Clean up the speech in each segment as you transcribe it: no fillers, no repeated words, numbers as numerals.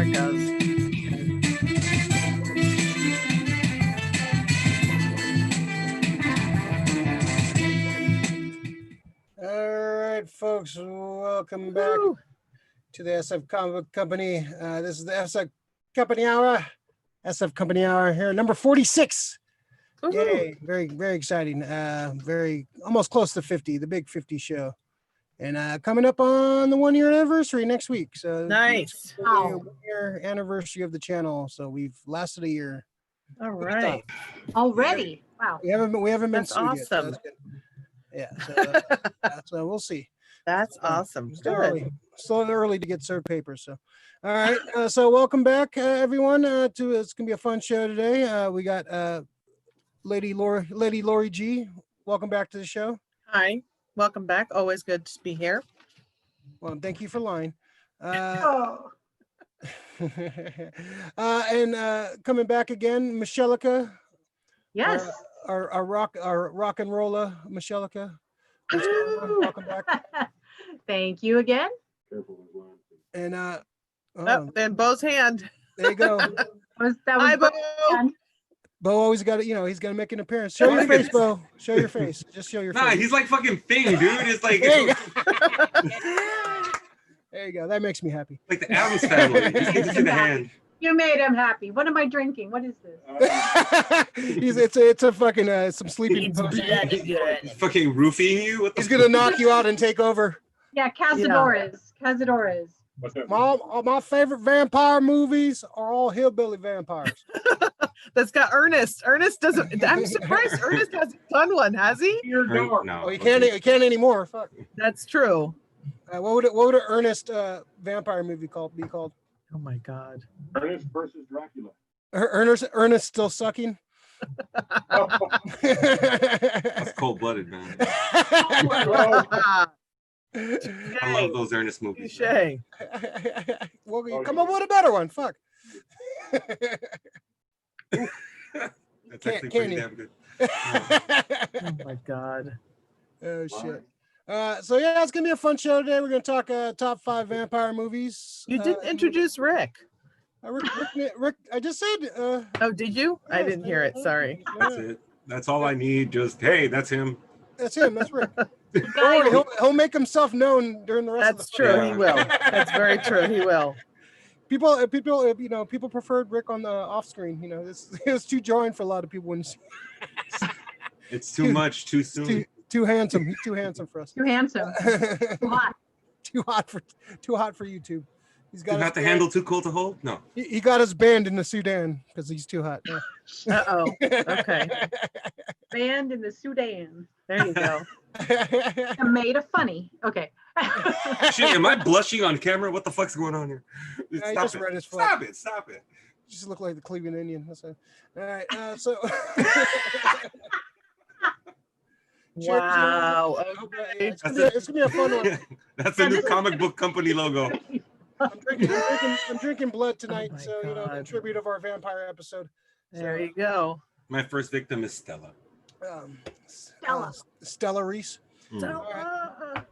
There it goes. All right, folks, welcome back to the SF Comic Book Company. This is the SF Company Hour. SF Company Hour here, number 46. Yay, very, very exciting. Very almost close to 50, the big 50 show. And coming up on the 1 year anniversary next week. So nice. 1 year anniversary of the channel. So we've lasted a year. All right. Already. Wow. We haven't been That's sued awesome. yet. So that's good. Yeah, so we'll see. That's awesome. Still Good. early to get served papers. So, all right. So welcome back, everyone. It's gonna be a fun show today. We got Lady Lori G. Welcome back to the show. Hi. Welcome back. Always good to be here. Well, thank you for lying. Oh. And coming back again, Michelica. Yes. Our rock and roller Michelica. Welcome back. Thank you again. And and Bo's hand. There you go. Hi, Bo. Bo always got to, he's gonna make an appearance. Show your face, Bo. Show your face. Just show your face. Nah, he's like fucking Thing, dude. It's like there you go. That makes me happy. Like the Addams family. You just need to see the hand. You made him happy. What am I drinking? What is this? It's a fucking some sleeping potion. He's fucking roofing you. What the He's gonna knock you out and take over. Yeah, Cazadores. Cazadores. My favorite vampire movies are all hillbilly vampires. That's got Ernest. Ernest doesn't. I'm surprised Ernest hasn't done one, has he? No. Oh, he can't anymore. Fuck. That's true. What would an Ernest vampire movie be called? Oh my God. Ernest versus Dracula. Ernest still sucking. That's cold-blooded, man. I love those Ernest movies. Well, come up with a better one. Fuck. That's actually pretty damn good. Oh my God. Oh shit. So yeah, it's gonna be a fun show today. We're gonna talk top 5 vampire movies. You didn't introduce Rick. Rick, I just said. Oh, did you? Yeah, I didn't hear it. Sorry. That's it. That's all I need. Just hey, that's him. That's him. That's Rick. Don't worry, he'll make himself known during the rest of the. That's true. He will. That's very true. He will. People preferred Rick on the off screen. It was too jarring for a lot of people when it's too much too soon. Too handsome. He's too handsome for us. Too handsome. Too hot. Too hot for YouTube. He's got too hot to handle, too cold to hold. No. He got us banned in the Sudan because he's too hot. Uh-oh. Okay. Banned in the Sudan. There you go. Made a funny. Okay. Shit, am I blushing on camera? What the fuck's going on here? Stop it. You just look like the Cleveland Indian. That's it. All right. So. Wow. Okay. It's gonna be a fun one. That's a new comic book company logo. I'm drinking blood tonight, Oh so in tribute of our vampire episode. There you go. My first victim is Stella. Stella Reese. Stella.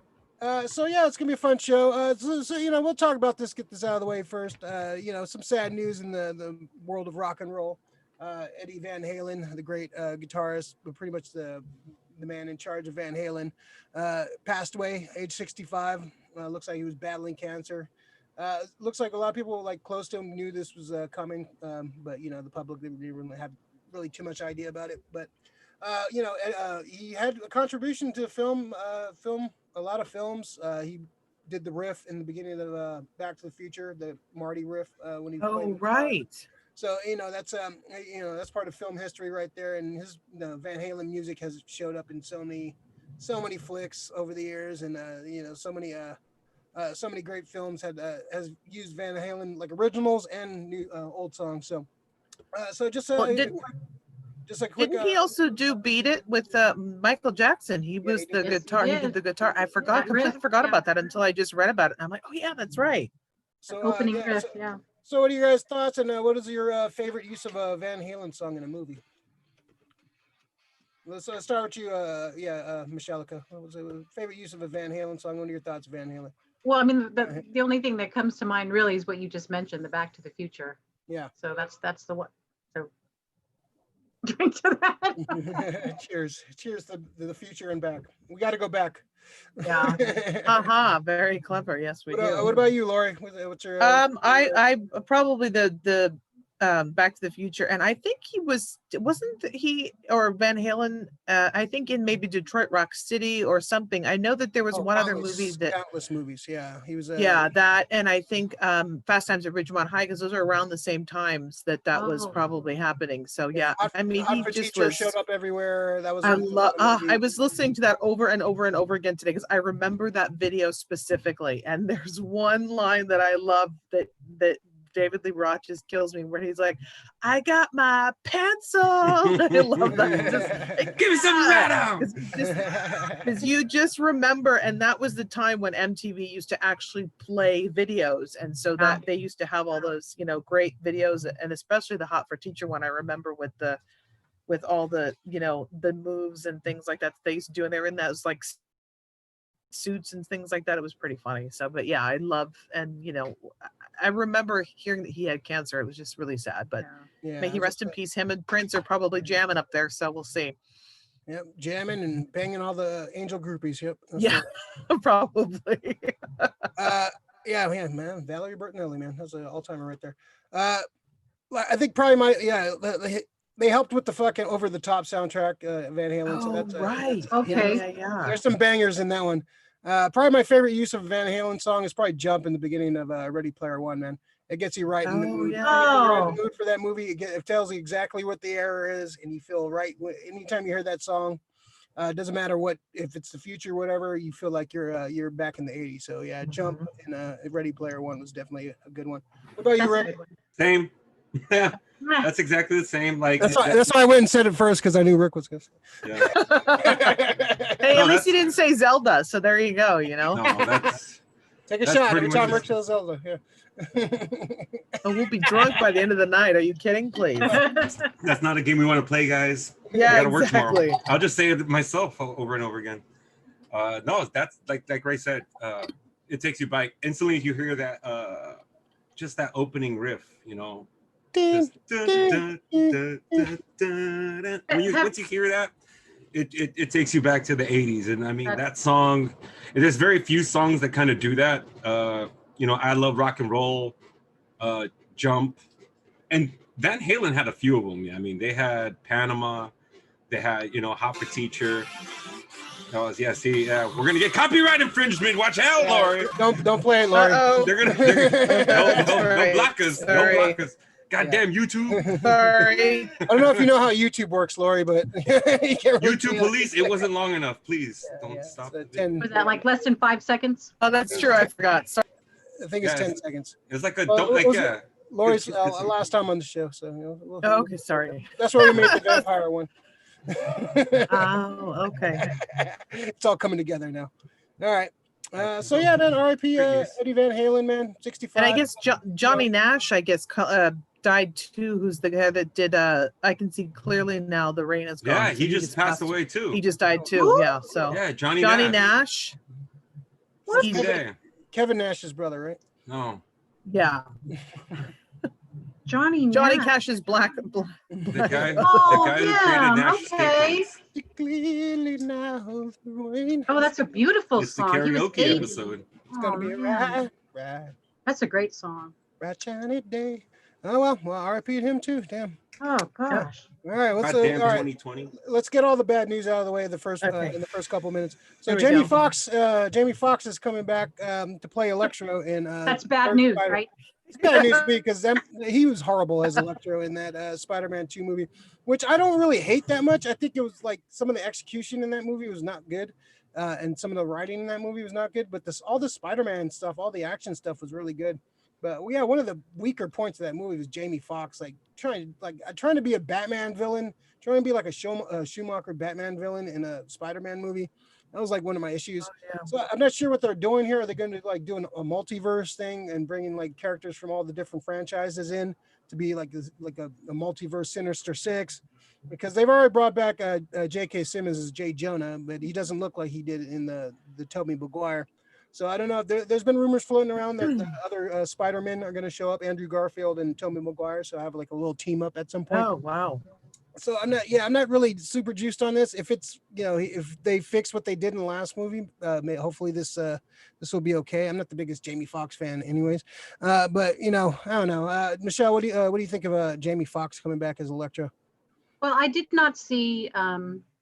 So yeah, it's gonna be a fun show. So we'll talk about this. Get this out of the way first. Some sad news in the world of rock and roll. Eddie Van Halen, the great guitarist, but pretty much the man in charge of Van Halen, passed away, age 65. Looks like he was battling cancer. Looks like a lot of people close to him knew this was coming, but the public didn't really have too much idea about it. But he had a contribution to film a lot of films. He did the riff in the beginning of Back to the Future, the Marty riff when he played. Right. So that's part of film history right there, and his Van Halen music has showed up in so many flicks over the years, and so many great films has used Van Halen originals and new old songs. So didn't he also do "Beat It" with Michael Jackson? He was the guitar. He did the guitar. I completely forgot about that until I just read about it. And I'm like, oh yeah, that's right. So opening riff, yeah. So what are your guys' thoughts, and what is your favorite use of a Van Halen song in a movie? Let's start with you, Michelica. What was your favorite use of a Van Halen song? What are your thoughts, Van Halen? Well, I mean, the only thing that comes to mind really is what you just mentioned, the Back to the Future. Yeah. So that's the one. So drink to that. Cheers. Cheers to the future and back. We got to go back. Yeah. Very clever. Yes, we do. What about you, Lori? What's your I probably the Back to the Future, and I think he wasn't he or Van Halen, I think in maybe Detroit Rock City or something. I know that there was one other movie that countless movies. Yeah, he was that, and I think Fast Times at Ridgemont High, because those are around the same times that was probably happening. So yeah, I mean, he just showed up everywhere. That was I was listening to that over and over and over again today because I remember that video specifically, and there's one line that I love that David Lee Roth just kills me, where he's like, "I got my pencil." I love that. Give me some red because you just remember, and that was the time when MTV used to actually play videos, and so that they used to have all those great videos, and especially the Hot for Teacher one. I remember with all the the moves and things like that they used to do, and they were in those like suits and things like that. It was pretty funny. So, but yeah, I love, and I remember hearing that he had cancer. It was just really sad, but may he rest in peace. Him and Prince are probably jamming up there, so we'll see. Yep, jamming and banging all the angel groupies. Yep. Probably. Yeah, man, Valerie Bertinelli, man, that's an all-timer right there. I think probably they helped with the fucking Over the Top soundtrack, Van Halen. So that's right. Okay. Yeah. There's some bangers in that one. Probably my favorite use of a Van Halen song is probably "Jump" in the beginning of Ready Player One. Man, it gets you right in the mood. Yeah. Right in the mood for that movie. It tells you exactly what the error is, and you feel right. Anytime you hear that song, it doesn't matter if it's the future, whatever. You feel like you're back in the '80s. So yeah, "Jump" in Ready Player One was definitely a good one. What about you, Rick? Same. Yeah. That's exactly the same. Like that's why I went and said it first, because I knew Rick was going to say. Yeah. Hey, at least he didn't say Zelda, so there you go. No, that's take a shot every time Rick says Zelda. Yeah. Oh, we'll be drunk by the end of the night. Are you kidding? Please. That's not a game we want to play, guys. Yeah, I gotta work exactly. tomorrow. I'll just say it myself over and over again. No, that's like Ray said. It takes you back instantly if you hear that. Just that opening riff, Once you hear that, it takes you back to the 80s. And I mean, that song, there's very few songs that kind of do that. I Love Rock and Roll, Jump, and Van Halen had a few of them. I mean, they had Panama, they had, Hot for Teacher. We're gonna get copyright infringement. Watch out, Lori. Don't play it, Lori. They're gonna don't block us. Don't block us. Goddamn YouTube. Sorry. I don't know if you know how YouTube works, Lori, but YouTube police, it wasn't long enough. Please don't stop. Was that like less than 5 seconds? Oh, that's true. I forgot. Sorry. I think it's 10 seconds. It's like Lori's last time on the show, so okay, sorry. That's why we made the vampire one. Oh, okay. It's all coming together now. All right. So yeah, then R.I.P. Eddie Van Halen, man, 65. And I guess Johnny Nash, died too. Who's the guy that did I Can See Clearly Now, The Rain Is Gone. Yeah, he just passed away too. He just died too. Yeah. So yeah, Johnny Nash. Kevin Nash's brother, right? No. Yeah. Johnny Cash's black. The guy Oh, who created Nash. Clearly now, the rain. Oh, that's a beautiful It's the song. karaoke episode. It's gonna be right. That's a great song. Right shiny day. Oh well, R.I.P. to him too. Damn. Oh gosh. All right, let's all right. 2020. Let's get all the bad news out of the way in the first couple minutes. So There we Jamie Foxx is coming back to play Electro in. That's bad news, right? It's bad news to me because he was horrible as Electro in that Spider-Man 2 movie, which I don't really hate that much. I think it was like some of the execution in that movie was not good, and some of the writing in that movie was not good. But all the Spider-Man stuff, all the action stuff was really good. But yeah, one of the weaker points of that movie was Jamie Foxx trying to be a Batman villain, trying to be like a Schumacher Batman villain in a Spider-Man movie. That was like one of my issues. Oh, yeah. So I'm not sure what they're doing here. Are they going to like doing a multiverse thing and bringing like characters from all the different franchises in to be like a multiverse Sinister Six? Because they've already brought back J.K. Simmons as J. Jonah, but he doesn't look like he did in the Tobey Maguire. So I don't know. There's been rumors floating around that the other Spider-Men are going to show up, Andrew Garfield and Tobey Maguire. So I have like a little team up at some point. Oh wow. So I'm not really super juiced on this. If it's, if they fix what they did in the last movie, hopefully this will be okay. I'm not the biggest Jamie Foxx fan anyways. But I don't know. Michelle, what do you think of Jamie Foxx coming back as Electro? Well, I did not see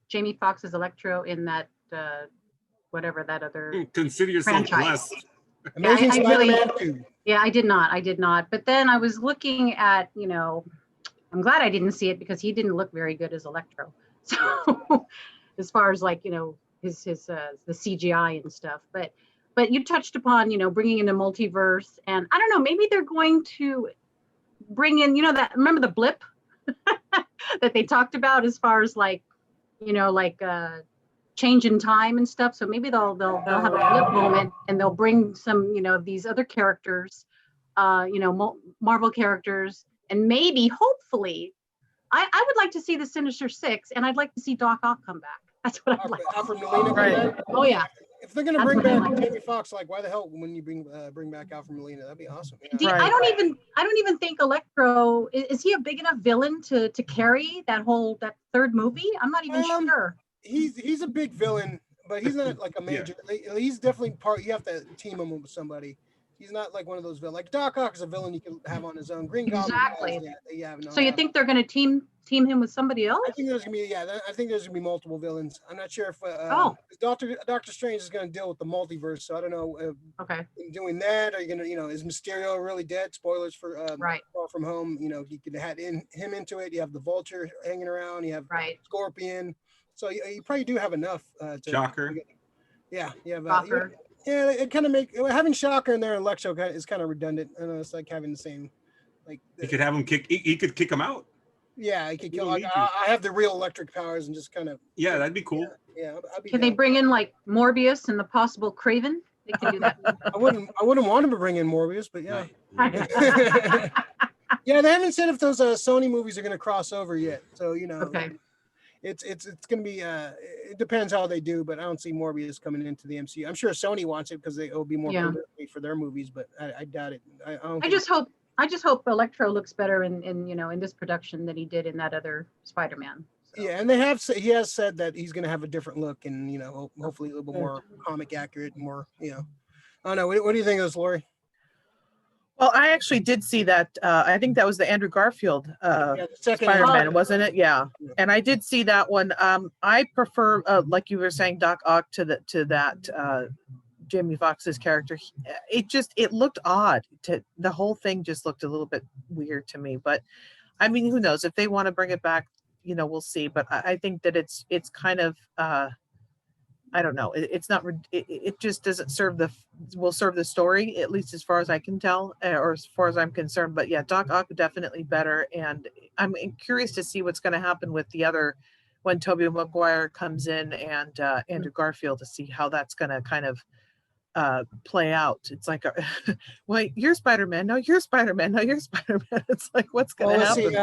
Jamie Foxx as Electro in that whatever that other Consider yourself franchise. blessed. Amazing I Spider-Man 2. Yeah, I did not. But then I was looking at, I'm glad I didn't see it because he didn't look very good as Electro. So as far as like, his the CGI and stuff, but you touched upon, bringing in a multiverse, and I don't know, maybe they're going to bring in, remember the blip that they talked about as far as like, change in time and stuff. So maybe they'll have a blip moment and they'll bring some, these other characters, Marvel characters, and maybe hopefully I would like to see the Sinister Six, and I'd like to see Doc Ock come back. That's what I'd like. Alfred Molina, Right. Oh yeah. If they're gonna bring back Jamie Foxx, like why the hell when you bring back Alfred Molina? That'd be awesome. Yeah. Right. I don't even think Electro is he a big enough villain to carry that third movie? I'm not even sure. He's a big villain, but he's not like a major. He's definitely part. You have to team him with somebody. He's not like one of those villains. Like Doc Ock is a villain you can have on his own. Green Goblin. Exactly. No, so you think they're going to team him with somebody else? I think there's gonna be I think there's gonna be multiple villains. I'm not sure if Doctor Strange is gonna deal with the multiverse. So I don't know. Okay. Doing that, are you gonna is Mysterio really dead? Spoilers for right. Far From Home. You could add him into it. You have the Vulture hanging around. You have Scorpion. So you probably do have enough. Shocker. Yeah, you have Shocker. Yeah, it kind of having Shocker in there and Electro is kind of redundant. I know it's like having the same, like he could have him kick. He could kick him out. Yeah, he could kill. I have the real electric powers and just kind of. Yeah, that'd be cool. Yeah, can they bring in like Morbius and the possible Craven? They can do that. I wouldn't want him to bring in Morbius, but yeah. Yeah, they haven't said if those Sony movies are going to cross over yet. So Okay. It's going to be it depends how they do, but I don't see Morbius coming into the MCU. I'm sure Sony wants it because it'll be more for their movies, but I doubt it. I just hope Electro looks better in this production than he did in that other Spider-Man. So. Yeah, and he has said that he's going to have a different look and hopefully a little bit more comic accurate, more I don't know. What do you think of this, Lori? Well, I actually did see that. I think that was the Andrew Garfield Spider-Man, wasn't it? Yeah. And I did see that one. I prefer, like you were saying, Doc Ock to that Jamie Foxx's character. It looked odd. The whole thing just looked a little bit weird to me. But I mean, who knows? If they want to bring it back, we'll see. But I think that it's kind of. I don't know. It's not. It just doesn't serve the story, at least as far as I can tell, or as far as I'm concerned. But yeah, Doc Ock definitely better, and I'm curious to see what's going to happen with the other when Tobey Maguire comes in and Andrew Garfield, to see how that's going to kind of play out. It's like, wait, you're Spider-Man. No, you're Spider-Man. No, you're Spider-Man. It's like, what's going to happen?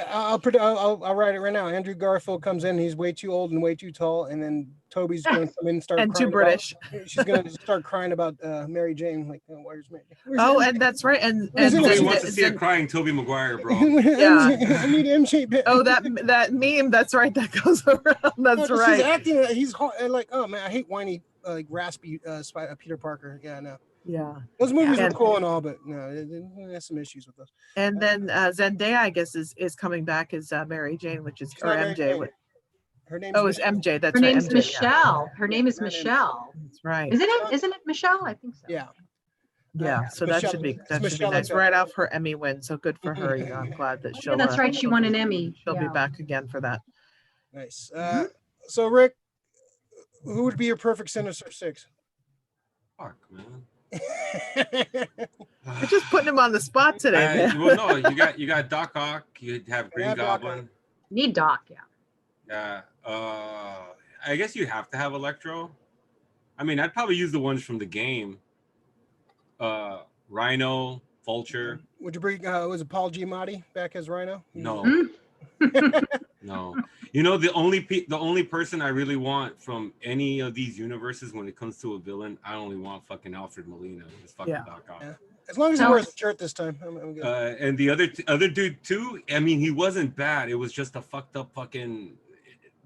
I'll write it right now. Andrew Garfield comes in. He's way too old and way too tall, and then Toby's going to come in and start. And too British. She's going to start crying about Mary Jane. Like, where's Mary? And that's right. And nobody wants to see a crying Tobey Maguire, bro. Yeah. I need MJ. Oh, that meme. That's right. That goes around. That's right. He's acting. He's like, oh man, I hate whiny. Like raspy Peter Parker. Yeah, no. Yeah. Those movies are cool and all, but no, there's some issues with those. And then Zendaya, I guess, is coming back as Mary Jane, which is or MJ. Her name is MJ. That's her right. name's MJ, Michelle. Yeah. Her name is Michelle. That's right. Isn't it Michelle? I think so. Yeah. Yeah. So Michelle, that should be nice. Right off her Emmy win. So good for her. I'm glad that she'll. That's right. She won an Emmy. She'll be back again for that. Nice. So Rick, who would be your perfect Sinister Six? Fuck, man. You're just putting him on the spot today, man. Well, no, you got Doc Ock. You have Green Goblin. Need Doc, yeah. Yeah. I guess you have to have Electro. I mean, I'd probably use the ones from the game. Rhino, Vulture. Would you bring? Was it Paul Giamatti back as Rhino? No. No. You know, the only person I really want from any of these universes when it comes to a villain, I only want fucking Alfred Molina. It's fucking Doc Ock. Yeah. As long as he wears a shirt this time, I'm good. And the other dude too. I mean, he wasn't bad. It was just a fucked up fucking.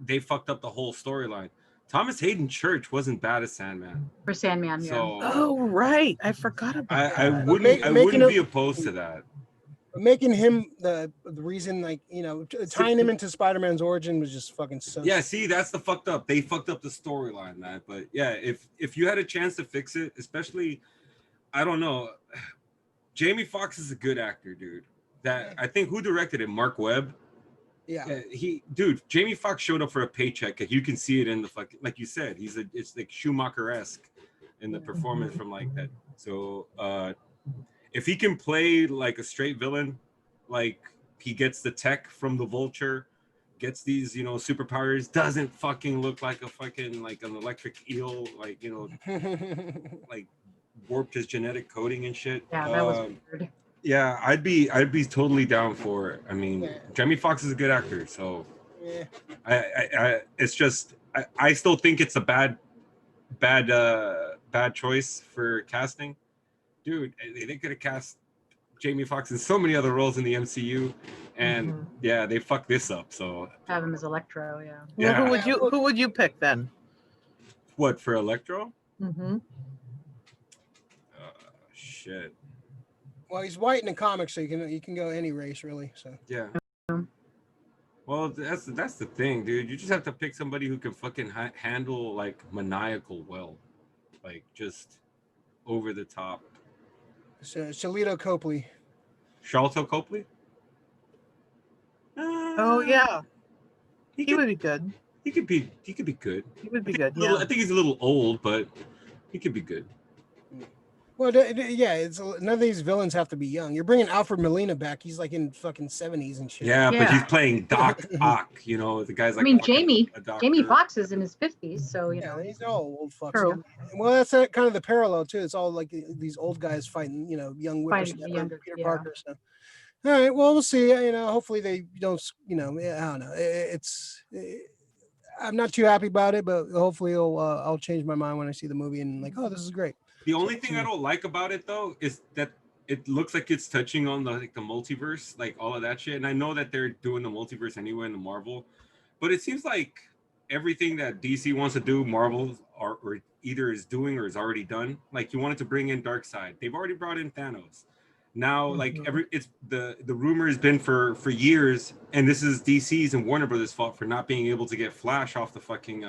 They fucked up the whole storyline. Thomas Hayden Church wasn't bad as Sandman. For Sandman, So Oh right, I forgot about I that. wouldn't be opposed to that. Making him the reason, like, you know, tying him into Spider-Man's origin was just fucking so. Yeah, see, that's the fucked up. They fucked up the storyline, man. But yeah, if you had a chance to fix it, especially, I don't know, Jamie Foxx is a good actor, dude. That I think who directed it, Mark Webb. Yeah. Jamie Foxx showed up for a paycheck. You can see it in the fucking, like you said, it's like Schumacher-esque in the performance from like that. So if he can play like a straight villain, like he gets the tech from the Vulture, gets these, you know, superpowers, doesn't fucking look like a fucking like an electric eel, like, you know, like warped his genetic coding and shit. Yeah, that was weird. Yeah, I'd be totally down for it. I mean, Jamie Foxx is a good actor, so I it's just I still think it's a bad choice for casting. Dude, they could have cast Jamie Foxx in so many other roles in the MCU, and yeah, they fucked this up. So have him as Electro, yeah. Well, who would you pick then? What for Electro? Mm-hmm. Shit. Well, he's white in the comics, so you can go any race really. So yeah. Well, that's the thing, dude. You just have to pick somebody who can fucking handle like maniacal well, like just over the top. So Shalito Copley. Sharlto Copley? Oh yeah, he would be good. He could be good. He would be good. I think he's a little old, but he could be good. Well, yeah, it's none of these villains have to be young. You're bringing Alfred Molina back. He's like in fucking 70s and shit. Yeah, but he's playing Doc Ock. You know, the guy's like. I mean, Jamie Foxx is in his 50s, so you know he's all old fucks. True. Well, that's kind of the parallel too. It's all like these old guys fighting, you know, young whippersnapper Peter Parker. So, all right, well, we'll see. You know, hopefully they don't. You know, I don't know. I'm not too happy about it, but hopefully I'll change my mind when I see the movie and like, oh, this is great. The only thing I don't like about it though is that it looks like it's touching on the multiverse, like all of that shit. And I know that they're doing the multiverse anyway in the Marvel, but it seems like everything that DC wants to do, Marvel or either is doing or is already done. Like you wanted to bring in Darkseid, they've already brought in Thanos. Now, like it's the rumor has been for years, and this is DC's and Warner Brothers' fault for not being able to get Flash off the fucking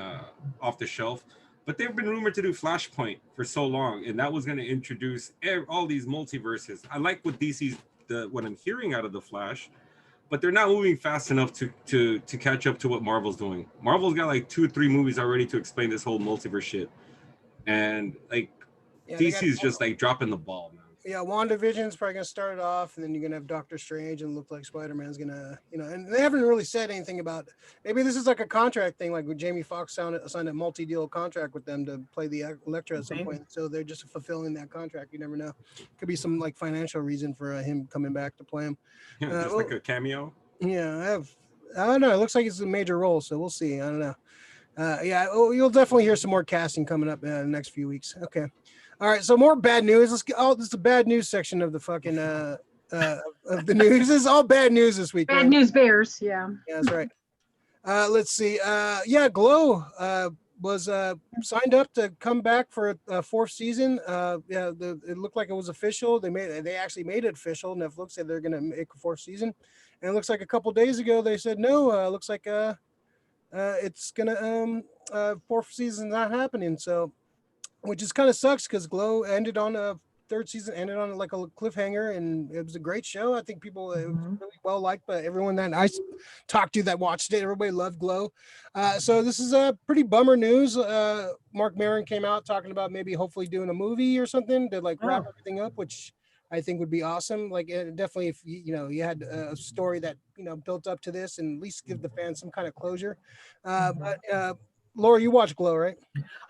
off the shelf. But they've been rumored to do Flashpoint for so long, and that was going to introduce all these multiverses. I like what what I'm hearing out of the Flash, but they're not moving fast enough to catch up to what Marvel's doing. Marvel's got like 2 or 3 movies already to explain this whole multiverse shit, and like DC is just like dropping the ball, man. Yeah, WandaVision's probably gonna start it off, and then you're gonna have Doctor Strange, and look like Spider-Man's gonna, you know, and they haven't really said anything about. Maybe this is like a contract thing, like when Jamie Foxx signed a multi-deal contract with them to play the Electro at some point. So they're just fulfilling that contract. You never know. Could be some like financial reason for him coming back to play him. Yeah, just like a cameo. Yeah, I don't know. It looks like it's a major role, so we'll see. I don't know. Yeah, you'll definitely hear some more casting coming up in the next few weeks. Okay. All right, so more bad news. Let's get. Oh, this is the bad news section of the fucking of the news. This is all bad news this week. Bad news bears, yeah. Yeah, that's right. Let's see. Yeah, Glow was signed up to come back for a 4th season. Yeah, it looked like it was official. They actually made it official. Netflix said they're gonna make a 4th season, and it looks like a couple days ago they said no. Looks like it's gonna 4th season's not happening. So. Which is kind of sucks because Glow ended on a 3rd season, ended on like a cliffhanger, and it was a great show. I think people it was really well liked by everyone that I talked to that watched it. Everybody loved Glow. So this is a pretty bummer news. Mark Maron came out talking about maybe hopefully doing a movie or something to like wrap everything up, which I think would be awesome. Like definitely if you had a story that built up to this and at least give the fans some kind of closure. But Laura, you watched Glow, right?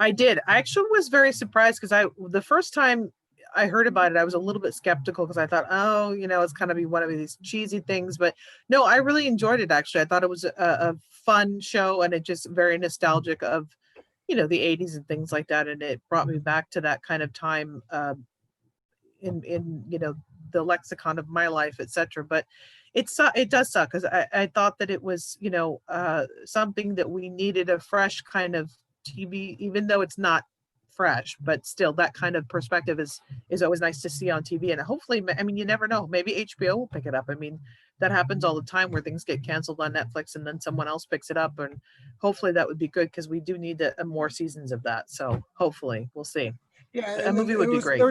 I did. I actually was very surprised because the first time I heard about it, I was a little bit skeptical because I thought, oh, it's kind of be one of these cheesy things. But no, I really enjoyed it, actually. I thought it was a fun show, and it just very nostalgic of, the 80s and things like that. And it brought me back to that kind of time, in the lexicon of my life, etc. But it does suck, because I thought that it was something that we needed, a fresh kind of TV, even though it's not fresh, but still that kind of perspective is always nice to see on TV. And hopefully, I mean, you never know, maybe HBO will pick it up. I mean, that happens all the time where things get canceled on Netflix and then someone else picks it up, and hopefully that would be good, because we do need more seasons of that. So hopefully we'll see. Yeah, A movie would be great.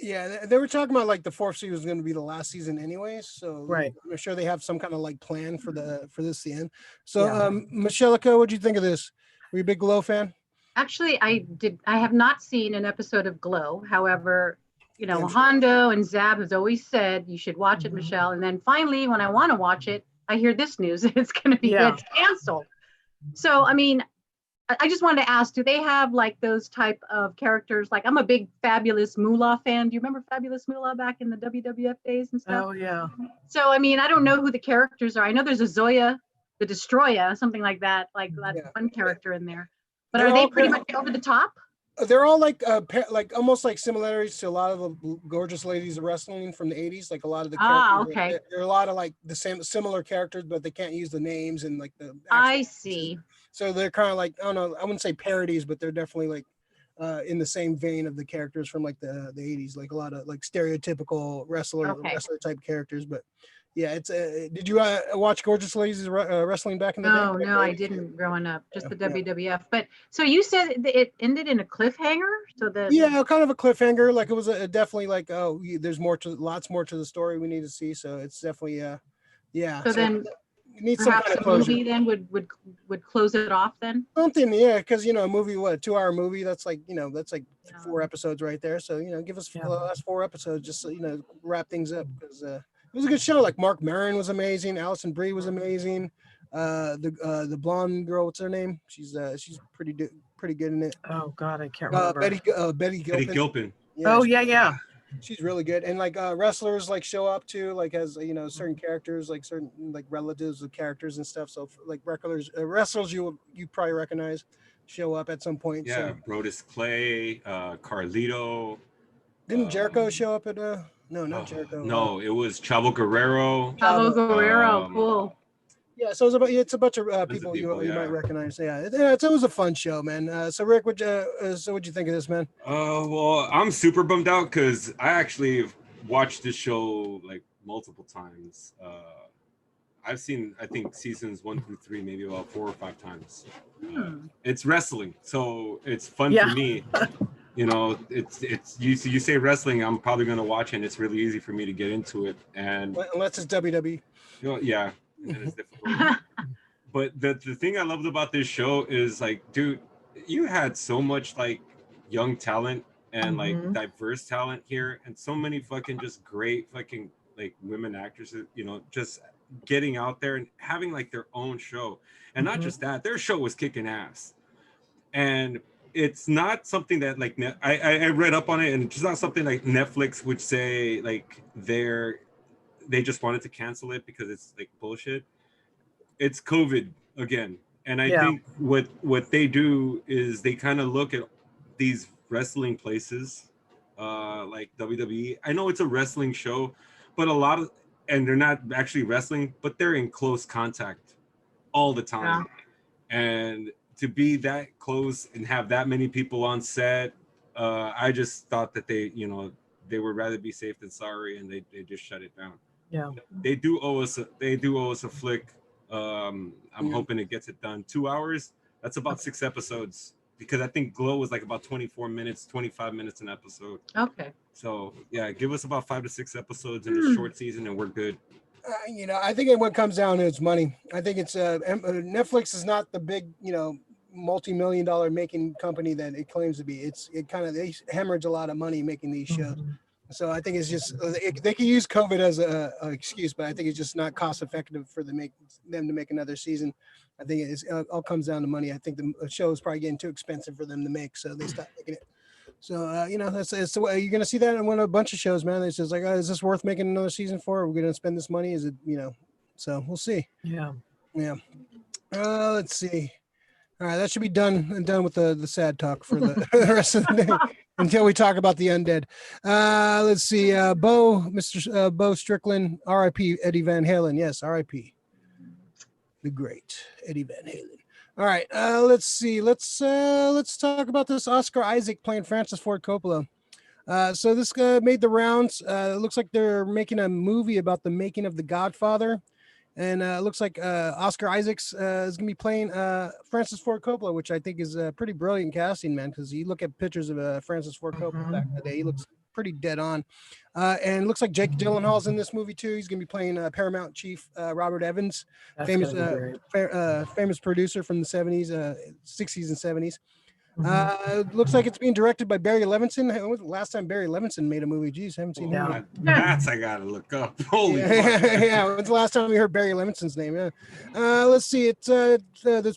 Yeah, they were talking about like the fourth season was going to be the last season anyways, so Right. I'm sure they have some kind of like plan for this the end. So, Yeah. Michelica, what do you think of this? Were you a big Glow fan? Actually, I have not seen an episode of Glow. However, Yeah, I'm sure. Hondo and Zab has always said you should watch it, Mhm. Michelle. And then finally, when I want to watch it, I hear this news. It's going to be Yeah. it's canceled. So, I mean, I just wanted to ask, do they have like those type of characters? Like, I'm a big Fabulous Moolah fan. Do you remember Fabulous Moolah back in the WWF days and stuff? Oh yeah. So, I mean, I don't know who the characters are. I know there's a Zoya the Destroyer, something like that. Like, that's Yeah. one character in there. But They're are they all- pretty much over the top? They're all like like almost like similarities to a lot of the gorgeous ladies of wrestling from the 80s. Like a lot of the characters, Okay. there are a lot of like the similar characters, but they can't use the names and like the I actual- see. So they're kind of like, I don't know, I wouldn't say parodies, but they're definitely like in the same vein of the characters from like the 80s, like a lot of like stereotypical wrestler type characters. But yeah, it's did you watch Gorgeous Ladies wrestling back in the day? No, I didn't growing up, just the WWF. But so you said it ended in a cliffhanger? So the Yeah, kind of a cliffhanger. Like it was definitely like, oh, there's lots more to the story we need to see. So it's definitely yeah. So then you need some perhaps kind of a closure. movie then would close it off then? Something, yeah, because a movie, what, a 2-hour movie? That's like that's like Yeah. 4 episodes right there. So give us the last 4 episodes just so wrap things up, because it was a good show. Like Mark Maron was amazing, Allison Brie was amazing. The blonde girl, what's her name? She's pretty good in it. Oh God, I can't remember. Betty Gilpin. Eddie Gilpin. Yeah, Oh yeah. she's really good. And like wrestlers like show up too, like as certain characters, like certain like relatives of characters and stuff. So like wrestlers you probably recognize show up at some point. Yeah, So Brodus Clay, Carlito. didn't Jericho show up at no, not Oh, Jericho. no, it was Chavo Guerrero. Chavo Guerrero, um, cool. Yeah, so it's a bunch of of people, people, you yeah. might recognize. Yeah, it was a fun show, man. So Rick, what'd you think of this, man? Well, I'm super bummed out because I actually watched this show like multiple times. I've seen, I think, seasons 1 through 3 maybe about 4 or 5 times. It's wrestling, so it's fun for me. It's you say wrestling, I'm probably gonna watch it, and it's really easy for me to get into it. And Unless it's WWE. yeah, and it's difficult. But the thing I loved about this show is like, dude, you had so much like young talent and like diverse talent here, and so many fucking just great fucking like women actresses, just getting out there and having like their own show. And not just that, their show was kicking ass. And it's not something that like I read up on it, and it's not something like Netflix would say like they just wanted to cancel it because it's like bullshit. It's COVID again. And I think what they do is they kind of look at these wrestling places like WWE. I know it's a wrestling show, but and they're not actually wrestling, but they're in close contact all the time. And to be that close and have that many people on set, I just thought that they would rather be safe than sorry, and they just shut it down. Yeah. They do owe us a flick. I'm hoping it gets it done. 2 hours, that's about 6 episodes, because I think Glow was like about 24 minutes, 25 minutes an episode. Okay. So yeah, give us about 5 to 6 episodes in a short season and we're good. I think what comes down to it's money. I think it's Netflix is not the big, multi-million-dollar making company that it claims to be. They hemorrhage a lot of money making these shows. So I think it's just they can use COVID as a excuse, but I think it's just not cost effective for them to make another season. I think it all comes down to money. I think the show is probably getting too expensive for them to make, so they stopped making it. So you know, that's the way you're gonna see that in a bunch of shows, man. It's just like, is this worth making another season for? Are we gonna spend this money? Is it, you know? So we'll see. Yeah. Yeah. Let's see. All right, that should be done and done with the sad talk for the rest of the day until we talk about the undead. Let's see. Mr. Bo Strickland, R.I.P. Eddie Van Halen. Yes, R.I.P. The great Eddie Van Halen. All right, let's see. Let's talk about this Oscar Isaac playing Francis Ford Coppola. So this made the rounds. It looks like they're making a movie about the making of The Godfather. And it looks like Oscar Isaacs is going to be playing Francis Ford Coppola, which I think is a pretty brilliant casting, man, because you look at pictures of Francis Ford Coppola back in the day, he looks pretty dead on. And it looks like Jake Gyllenhaal's in this movie, too. He's going to be playing Paramount chief Robert Evans, famous producer from the 70s, 60s and 70s. Looks like it's being directed by Barry Levinson. When was the last time Barry Levinson made a movie? Jeez, I haven't seen him. That's I gotta look up. Holy fuck. Yeah, when's the last time we heard Barry Levinson's name? Yeah. Let's see. It's the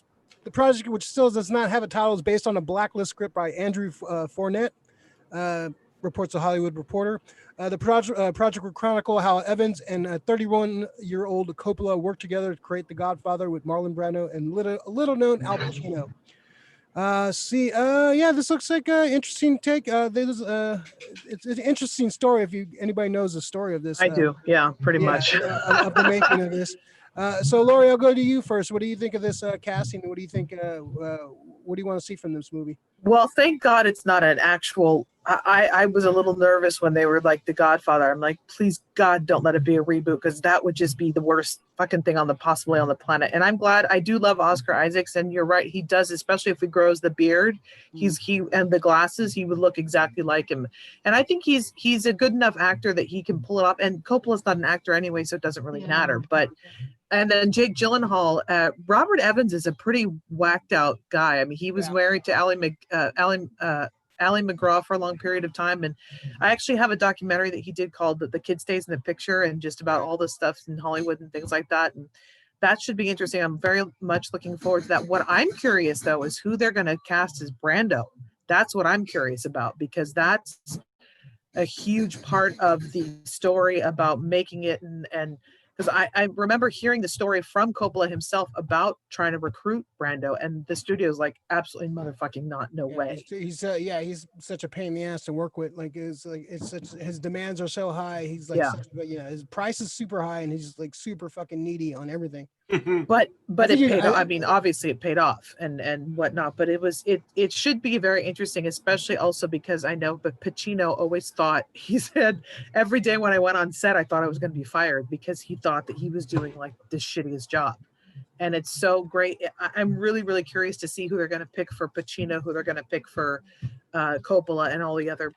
project, which still does not have a title, is based on a Blacklist script by Andrew Fournette, reports a Hollywood Reporter. The project will chronicle how Evans and a 31-year-old Coppola worked together to create The Godfather with Marlon Brando and little-known Al Pacino. This looks like an interesting take. It's an interesting story. If anybody knows the story of this, I do. Yeah, pretty much. Of the making of this. So Lori, I'll go to you first. What do you think of this casting? What do you think? What do you want to see from this movie? Well, thank God it's not an actual. I was a little nervous when they were like The Godfather. I'm like, please God, don't let it be a reboot, because that would just be the worst fucking thing possibly on the planet. And I'm glad. I do love Oscar Isaacs, and you're right, he does, especially if he grows the beard. He and the glasses, he would look exactly like him. And I think he's a good enough actor that he can pull it off. And Coppola's not an actor anyway, so it doesn't really matter. But and then Jake Gyllenhaal, Robert Evans is a pretty whacked out guy. I mean, he was married to Ally McGraw for a long period of time. And I actually have a documentary that he did called The Kid Stays in the Picture, and just about all the stuff in Hollywood and things like that. And that should be interesting. I'm very much looking forward to that. What I'm curious, though, is who they're going to cast as Brando. That's what I'm curious about, because that's a huge part of the story about making it. And because I remember hearing the story from Coppola himself about trying to recruit Brando, and the studio's like, absolutely motherfucking not, no way. He's such a pain in the ass to work with. His demands are so high. He's like, his price is super high, and he's like super fucking needy on everything. But it paid off. I mean, obviously it paid off and whatnot, but it should be very interesting, especially also because I know, but Pacino always thought, he said, every day when I went on set, I thought I was going to be fired, because he thought that he was doing like the shittiest job. And it's so great. I'm really, really curious to see who they're going to pick for Pacino, who they're going to pick for Coppola, and all the other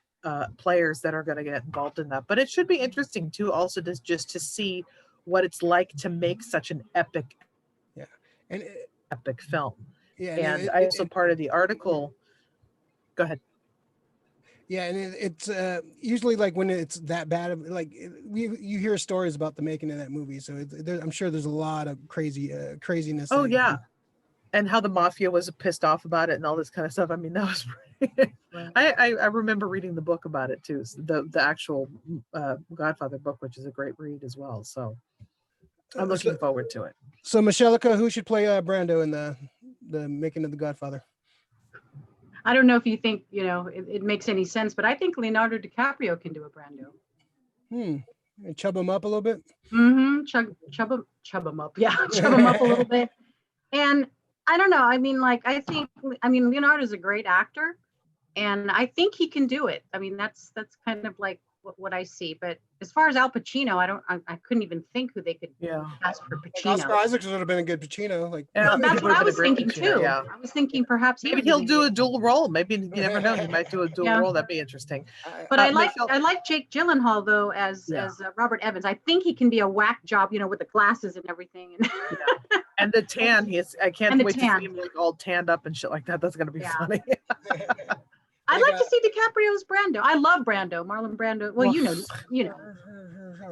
players that are going to get involved in that. But it should be interesting too, also just to see what it's like to make such an epic film. And I also part of the article. Go ahead. Yeah, and it's usually like when it's that bad, like you hear stories about the making of that movie, so I'm sure there's a lot of craziness. Oh yeah, and how the mafia was pissed off about it and all this kind of stuff. I mean, that was pretty. I remember reading the book about it too, the actual Godfather book, which is a great read as well. So I'm looking forward to it. So Michelica, who should play Brando in the making of the Godfather? I don't know if you think, it makes any sense, but I think Leonardo DiCaprio can do a Brando. Chub him up a little bit. Chub him up. Yeah, chub him up a little bit. And I don't know. I mean, Leonardo's a great actor, and I think he can do it. I mean, that's kind of like what I see. But as far as Al Pacino, I couldn't even think who they could ask for Pacino. Oscar Isaacs would have been a good Pacino. That's what I was thinking too. Yeah. I was thinking perhaps maybe he'll do a dual role. Maybe you never know. He might do a dual role. That'd be interesting. But I like Jake Gyllenhaal though as Robert Evans. I think he can be a whack job, with the glasses and everything. And the tan. I can't wait to see him like all tanned up and shit like that. That's gonna be funny. I'd like to see DiCaprio's Brando. I love Brando, Marlon Brando. Well, you know.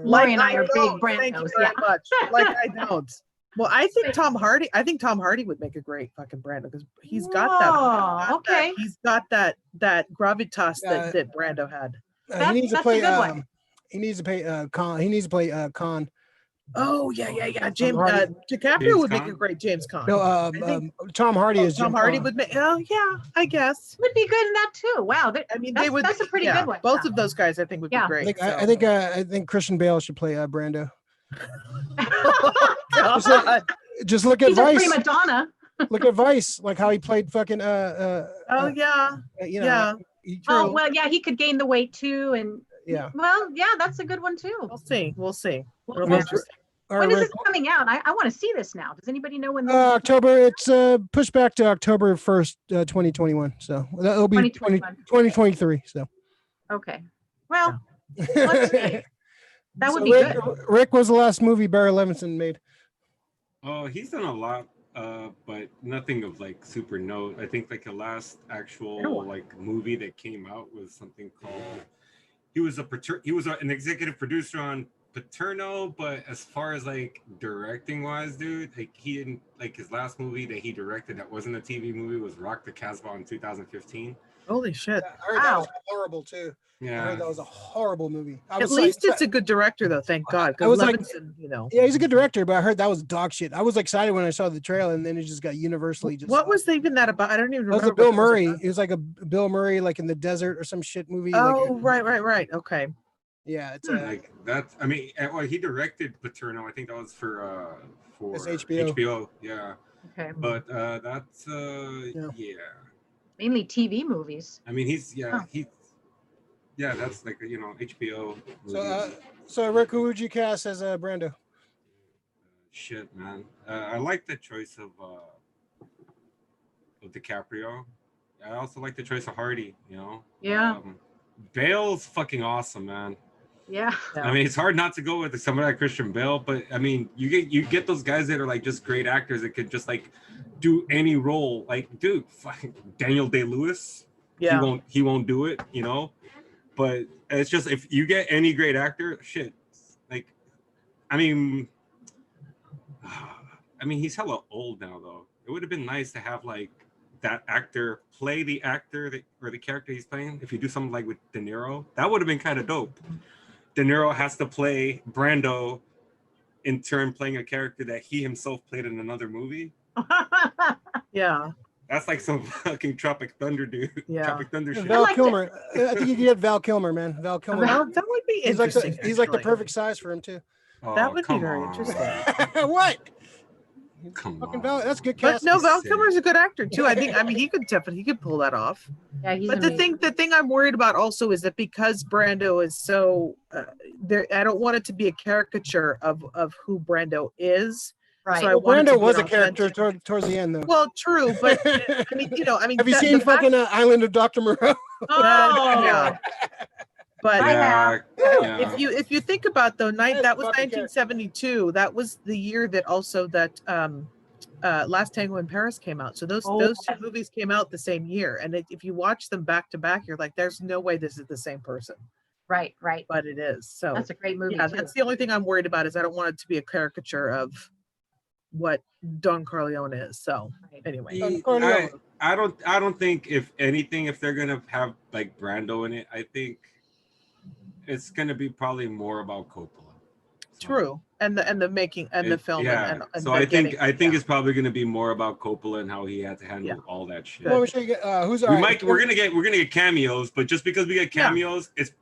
Lori and I are big Brandos. Thank you very much. Like I don't. Well, I think Tom Hardy. I think Tom Hardy would make a great fucking Brando because he's got that. Okay. He's got that gravitas that Brando had. He needs to That's play. a good one. He needs to play Khan. He needs to play Khan. Oh yeah. James Hardy. DiCaprio James would make a Caan? great James Caan. No, think- Tom Hardy is Tom Jim Hardy Khan. would make. Oh yeah, I guess. Would be good in that too. Wow. I mean, that's, they would. That's a pretty yeah, good one. Both of those guys, I think, would be Yeah. great. I think Christian Bale should play Brando. God. Just look at He's a Vice. prima donna. Look at Vice, like how he played fucking Oh yeah. you know, Yeah. Oh well, yeah, he could gain the weight too, and Yeah. Well, yeah, that's a good one too. We'll see. We'll see. Well, It'll be interesting. When is this coming out? I want to see this now. Does anybody know when? This October. It's pushed back to October 1st, 2021. So that'll be 2023. So. Okay. Well, let's see. That would be Rick, good. Rick was the last movie Barry Levinson made. Oh, he's done a lot, but nothing of like super note. I think like the last actual like movie that came out was something called. He was an executive producer on Paterno, but as far as like directing wise, dude, like he didn't like his last movie that he directed that wasn't a TV movie was Rock the Casbah in 2015. Holy shit! I heard that was horrible too. Yeah, I heard that was a horrible movie. At least it's a good director, though. Thank God. I was Levinson, you know. Yeah, he's a good director, but I heard that was dog shit. I was excited when I saw the trailer, and then it just got universally just. What was even that about? I don't even remember. It was a Bill Murray. It was like a Bill Murray, like in the desert or some shit movie. Oh, right. Okay. Yeah, it's like that's. I mean, well, he directed Paterno. I think that was for HBO. HBO. Yeah. Okay. But that's yeah. Mainly TV movies. I mean, that's like HBO. So Rick, who would you cast as Brando? Shit, man. I like the choice of DiCaprio. I also like the choice of Hardy. Yeah. Bale's fucking awesome, man. Yeah. I mean, it's hard not to go with some of that Christian Bale, but I mean, you get those guys that are like just great actors that could just like do any role. Like, dude, fucking Daniel Day-Lewis. Yeah. He won't do it, But it's just if you get any great actor, shit. Like, I mean, he's hella old now, though. It would have been nice to have like that actor play the actor or the character he's playing. If you do something like with De Niro, that would have been kind of dope. De Niro has to play Brando, in turn playing a character that he himself played in another movie. Yeah. That's like some fucking Tropic Thunder, dude. Yeah. Tropic Thunder shit. Val Kilmer. I think you could get Val Kilmer, man. Val Kilmer. That would be interesting. He's like the perfect size for him too. Oh, That would be very on. interesting. What? Come Fucking on. Val, that's good But casting. no, Val Kilmer's a good actor too. I mean, he could pull that off. Yeah, he's But amazing. the thing I'm worried about also is that because Brando is so there, I don't want it to be a caricature of who Brando is. Right. So I want it Brando to be was a authentic. character towards the end, though. Well, true, but I mean, Have you seen fucking Island of Dr. Moreau? Yeah. But Yeah. if you think about though, that was fucking 1972. That was the year that also that Last Tango in Paris came out. So those two movies came out the same year, and if you watch them back to back, you're like, there's no way this is the same person. Right. But it is. So That's a great movie. yeah, too. that's the only thing I'm worried about is I don't want it to be a caricature of what Don Corleone is. So Right. anyway, I don't think if anything, if they're gonna have like Brando in it, I think it's gonna be probably more about Coppola. So, true. And the making and the film. Yeah. And So the I think getting- it's probably gonna be more about Coppola and how he had to handle all that shit. Well, we're We're gonna get cameos, but just because we get cameos, it's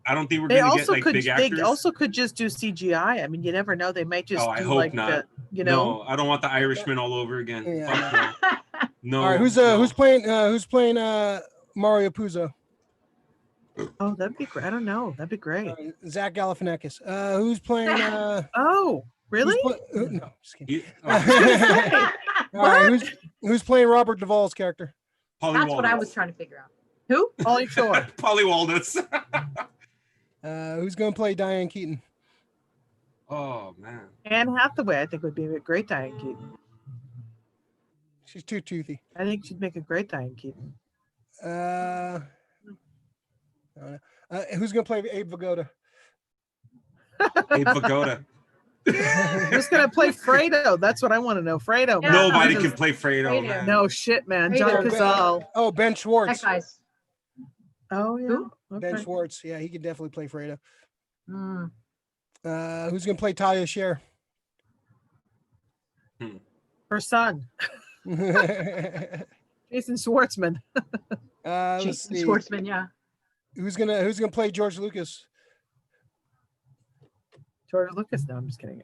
I don't think we're They gonna get also like could. big actors. They also could just do CGI. I mean, you never know. They might just. Oh, I do hope like not. No, I don't want the Irishman all over again. Yeah. Fuck no. All right, who's playing Mario Puzo? Oh, that'd be great. I don't know. That'd be great. Zach Galifianakis. Who's playing? Oh, really? No, just kidding. What? All right, who's playing Robert Duvall's character? Polly That's what I was trying to figure out. Who? Ollie Shore. Polly Walnuts. Who's going to play Diane Keaton? Oh man. Anne Hathaway, I think, would be a great Diane Keaton. She's too toothy. I think she'd make a great Diane Keaton. I don't know. Who's going to play Abe Vigoda? Abe Vigoda. Who's gonna play Fredo? That's what I want to know. Fredo. Yeah. Nobody Jesus. can play Fredo, Fredo. man. No shit, man. Fredo. John Ben- Cazale. Oh, Ben That Schwartz. guy's. Oh yeah. Who? Ben Okay. Schwartz. Yeah, he could definitely play Fredo. Mm. Who's gonna play Talia Share? Her son, Jason Schwartzman. Let's Jason see. Schwartzman, yeah. Who's gonna play George Lucas? George Lucas. No, I'm just kidding.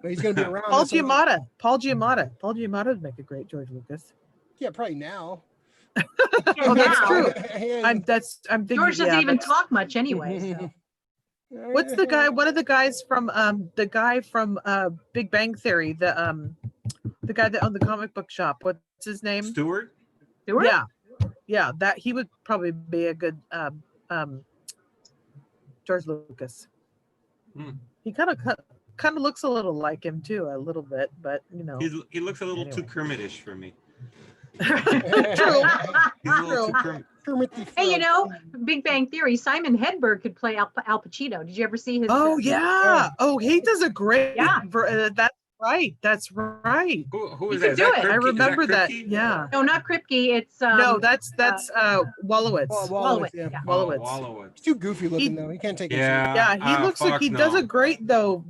He's gonna be around. Paul this one. Giamatti. Paul Giamatti would make a great George Lucas. Yeah, probably now. Oh, that's Now, true. Yeah. I'm thinking. George doesn't yeah, even that's- talk much anyway. So. What's the guy? One of the guys from Big Bang Theory. The guy that owned the comic book shop. What's his name? Stewart? Stewart? Yeah. That he would probably be a good George Lucas. Hmm. He kind of looks a little like him too, a little bit, but you know. He looks a little too Anyway. Kermit-ish for me. True. He's a little too True. Kermit. Hey, you know, Big Bang Theory, Simon Hedberg could play Al Pacino. Did you ever see his? Oh yeah. Oh, he does a great. Yeah. That's right. That's right. Who You is could that? Is do that it. Kripke? I Is remember that. Kripke? Yeah. No, not Kripke. It's No, that's Wolowitz. Wallowitz, yeah. yeah. Wolowitz. Wallowitz. He's too goofy looking though. He can't take it. Yeah. Yeah, he looks like fuck he does no. a great though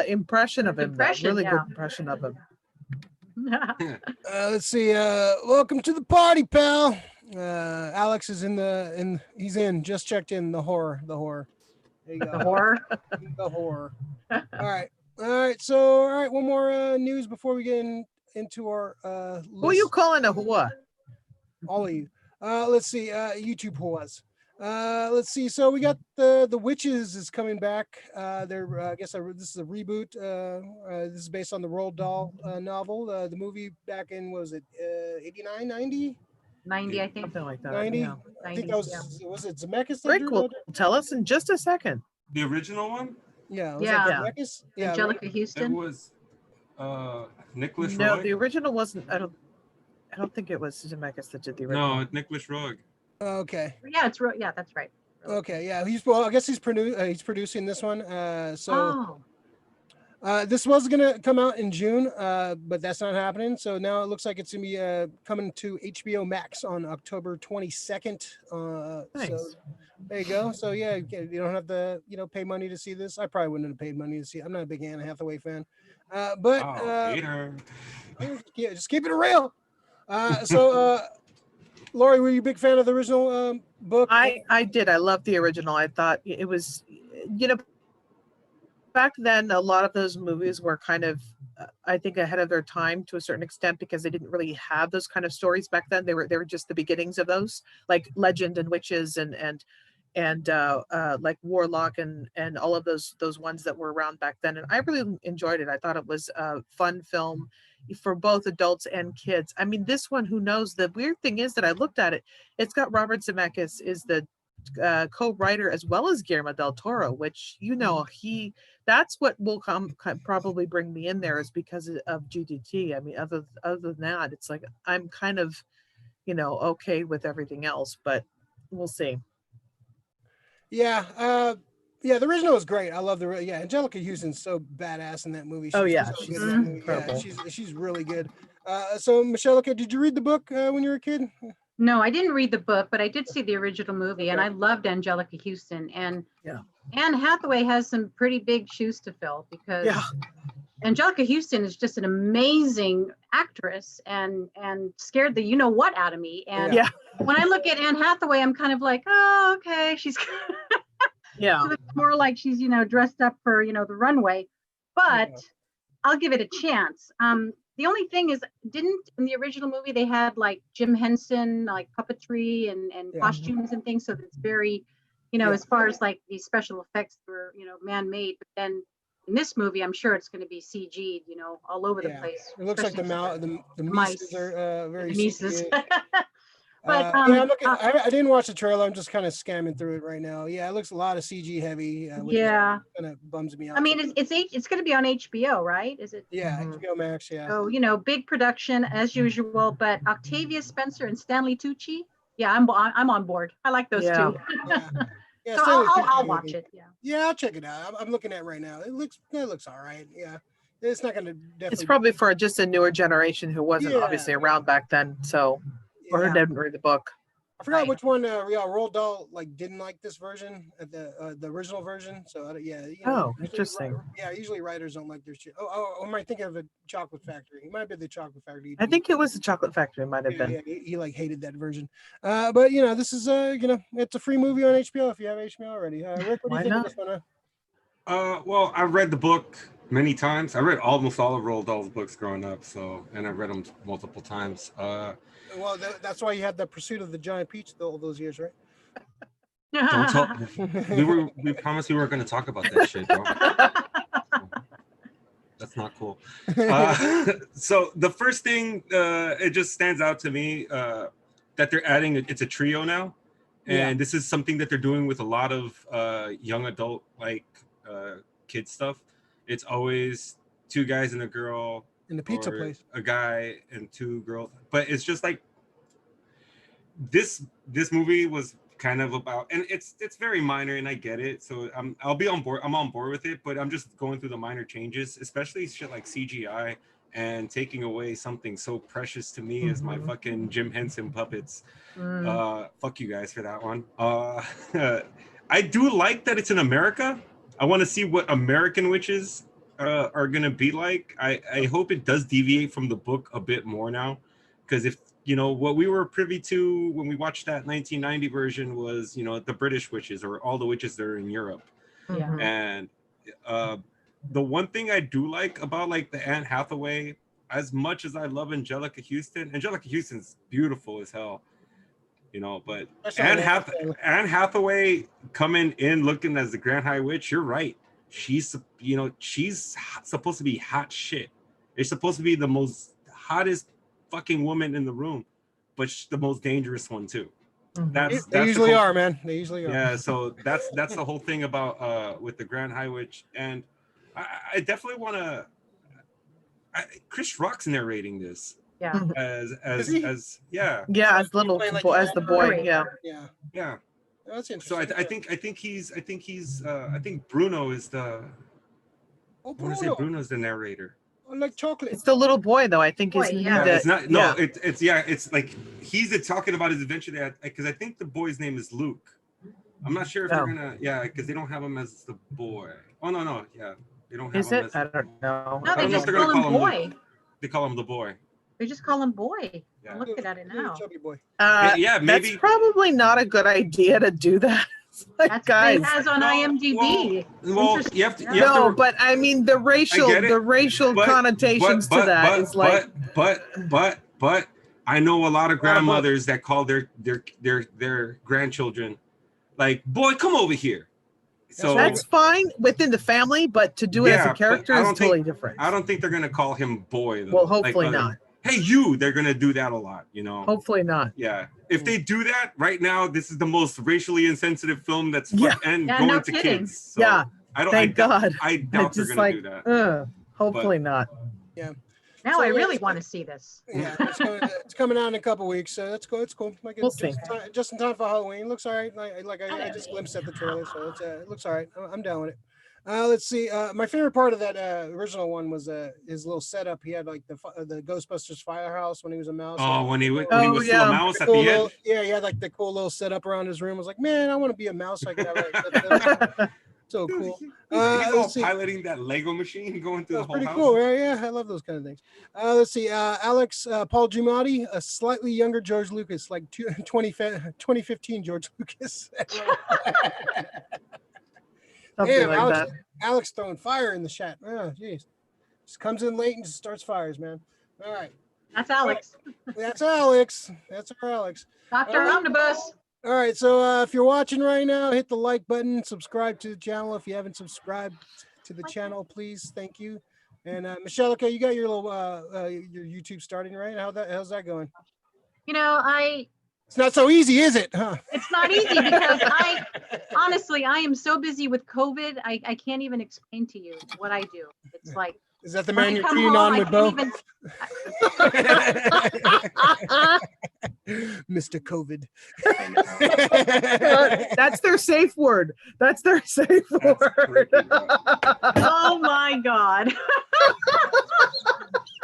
impression of him. though. Impression, Really yeah. good impression of him. Let's see. Welcome to the party, pal. Alex is he's in. Just checked in. The horror. There you go. The horror. The horror. All right. So, one more news before we get into our list. Who are you calling a whore? All of you. Let's see. YouTube whores. Let's see. So we got the Witches is coming back. They're I guess this is a reboot. This is based on the Roald Dahl novel. The movie back in what was it 89, 90? 90, I think. Something like that. 90? Yeah. I think 90s, that was yeah. was it Zemeckis? that Rick drew will that? tell us in just a second. The original one? Yeah. Yeah. That Zemeckis? Yeah. Angelica It Houston. was Nicholas No, Roeg? the original wasn't. I don't think it was Zemeckis that did the original. No, it's Nicholas Roeg. Okay. Yeah, yeah, that's right. Okay. Yeah. I guess he's producing this one. Oh, This was gonna come out in June, but that's not happening. So now it looks like it's gonna be coming to HBO Max on October 22nd. Nice. So there you go. So yeah, you don't have to pay money to see this. I probably wouldn't have paid money to see it. I'm not a big Anne Hathaway fan, but Oh, hater. yeah, just keep it real. Lori, were you a big fan of the original book? I did. I loved the original. I thought it was, back then a lot of those movies were kind of, I think, ahead of their time to a certain extent because they didn't really have those kind of stories back then. They were just the beginnings of those, like Legend and Witches and like Warlock and all of those ones that were around back then. And I really enjoyed it. I thought it was a fun film for both adults and kids. I mean, this one, who knows? The weird thing is that I looked at it. It's got Robert Zemeckis is the co-writer as well as Guillermo del Toro, which that's what will probably bring me in there is because of GDT. I mean, other than that, it's like I'm kind of okay with everything else, but we'll see. Yeah. The original was great. I love Angelica Houston's so badass in that movie. Oh, yeah, so she's good in that movie. incredible. Yeah, she's really good. So Michelle, okay, did you read the book when you were a kid? no, I didn't read the book, but I did see the original movie, and I loved Angelica Houston. And Yeah. Anne Hathaway has some pretty big shoes to fill because Yeah. Angelica Houston is just an amazing actress and scared the what out of me. And Yeah. when I look at Anne Hathaway, I'm kind of like, oh, okay, she's Yeah. she looks more like she's dressed up for the runway, but Yeah. I'll give it a chance. The only thing is, didn't in the original movie they had like Jim Henson, like puppetry and Yeah. costumes and things, so it's very Yeah. as far as like these special effects were man-made, but then in this movie I'm sure it's going to be CG'd all over the Yeah. place. It looks like the especially mice mice. are very the Mises. CGI. But I'm looking, I didn't watch the trailer. I'm just kind of scamming through it right now. Yeah, it looks a lot of CG heavy. Which yeah, kind of bums me out. I mean it's going to be on HBO, right? Is it? Yeah, Mhm. HBO Max. Yeah. So big production as usual, but Octavia Spencer and Stanley Tucci, yeah, I'm on board. I like those Yeah. two. Yeah. Yeah, So Stanley Kubrick I'll movie. watch it. Yeah. Yeah, I'll check it out. I'm looking at it right now. It looks all right. Yeah, it's not gonna definitely. It's probably for just a newer generation who wasn't obviously around back then, so or who Yeah. didn't read the book. I forgot Right. which one. Roald Dahl didn't like this version, the original version. So yeah. Oh, usually interesting. Usually writers don't like their shit. Oh, I might think of the Chocolate Factory. He might be the Chocolate Factory. I think it was the Chocolate Factory. It might have been. Yeah, he like hated that version. But this is it's a free movie on HBO if you have HBO already. Rick, what do you Why think of not? this one? Well, I've read the book many times. I read almost all of Roald Dahl's books growing up, and I've read them multiple times. Well, that's why you had the Pursuit of the Giant Peach all those years, right? Don't tell. We promised we weren't going to talk about that shit, bro. That's not cool. So the first thing, it just stands out to me that they're adding. It's a trio now, and this is something that they're doing with a lot of young adult kid stuff. It's always two guys and a girl in the pizza or place, a guy and two girls. But it's just like this movie was kind of about, and it's very minor, and I get it. So I'll be on board. I'm on board with it, but I'm just going through the minor changes, especially shit like CGI and taking away something so precious to me as my fucking Jim Henson puppets. Fuck you guys for that one. I do like that it's in America. I want to see what American witches are gonna be like. I hope it does deviate from the book a bit more now, because if what we were privy to when we watched that 1990 version was the British witches or all the witches that are in Europe. Yeah. And the one thing I do like about the Anne Hathaway, as much as I love Angelica Houston's beautiful as hell, but Anne Hathaway coming in looking as the Grand High Witch, you're right. She's supposed to be hot shit. It's supposed to be the most hottest fucking woman in the room, but the most dangerous one too. They usually are, man. They usually are. Yeah, so that's the whole thing about with the Grand High Witch, and I definitely want to. Chris Rock's narrating this. Yeah. As as little as the boy. Yeah. That's interesting. So I think Bruno is the. I want to say Bruno's the narrator. Like chocolate. It's the little boy though. I think Boy, it's not. No, it's like he's talking about his adventure because I think the boy's name is Luke. I'm not sure if they're gonna because they don't have him as the boy. Oh no, they don't have Is him it? I don't know. No, they just they're call gonna him call boy. They call him the boy. They just call him boy. Yeah. I'm looking at it now. Chubby boy. Maybe that's probably not a good idea to do that. That's guys. what it has on IMDb. Well, you have to. But I mean the racial connotations to that is like. But I know a lot of grandmothers that call their grandchildren like, boy, come over here. So that's fine within the family, but to do it as a character is totally different. I don't think they're gonna call him boy though. Well, hopefully not. Hey, you! They're gonna do that a lot, Hopefully not. Yeah, if they do that right now, this is the most racially insensitive film that's going no to kidding. kids. So Thank God. I doubt they're gonna do that. Hopefully not. Yeah. Now I really want to see this. Yeah, it's coming out in a couple weeks, so that's cool. It's cool. Like We'll see. Just in time for Halloween. It looks all right. I just glimpsed at the trailer, so it looks all right. I'm down with it. Let's see. My favorite part of that original one was his little setup. He had like the Ghostbusters firehouse when he was a mouse. Oh, when he was still a mouse at the end. Yeah, he had like the cool little setup around his room. I was like, man, I want to be a mouse. I could have so cool. He's all piloting that Lego machine going through the whole pretty house. Cool, right? Yeah, I love those kind of things. Let's see. Alex Paul Giamatti, a slightly younger George Lucas, like 2015 George Lucas. Damn, like Alex throwing fire in the chat. Oh, jeez. Just comes in late and just starts fires, man. All right. That's Alex. That's Alex. That's our Alex. Dr. Omnibus. All right. So if you're watching right now, hit the like button, subscribe to the channel. If you haven't subscribed to the channel, please. Thank you. And Michelle, okay, you got your little your YouTube starting, right? How's that going? It's not so easy, is it? Huh? It's not easy because honestly, I am so busy with COVID. I can't even explain to you what I do. It's like, is that the man you're cheating on with Bo? Mr. COVID. That's their safe word. That's their safe That's word. creepy. Oh my God.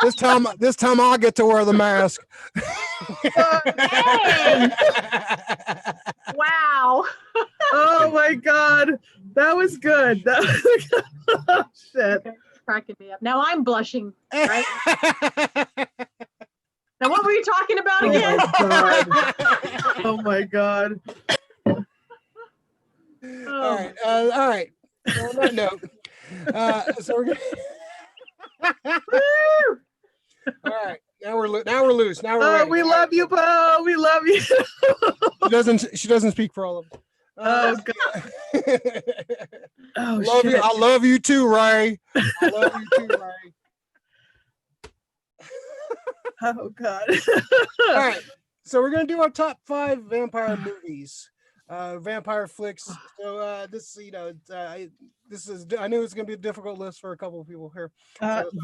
This time I'll get to wear the mask. Dang. Wow. Oh my God. That was good. That was oh, shit. Cracking me up. Now I'm blushing. Right? Now what were you talking about again? Oh my God. All right. All right. So on that note, so we're gonna. All right. Now we're loose. Now we're Oh, ready. we All love right. you, Bo. We love you. She doesn't speak for all of us. Oh God. Oh love shit. you. I love you too, Ray. I love you too, Ray. Oh God. All right. So we're gonna do our top 5 vampire movies, vampire flicks. So this, I knew it's gonna be a difficult list for a couple of people here.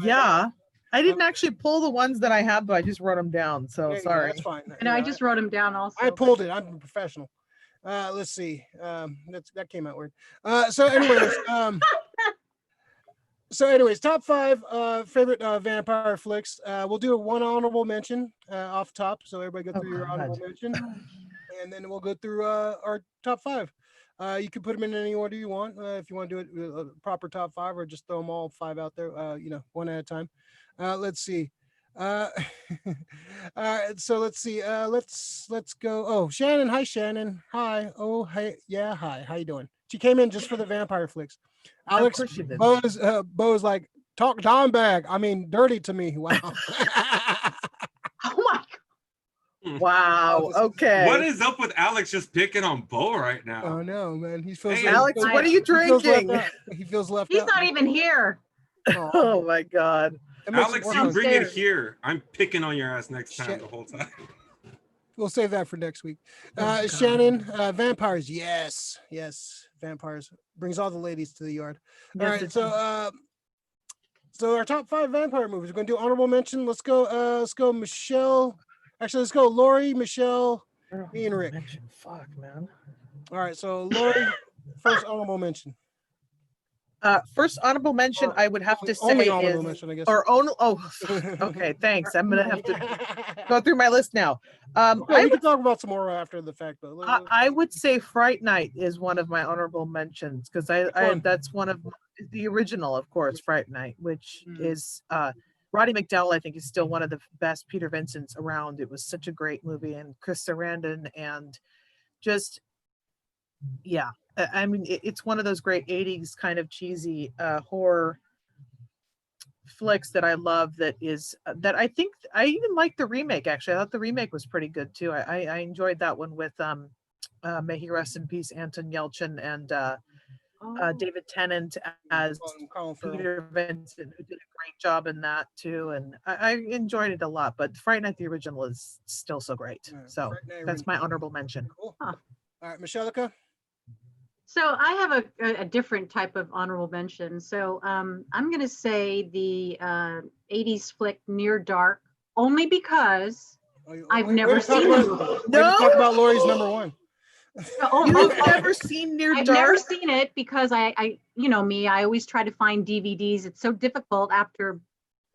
Yeah. I didn't actually pull the ones that I have, but I just wrote them down. So There you go, sorry. that's fine. And I just wrote them down also. I pulled it. I'm a professional. Let's see. That came out weird. So anyways, top 5 favorite vampire flicks. We'll do one honorable mention off top, so everybody go through your honorable mention, and then we'll go through our top 5. You can put them in any order you want. If you want to do it a proper top 5, or just throw them all 5 out there. One at a time. Let's see. All right, so let's see. Let's go. Oh, Shannon. Hi, Shannon. Hi. Oh, hey. Yeah. Hi. How you doing? She came in just for the vampire flicks. Alex, course she did. Bo's like, talk Don bag. I mean, dirty to me. Wow. Oh my God. Wow. Okay. What is up with Alex just picking on Bo right now? Oh no, man. He feels. Hey, Alex, what are you drinking? He feels left He's out. not even here. Aw. Oh my God. That makes it Alex, more you fun. bring it Downstairs. here. I'm picking on your ass next time the whole time. We'll save that for next week. Oh, God. Shannon, vampires. Yes. Vampires brings all the ladies to the yard. All Yes, right. it So our top 5 vampire movies. We're going to do honorable mention. Let's go Michelle. Actually, let's go Lori, Michelle, does. me, and Rick. Fuck, man. All right. So Lori, first honorable mention. First honorable mention, I would have to say Only honorable is, mention, I guess. or own. Oh, okay. Thanks. I'm gonna have to go through my list now. We can talk about some more after the fact, but I would say Fright Night is one of my honorable mentions because I that's one of the original, of course, Fright Night, which is Roddy McDowell. I think is still one of the best Peter Vincents around. It was such a great movie, and Chris Sarandon, and just yeah. I mean, it's one of those great 80s kind of cheesy horror flicks that I love. That is that I think I even liked the remake. Actually, I thought the remake was pretty good too. I enjoyed that one with may he rest in peace, Anton Yelchin and David Tennant as Colin Farrell. Peter Vincent, who did a great job in that too. And I enjoyed it a lot. But Fright Night the original is still so great. So that's my honorable mention. Cool. All right, Michelle. So I have a different type of honorable mention. So I'm going to say the 80s flick Near Dark, only because I've never seen the movie. No, talk about Lori's number 1. You've never seen Near Dark? I've never seen it because I me, I always try to find DVDs. It's so difficult after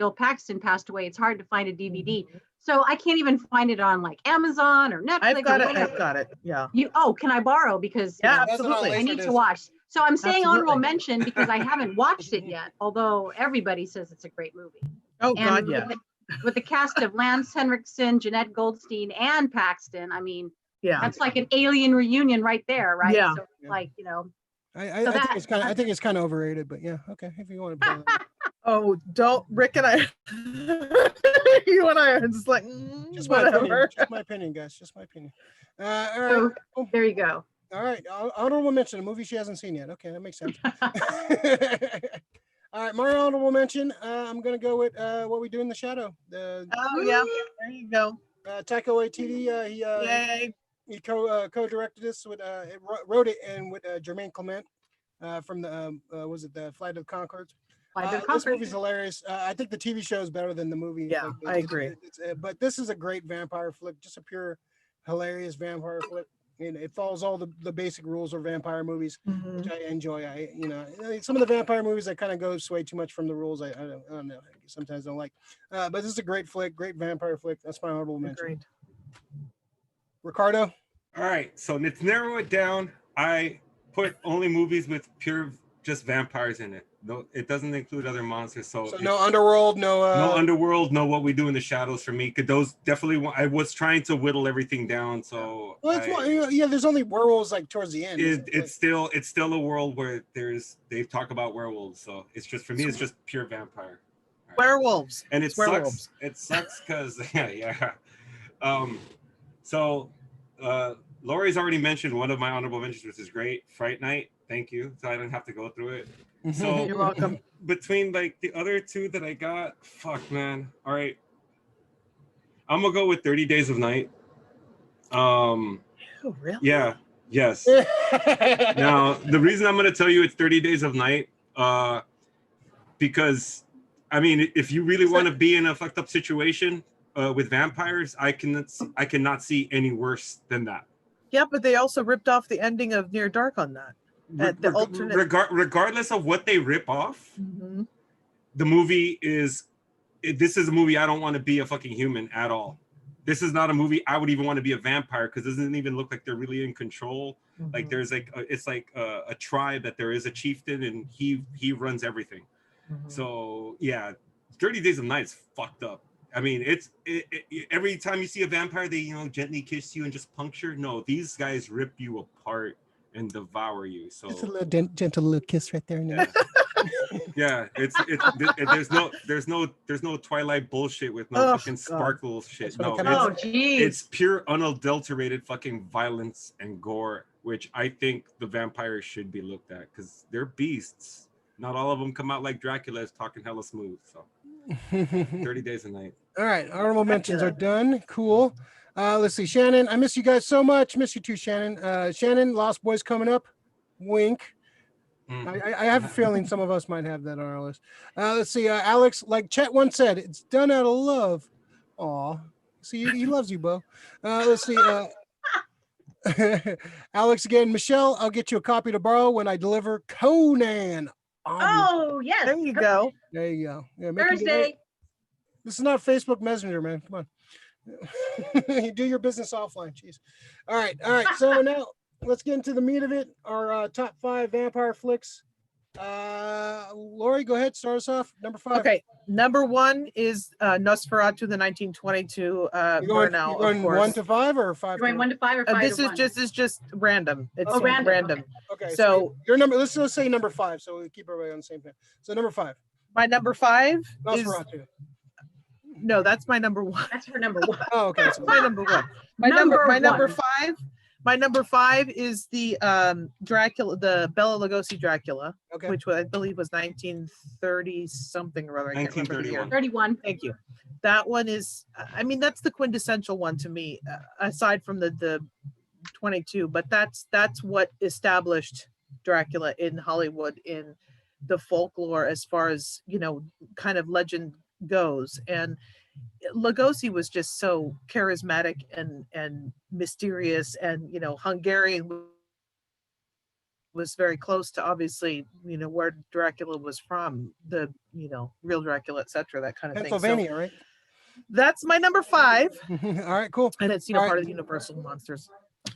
Bill Paxton passed away. It's hard to find a DVD. So I can't even find it on like Amazon or Netflix. I've got it. Yeah. Can I borrow? Because absolutely. I need to watch. So I'm saying honorable mention because I haven't watched it yet, although everybody says it's a great movie. Oh God, yeah. With the cast of Lance Henriksen, Jeanette Goldstein, and Paxton, I mean, that's like an alien reunion right there, right? Yeah. So like, I think it's kind of overrated, but yeah, okay. If you want to. Oh, don't Rick and I. You and I are just like just whatever. Just my opinion, guys. Just my opinion. All right. So, there you go. All right. Honorable mention, a movie she hasn't seen yet. Okay, that makes sense. All right, my honorable mention. I'm gonna go with What We Do in the Shadow. Yeah, there you go. Taika Waititi. He co-directed this with wrote it and with Jermaine Clement from the was it the Flight of the Conchords. Why they're This comfort. movie's hilarious. I think the TV show is better than the movie. Yeah, I agree. But this is a great vampire flick, just a pure hilarious vampire flick. And it follows all the basic rules of vampire movies, which I enjoy. Some of the vampire movies I kind of go sway too much from the rules. I don't know. I sometimes don't like. But this is a great flick, great vampire flick. That's my honorable mention. Agreed. Ricardo. All right, so let's narrow it down. I put only movies with pure just vampires in it. No, it doesn't include other monsters. So No underworld, no underworld, no What We Do in the Shadows for me. Cause those definitely, I was trying to whittle everything down. So there's only werewolves like towards the end. It's still a world where they talk about werewolves. So it's just, for me, it's just pure vampire. Right. Werewolves. And it's werewolves. It sucks because yeah. So Lori's already mentioned one of my honorable mentions, which is great, Fright Night. Thank you. So I didn't have to go through it. So you're welcome. Between like the other two that I got, fuck man. All right. I'm gonna go with 30 Days of Night. Oh, really? Yeah, yes. Now the reason I'm gonna tell you it's 30 Days of Night, because I mean, if you really want to be in a fucked up situation with vampires, I cannot see any worse than that. Yeah, but they also ripped off the ending of Near Dark on that. Regardless of what they rip off, the movie is. This is a movie I don't want to be a fucking human at all. This is not a movie I would even want to be a vampire, because it doesn't even look like they're really in control. Like there's like it's like a tribe that there is a chieftain and he runs everything. So yeah, 30 Days of Night is fucked up. I mean, every time you see a vampire, they gently kiss you and just puncture. No, these guys rip you apart and devour you. So it's a little gentle little kiss right there. Yeah, there's no Twilight bullshit with no fucking sparkle shit. No, it's pure unadulterated fucking violence and gore, which I think the vampires should be looked at, because they're beasts. Not all of them come out like Dracula is talking hella smooth. So 30 Days a Night. All right, honorable mentions are done. Cool. Let's see, Shannon. I miss you guys so much. Miss you too, Shannon. Shannon, Lost Boys coming up. Wink. I have a feeling some of us might have that on our list. Let's see, Alex. Like Chet once said, it's done out of love. Aw, see, he loves you, Bo. Let's see. Alex again. Michelle, I'll get you a copy to borrow when I deliver Conan. Oh yes. There you go. There you go. Yeah, Thursday. This is not Facebook Messenger, man. Come on. You do your business offline. Jeez. All right. So now let's get into the meat of it. Our top 5 vampire flicks. Lori, go ahead. Start us off. Number 5. Okay. Number 1 is Nosferatu, the 1922 Burnout. You're going 1 to 5 or 5? Going 1 to 5 or 5 this to 1? is just random. It's random. Okay. So your number. Let's say number 5, so we keep everybody on the same page. So number 5. My number 5 Nosferatu. is. No, that's my number 1. That's for number 1. Oh, okay. That's my number 1. My number 5. My number 5 is the Dracula, the Bela Lugosi Dracula, which I believe was 1930 something or other. I can't remember the year. 31. Thank you. That one is, I mean, that's the quintessential one to me, aside from the 22. But that's what established Dracula in Hollywood, in the folklore, as far as kind of legend goes. And Lugosi was just so charismatic and mysterious, and Hungarian was very close to, obviously, where Dracula was from, the real Dracula, etc., that kind of Pennsylvania, thing. So, right? That's my number 5. All right, cool. And it's part of the Universal Monsters.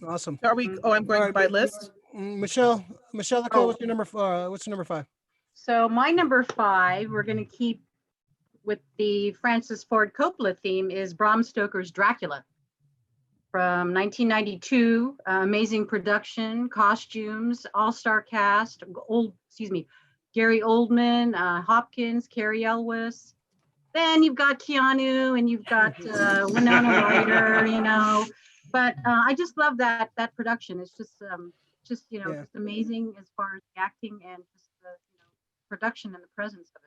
Awesome. Are we? Oh, I'm going by list. Michelle, what's your number? What's your number 5? So my number 5, we're going to keep with the Francis Ford Coppola theme, is Bram Stoker's Dracula from 1992. Amazing production, costumes, all-star cast. Gary Oldman, Hopkins, Cary Elwes. Then you've got Keanu and you've got Winona Ryder. But I just love that production. It's just just amazing as far as the acting and just the production and the presence of it.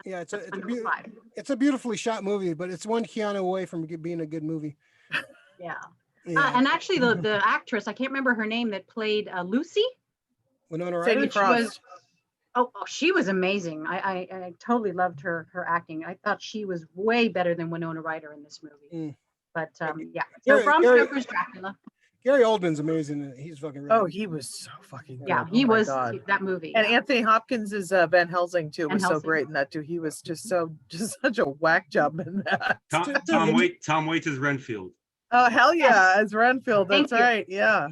Yeah, it's a beautifully shot movie, but it's one Keanu away from being a good movie. Yeah. And actually, the actress, I can't remember her name, that played Lucy. Winona Ryder. Sadie Frost. Oh, she was amazing. I totally loved her acting. I thought she was way better than Winona Ryder in this movie. But yeah. So Bram Stoker's Dracula. Gary Oldman's amazing. He's fucking really Oh, good. he was so fucking good. Yeah, Oh he my was God. that movie. And yeah. Anthony Hopkins is Van Helsing too. Van Was so Helsing. great in that too. He was just such a whack job in that. Tom Waits is Renfield. Oh hell yeah, Yes. as Renfield. Thank That's you. right. Yeah.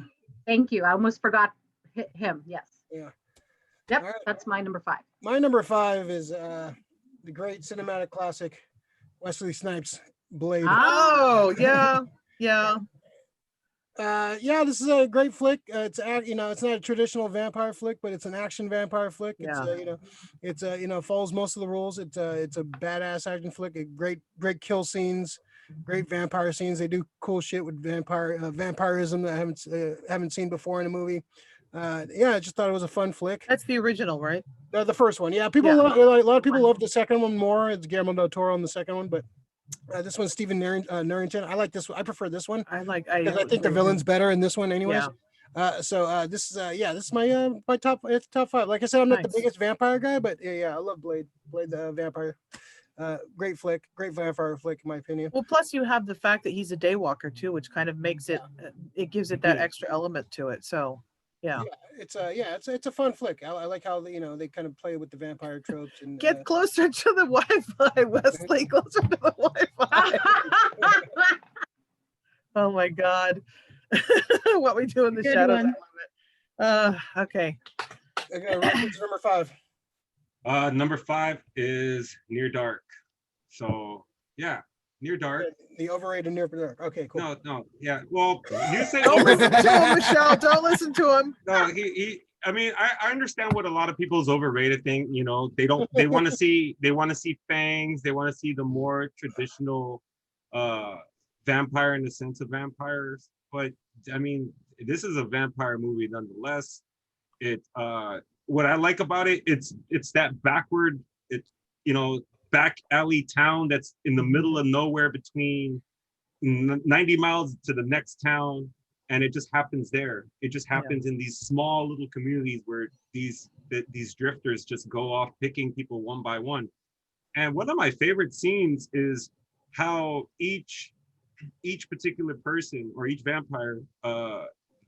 Thank you. I almost forgot him. Yes. Yeah. Yep. All right. That's my number 5. My number 5 is the great cinematic classic Wesley Snipes' Blade. Oh yeah, yeah. Yeah, this is a great flick. It's not a traditional vampire flick, but it's an action vampire flick. It's follows most of the rules. It's a badass action flick. Great kill scenes, great vampire scenes. They do cool shit with vampirism that I haven't seen before in a movie. I just thought it was a fun flick. That's the original, right? The first one, yeah. A lot of people love the second one more. It's Guillermo del Toro on the second one, but this one's Stephen Norrington. I like this one. I prefer this one. I think the villain's better in this one, anyways. Yeah. This is my top 5. Like I said, I'm not the biggest vampire guy, but yeah, I love Blade the vampire. Great flick, great vampire flick in my opinion. Well, plus you have the fact that he's a daywalker too, which kind of makes it gives it that extra element to it. So yeah, it's a fun flick. I like how they kind of play with the vampire tropes and get closer to the Wi-Fi, Wesley. Closer to the Wi-Fi. Oh my God, what we do in the shadows. I love it. Okay. Okay, number 5. Number 5 is Near Dark. So yeah, Near Dark. The overrated Near Dark. Okay, cool. No, yeah. Well, you say don't listen to him, Michelle. Don't listen to him. No, he. I mean, I understand what a lot of people's overrated thing. They want to see fangs. They want to see the more traditional vampire in the sense of vampires. But I mean, this is a vampire movie nonetheless. What I like about it, it's that backward, back alley town that's in the middle of nowhere between 90 miles to the next town, and it just happens there. It just happens in these small little communities where these drifters just go off picking people one by one. And one of my favorite scenes is how each particular person or each vampire,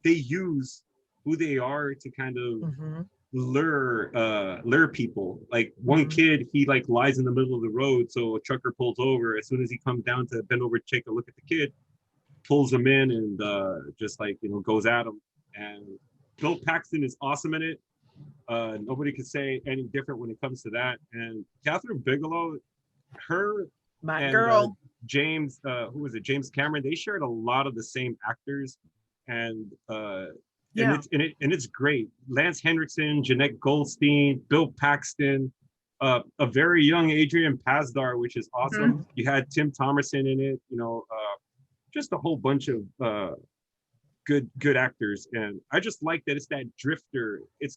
they use who they are to kind of lure people. Like one kid, he like lies in the middle of the road, so a trucker pulls over. As soon as he comes down to bend over to take a look at the kid, pulls him in and just goes at him. And Bill Paxton is awesome in it. Nobody could say any different when it comes to that. And Catherine Bigelow, girl, James, who was it? James Cameron. They shared a lot of the same actors, and it's great. Lance Henriksen, Jeanette Goldstein, Bill Paxton, a very young Adrian Pasdar, which is awesome. You had Tim Thomerson in it. Just a whole bunch of good actors, and I just like that it's that drifter. It's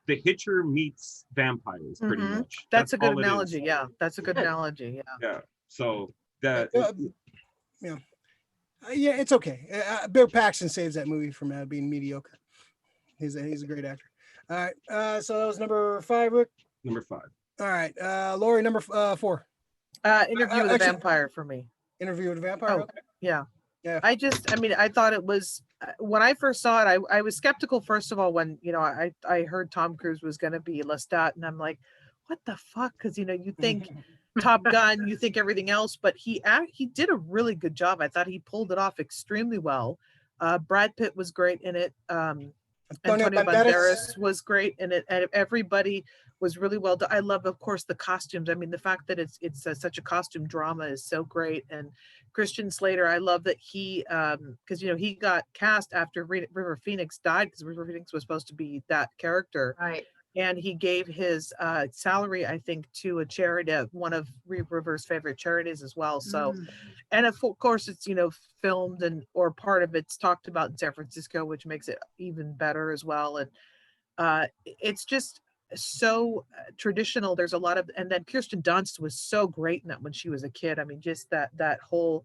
the Hitcher meets vampires, pretty much. That's a good analogy. Yeah, that's a good analogy. Yeah. So that. It's okay. Bill Paxton saves that movie from being mediocre. He's a great actor. All right. So that was number 5, Rick. Number 5. All right. Lori, number 4. Interview with a Vampire for me. Interview with a Vampire. Oh, okay. Yeah. I thought it was when I first saw it. I was skeptical first of all when I heard Tom Cruise was going to be Lestat, and I'm like, what the fuck? Because you think Top Gun, you think everything else, but he did a really good job. I thought he pulled it off extremely well. Brad Pitt was great in it. Antonio Banderas was great in it, and everybody was really well done. I love, of course, the costumes. I mean, the fact that it's such a costume drama is so great. And Christian Slater, I love that he because he got cast after River Phoenix died, because River Phoenix was supposed to be that character, right? And he gave his salary, I think, to a charity, one of River's favorite charities as well. So, and of course, it's filmed or part of it's talked about in San Francisco, which makes it even better as well. And it's just so traditional. There's a lot of, and then Kirsten Dunst was so great in that when she was a kid. I mean, just that whole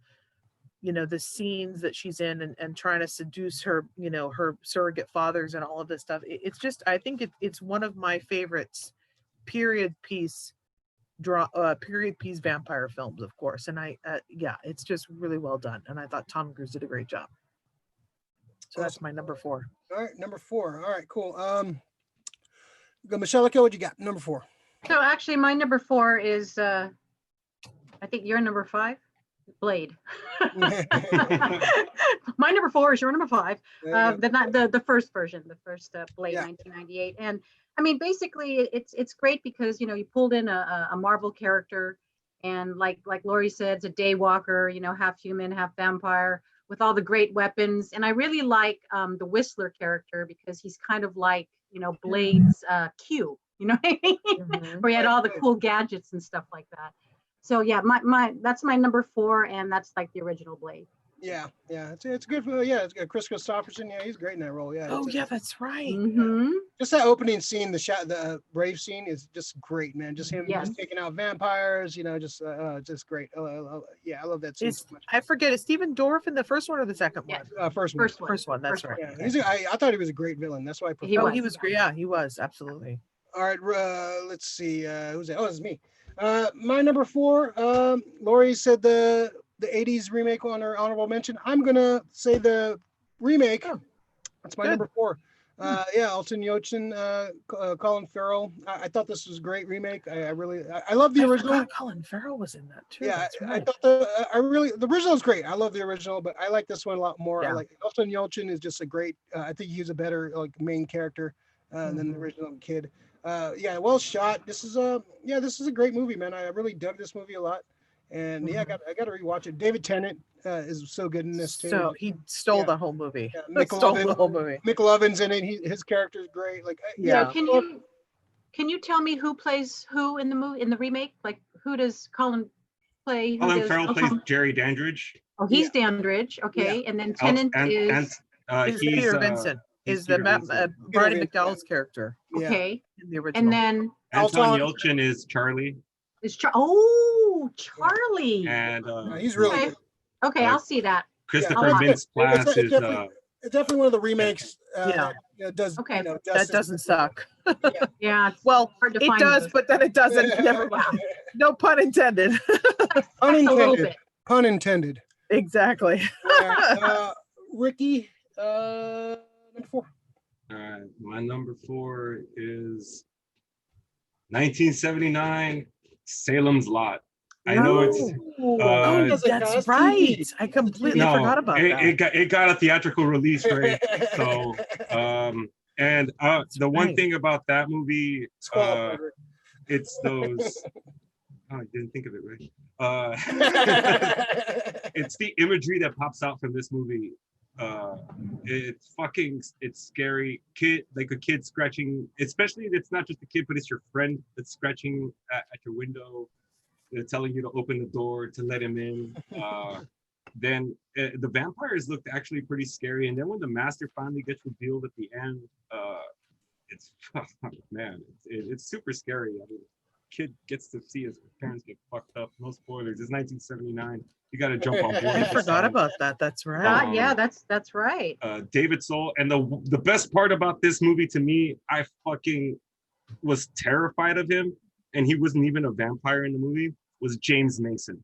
you know, the scenes that she's in and trying to seduce her, you know, her surrogate fathers and all of this stuff. It's just, I think it's one of my favorites, period piece vampire films, of course. And yeah, it's just really well done. And I thought Tom Cruise did a great job. So that's my number 4. All right, number 4. All right, cool. Go, Michelle, what you got? Number 4. So actually, my number 4 is, I think your number 5, Blade. My number 4 is your number 5. The first version, the first Blade, 1998. And I mean, basically, it's great because, you know, you pulled in a Marvel character, and like Lori said, it's a daywalker, you know, half human, half vampire, with all the great weapons. And I really like the Whistler character because he's kind of like, you know, Blade's Q, you know what I mean? Mm-hmm. Where he had all the cool gadgets and stuff like that. So yeah, that's my number 4, and that's like the original Blade. Yeah, it's good. It's good. Chris Christopherson, yeah, he's great in that role. Yeah. Oh yeah, that's right. Mm-hmm. Just that opening scene, the Brave scene is just great, man. Just him just taking out vampires, you know, just great. Yeah, I love that scene so much. I forget, is Stephen Dorff in the first one or the second one? First one. First one. That's right. Yeah, I thought he was a great villain. That's why I prefer. He was great. Yeah, he was absolutely. All right, let's see. Who's that? Oh, it's me. My number 4. Lori said the 80s remake on her honorable mention. I'm gonna say the remake. Oh, that's my number 4. Elton Yochin, Colin Farrell. I thought this was a great remake. I love the original. Colin Farrell was in that too. Yeah, that's right. I thought the original is great. I love the original, but I like this one a lot more. Yeah. I like Elton Yochin is just a great. I think he's a better main character than the original kid. Well shot. This is a great movie, man. I really dug this movie a lot. And I got to rewatch it. David Tennant is so good in this too. So he stole the whole movie. Yeah, Stole the whole movie. Mick Lovin's in it. His character is great. Like So can you tell me who plays who in the movie, in the remake? Like who does Colin play? Colin Farrell plays Jerry Dandridge. Oh, he's Dandridge. Okay, and then Tennant is Peter Vincent. Is the Brian McDowell's character? Okay, in the original. and then Anton Yelchin is Charlie. Charlie. And he's really good. Okay, I'll see that. Christopher Mintz-Plasse is it's definitely one of the remakes. That doesn't suck. Yeah. Well, it does, but then it doesn't. Never mind. No pun intended. Pun intended. Exactly. Ricky, number 4. All right, my number 4 is 1979, Salem's Lot. I know it's. That's right. I completely forgot about that. It got a theatrical release, right? So, and the one thing about that movie, it's those. Oh, I didn't think of it right. It's the imagery that pops out from this movie. It's scary. A kid scratching, especially if it's not just a kid, but it's your friend that's scratching at your window. They're telling you to open the door to let him in. Then the vampires looked actually pretty scary. And then when the master finally gets revealed at the end, it's it's super scary. I mean, kid gets to see his parents get fucked up. No spoilers. It's 1979. You got to jump on board. I forgot about that. That's right. Yeah, that's right. David Soul, and the best part about this movie to me, I fucking was terrified of him, and he wasn't even a vampire in the movie. Was James Mason.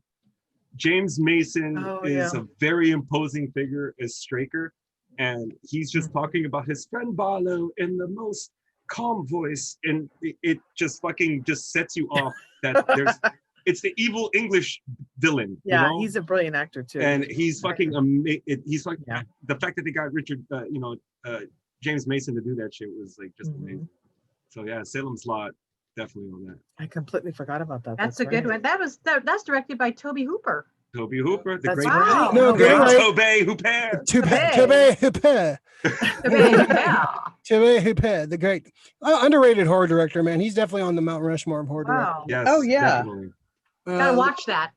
James Mason is a very imposing figure as Straker, and he's just talking about his friend Barlow in the most calm voice, and it just fucking just sets you off that there's. It's the evil English villain. Yeah, you know? He's a brilliant actor too. And he's fucking amazing. He's like the fact that they got James Mason to do that shit was like just amazing. So yeah, Salem's Lot, definitely on that. I completely forgot about that. That's a good one. That's directed by Tobe Hooper. Tobe Hooper, the great Tobe Hooper, the great underrated horror director, man. He's definitely on the Mount Rushmore of horror directors. Yes, oh yeah. Definitely. Gotta watch that.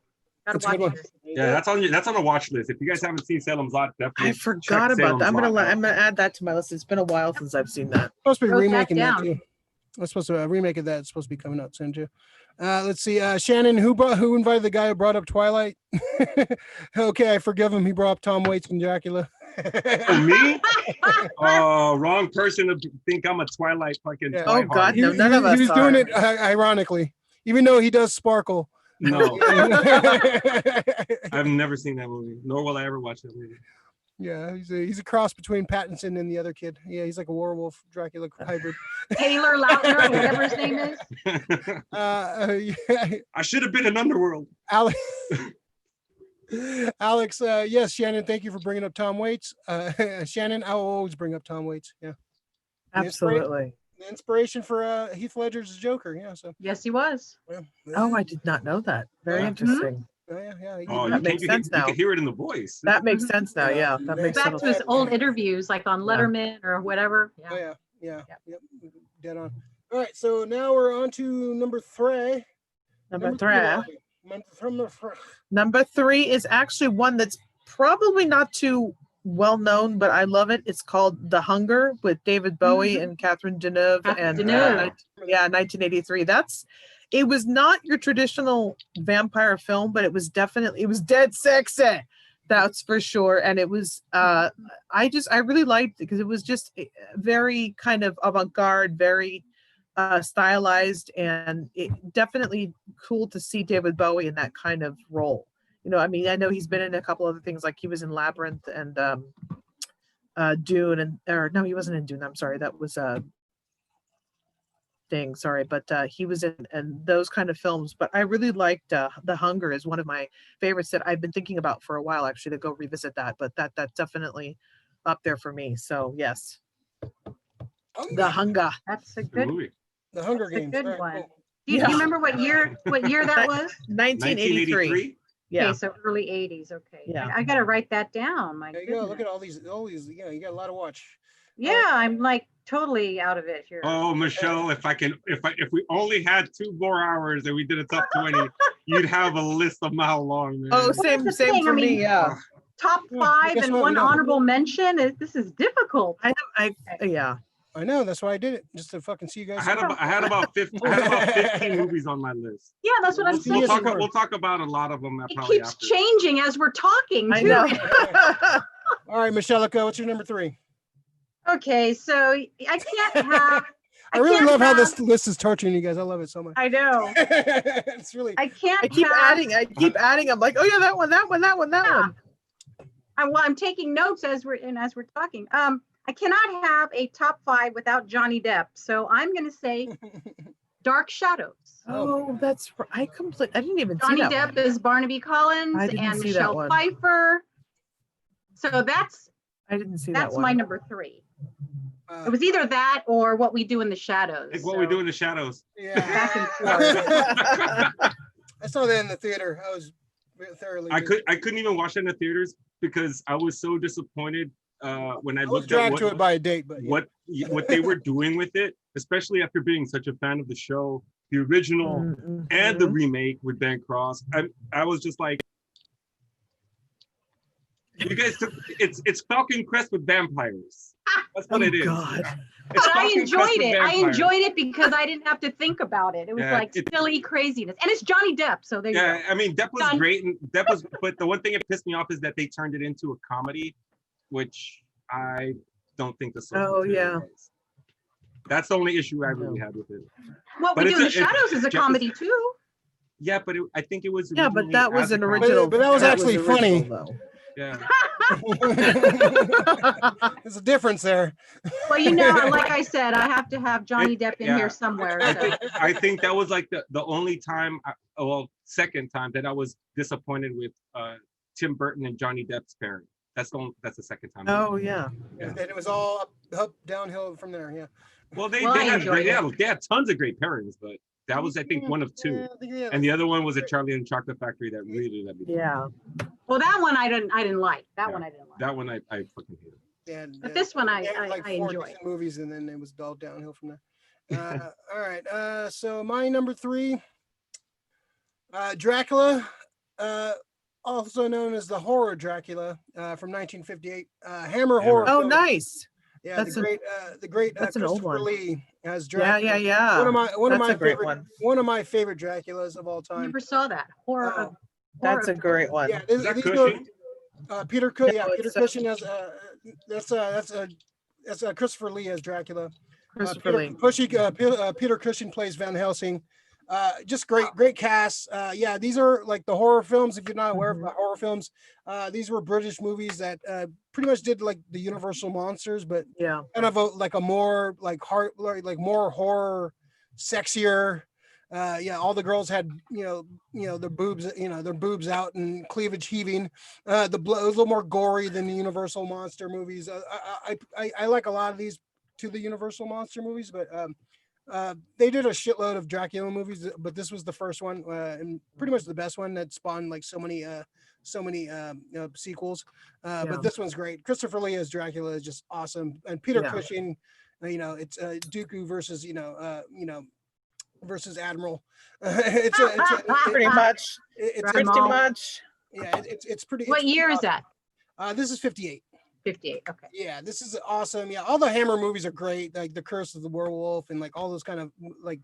Gotta watch it. Yeah, that's on the watch list. If you guys haven't seen Salem's Lot, definitely. I forgot about that. I'm gonna add that to my list. It's been a while since I've seen that. Supposed to be remaking that too. That's supposed to a remake of that. It's supposed to be coming out soon too. Let's see. Shannon, who invited the guy who brought up Twilight? Okay, I forgive him. He brought up Tom Waits and Dracula. Oh, me? Oh, wrong person to think I'm a Twilight fucking Yeah. Oh, Twilight. God, no, none of He us was doing are. it ironically, even though he does sparkle. No, Yeah, I've never seen that movie, nor will I ever watch that movie. he's a cross between Pattinson and the other kid. Yeah, he's like a werewolf Dracula hybrid. Taylor Lautner, whatever his name is. Yeah, I should have been in Underworld. Alex. Alex, yes, Shannon, thank you for bringing up Tom Waits. Shannon, I will always bring up Tom Waits. Yeah, Absolutely. the inspiration for Heath Ledger's Joker. Yeah, so Yes, he was. yeah. Oh, I did not know that. Very Yeah. interesting. Yeah. Oh, That makes sense you now. can hear it in the voice. That makes sense now. Yeah, that makes Back sense. to his old interviews, like on Letterman or whatever. Yeah. Yep, dead on. All right, so now we're on to number three. Number three. Number three. Number 3 is actually one that's probably not too well known, but I love it. It's called The Hunger with David Bowie and Catherine Deneuve. Catherine And Deneuve. 1983. It was not your traditional vampire film, but it was dead sexy. That's for sure. And it was I really liked it because it was just very kind of avant-garde, very stylized, and it definitely cool to see David Bowie in that kind of role. I mean, I know he's been in a couple other things, like he was in Labyrinth and Dune, no, he wasn't in Dune. I'm sorry, that was thing. Sorry, but he was in those kind of films. But I really liked The Hunger is one of my favorites that I've been thinking about for a while, actually, to go revisit that. But that's definitely up there for me. So yes, The Hunger. That's a good, movie. The Hunger that's a Games. good All right, one. cool. Do you remember what year that was? 1983. Yeah. Okay, so early 80s. Okay. Yeah. I gotta write that down. My There you go. Look goodness. at all these. Yeah, you got a lot to watch. Yeah, I'm like totally out of it here. Oh, Michelle, if we only had 2 more hours and we did a top 20, you'd have a list a mile long, man. Oh, Well, same that's the thing, for I mean, me. Yeah. Top Yeah, 5 guess and what? We one don't. honorable mention. This is difficult. Yeah. I know. That's why I did it, just to fucking see you guys. I had about 15 movies on my list. Yeah, that's what I'm saying. We'll talk about a lot of them It probably keeps after. changing as we're talking I too. know. All right, Michelle, what's your number 3? Okay, so I can't have. I really can't love how have- this list is torturing you guys. I love it so much. I know. It's really. I can't. I keep adding. I'm like, oh yeah, that one. Yeah. I'm taking notes as we're talking. I cannot have a top 5 without Johnny Depp. So I'm going to say Dark Shadows. Oh, that's I didn't even Johnny see that Depp one. is Barnaby Collins I didn't and see that Michelle one. Pfeiffer. So I didn't see that that's one. my number 3. It was either that or What We Do in the Shadows. Like What We Do in the Shadows. Yeah. Back and forth. I saw that in the theater. I was thoroughly. I couldn't even watch it in the theaters because I was so disappointed when I I was looked at dragged to it by a date, but yeah. what they were doing with it, especially after being such a fan of the show, the original and the remake with Ben Cross. I was just like, you guys it's Falcon Crest with vampires. That's what it is. God. But It's I Falcon enjoyed Crest with it. I vampires. enjoyed it because I didn't have to think about it. It was like silly craziness. And it's Johnny Depp. So there you go. I mean, Depp was Done. great, but the one thing that pissed me off is that they turned it into a comedy, which I don't think the source Oh, material yeah. was. That's the only issue I really had with it. What But We Do in the it's a- Shadows is a comedy too. Yeah, but I think it was. Yeah, but originally that was as a an comedy. original. But that was actually funny. though. Yeah. There's a difference there. Well, like I said, I have to have Johnny Depp in here somewhere. So. I think that was like the only time, second time that I was disappointed with Tim Burton and Johnny Depp's pairing. That's the second time. Oh yeah. And then it was all up downhill from there. Yeah. Well, they I had enjoyed they had tons of great pairings, but that was I think one of 2, Yeah. and the other one was a Charlie and the Chocolate Factory that really let me down. Yeah. Well, that one I didn't like. That one I didn't like. That one I fucking hated. But this one I like 4 enjoyed. decent movies, and then it was all downhill from there. All right. So my number 3, Dracula, also known as the horror Dracula, from 1958. Hammer horror. Oh, film. nice. Yeah, That's the great that's an old Christopher one. Lee as Yeah, Dracula. yeah. One of That's my a great favorite one. one of my favorite Draculas of all time. Never saw that. Horror Oh, of That's a great one. yeah, Is that these Cushing? are Peter No, yeah, Peter it's Cushing as that's Christopher Lee as Dracula. Christopher Lee. Peter Cushing plays Van Helsing. Just great cast. Yeah, these are like the horror films. If you're not aware of the horror films, these were British movies that pretty much did like the Universal monsters, but Yeah. kind of like a more like like more horror, sexier. Yeah, all the girls had their boobs their boobs out and cleavage heaving. The blood was a little more gory than the Universal monster movies. I like a lot of these to the Universal monster movies, but they did a shitload of Dracula movies, but this was the first one and pretty much the best one that spawned like so many sequels. But this one's great. Christopher Lee as Dracula is just awesome, and Peter Cushing, it's Dooku versus versus Admiral. It's pretty much. It's Pretty much. yeah. It's pretty. What year is that? This is 58. 58. Okay. Yeah, this is awesome. Yeah, all the Hammer movies are great, like The Curse of the Werewolf and like all those kind of like.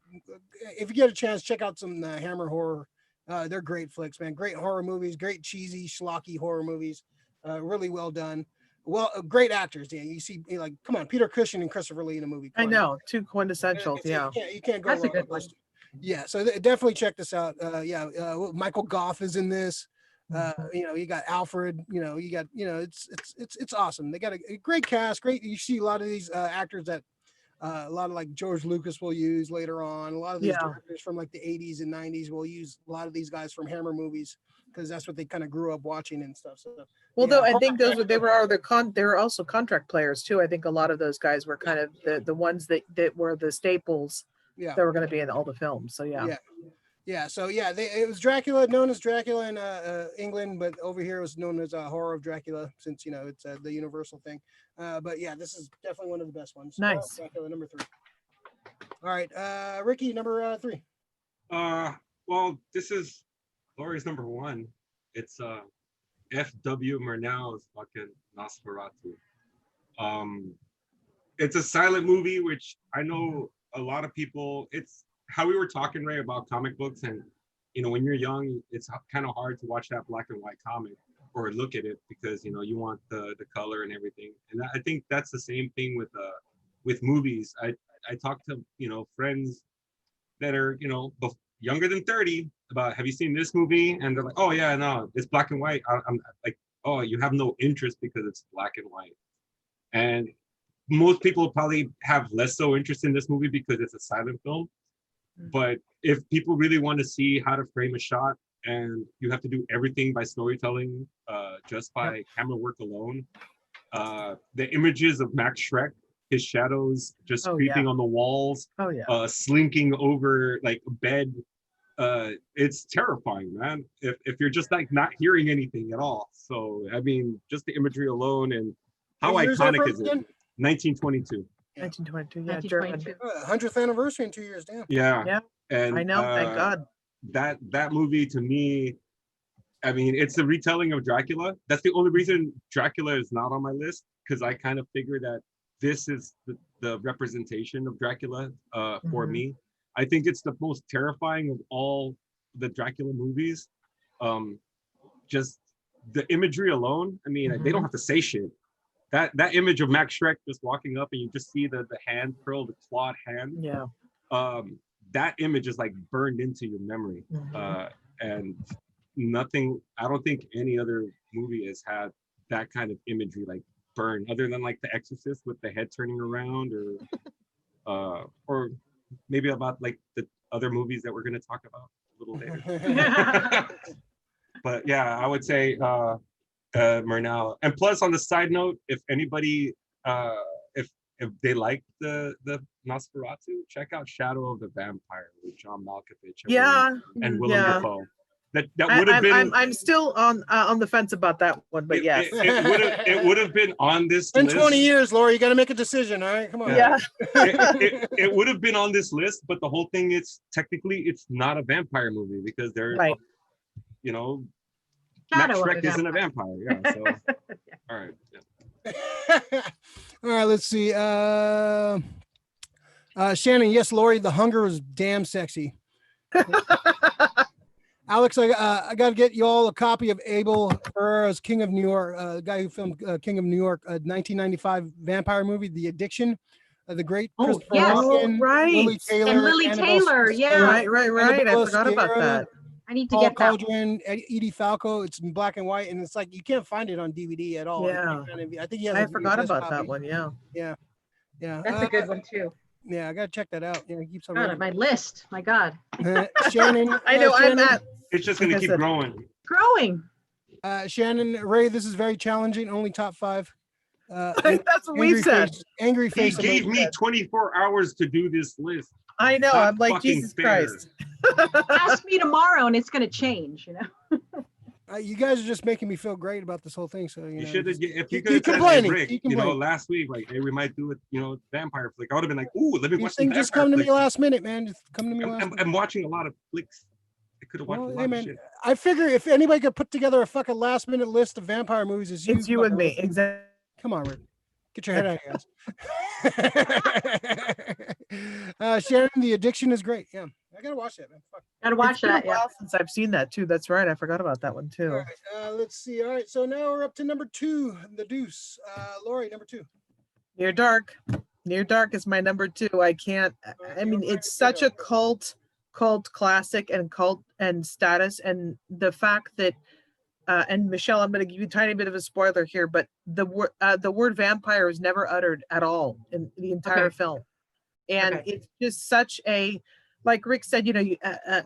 If you get a chance, check out some Hammer horror. They're great flicks, man. Great horror movies, great cheesy, schlocky horror movies. Really well done. Well, great actors. Yeah, you see, like, come on, Peter Cushing and Christopher Lee in a movie. I know, two quintessentials. Yeah, you can't go That's a wrong good with those one. two. Yeah, so definitely check this out. Michael Goff is in this. You got Alfred. You got it's awesome. They got a great cast. Great. You see a lot of these actors that a lot of like George Lucas will use later on. A lot of these directors from like the 80s and 90s will use a lot of these guys from Hammer movies because that's what they kind of grew up watching and stuff. So well, though I think they were also contract players too. I think a lot of those guys were kind of the ones that were the staples that were going to be in all the films. So so it was Dracula, known as Dracula in England, but over here it was known as Horror of Dracula, since it's the Universal thing. But yeah, this is definitely one of the best ones. Nice. Dracula number 3. All right, Ricky, number 3. Well, this is Lori's number 1. It's F.W. Murnau's fucking Nosferatu. It's a silent movie, which I know a lot of people. It's how we were talking, Ray, about comic books, and when you're young, it's kind of hard to watch that black and white comic or look at it because you want the color and everything. And I think that's the same thing with movies. I talk to friends that are younger than 30 about, have you seen this movie? And they're like, oh yeah, no, it's black and white. I'm like, oh, you have no interest because it's black and white. And most people probably have less so interest in this movie because it's a silent film. But if people really want to see how to frame a shot, and you have to do everything by storytelling, just by camera work alone, the images of Max Schreck, his shadows just creeping on the walls, slinking over like a bed, it's terrifying, man. If you're just like not hearing anything at all. So I mean, just the imagery alone, and how iconic is it? 1922. 1922. Yeah, 1922. 100th anniversary in 2 years. Damn. Yeah. And I know. Thank God. That movie, to me, I mean, it's a retelling of Dracula. That's the only reason Dracula is not on my list, because I kind of figure that this is the representation of Dracula for me. I think it's the most terrifying of all the Dracula movies. Just the imagery alone. I mean, they don't have to say shit. That image of Max Schreck just walking up and you just see the hand curl, the clawed hand. Yeah. That image is like burned into your memory. And nothing, I don't think any other movie has had that kind of imagery like burned, other than like The Exorcist with the head turning around, or maybe about like the other movies that we're going to talk about a little later. But yeah, I would say Murnau. And plus, on the side note, if anybody, if they like the Nosferatu, check out Shadow of the Vampire with John Malkovich and Willem Dafoe. That would have been. I'm still on the fence about that one, but yes, it would have been on this in list. 20 years, Laura. You got to make a decision. All right, come on. Yeah. It would have been on this list, but the whole thing is technically it's not a vampire movie because they're, Max Schreck isn't a vampire. Yeah. So, all right. Yeah. All right, let's see. Shannon, yes, Lori, The Hunger was damn sexy. Alex, I got to get you all a copy of Abel Ferrara's King of New York, the guy who filmed King of New York, 1995 vampire movie, The Addiction. The great Christopher yes. Walken, right. Lily Taylor, And Lily Annabelle Taylor, Sciorra, yeah. Right. I Annabella forgot about Sciorra, that. I need to Paul get that. Cauldron, Edie Falco. It's in black and white, and it's like you can't find it on DVD at all. Yeah. I think he has. I a forgot VHS about copy. that one. Yeah. Yeah. That's a good one too. Yeah, I gotta check that out. Yeah, it keeps on. God, on my list. My God. Shannon, I know. I'm Shannon, at. It's just gonna Like I keep said. growing. Growing. Shannon, Ray. This is very challenging. Only top 5. That's what we said. Angry He face. gave emoji. me 24 hours to do this list. I know. Not I'm like, fucking Jesus fair. Christ. Ask me tomorrow, and it's going to change. You know. You guys are just making me feel great about this whole thing. So You know, should have. just If you keep could have said, hey, complaining, Rick, keep you know, complaining. last week, like, hey, we might do it, you know, vampire flick. I would have been like, ooh, let me These watch some things just vampire come to me flicks. last minute, man. Just come to me last minute. I'm watching a lot of flicks. I could have watched Well, a hey, lot of man, shit. I figure if anybody could put together a fucking last minute list of vampire movies, it's you. It's you and me. fucker. Exactly. Come on, Rick. Get your head out of your ass. Sharon, The Addiction is great. Yeah, I gotta watch that, man. Fuck. Gotta watch It's been that. a Yeah. while since I've seen that too. That's right. I forgot about that one too. All right, let's see. All right, so now we're up to number 2, The Deuce. Lori, number 2. Near Dark. Near Dark is my number 2. I can't. I mean, it's such a cult classic and cult and status, and the fact that. And Michelle, I'm going to give you a tiny bit of a spoiler here, but the word vampire is never uttered at all in the entire film, and it's just such a, like Rick said, you know,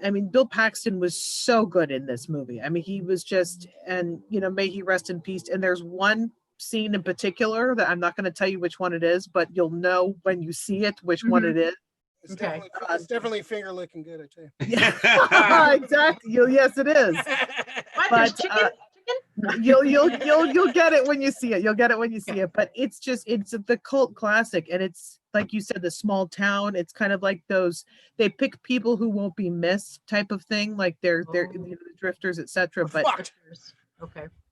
I mean, Bill Paxton was so good in this movie. I mean, he was just, and you know, may he rest in peace. And there's one scene in particular that I'm not going to tell you which one it is, but you'll know when you see it which one it is. It's definitely finger licking good, I tell you. Yeah, exactly. Yes, it is. What? But, Chicken? you'll get it when you see it. You'll get it when you see it. But it's the cult classic, and it's like you said, the small town. It's kind of like those, they pick people who won't be missed type of thing, like they're you know, the drifters, etc.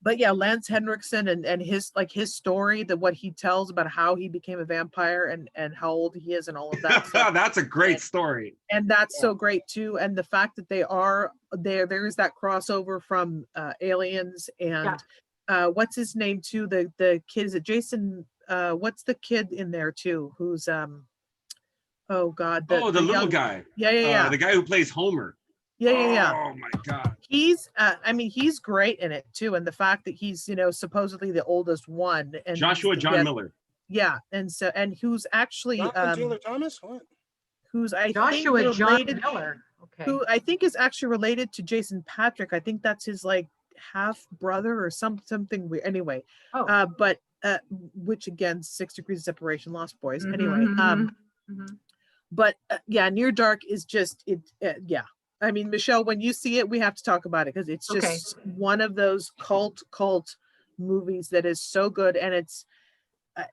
But yeah, Lance Henriksen and his story, what he tells about how he became a vampire and how old he is and all of that stuff. That's a great story. And that's so great too. And the fact that they are there is that crossover from Aliens and what's his name too? The kid, is it Jason? What's the kid in there too? Who's oh God, the little guy. Yeah. The guy who plays Homer. Yeah. Oh my God. He's I mean, he's great in it too. And the fact that he's, you know, supposedly the oldest one, and Joshua John Miller. Yeah, and who's actually Taylor Thomas? What? Who's Joshua think John related, Miller. Okay. Who I think is actually related to Jason Patrick. I think that's his like half brother or something weird. Anyway, but which again, 6 degrees of separation, Lost Boys. Anyway, but yeah, Near Dark is just it. Yeah, I mean, Michelle, when you see it, we have to talk about it because it's just one of those cult movies that is so good, and it's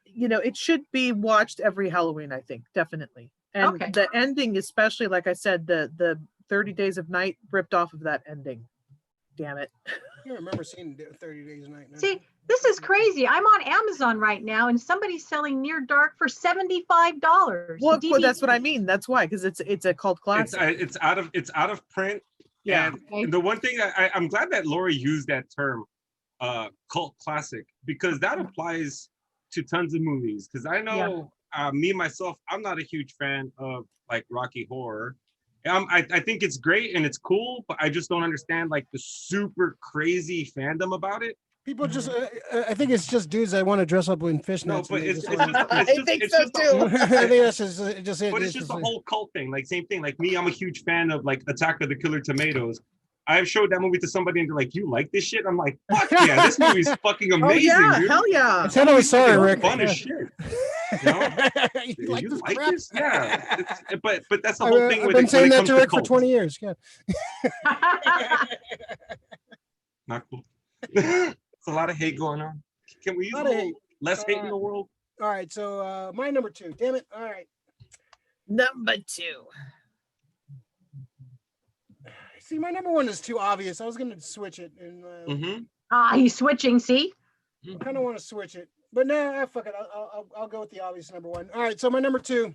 you know, it should be watched every Halloween. I think definitely. And the ending, especially, like I said, the 30 Days of Night ripped off of that ending. Damn it. I don't remember seeing 30 Days of Night. No. See, this is crazy. I'm on Amazon right now, and somebody's selling Near Dark for $75. Well, that's what I mean. That's why, because it's a cult classic. It's out of print. Yeah. And the one thing I'm glad that Lori used that term, cult classic, because that applies to tons of movies. Because I know me myself, I'm not a huge fan of like Rocky Horror. I think it's great and it's cool, but I just don't understand like the super crazy fandom about it. People just, I think it's just dudes that want to dress up in fishnets. No, but it's just I think so too. I think that's just it. But it's just a whole cult thing. Like same thing. Like me, I'm a huge fan of like Attack of the Killer Tomatoes. I've showed that movie to somebody and they're like, "You like this shit?" I'm like, "Fuck yeah, this movie's fucking amazing, dude." Hell yeah. Tell me sorry, Rick. Fun as shit. You know? You like this? Yeah. But that's the whole thing I've with been it. saying When it that comes to Rick for cults. 20 years. Yeah. Not cool. It's a lot of hate going on. Can we use a little less hate in the world? All right, so my number 2. Damn it. All right. Number 2. See, my number 1 is too obvious. I was going to switch it. And he's switching, see? I kind of want to switch it. But no, fuck it. I'll go with the obvious number one. All right, so my number two.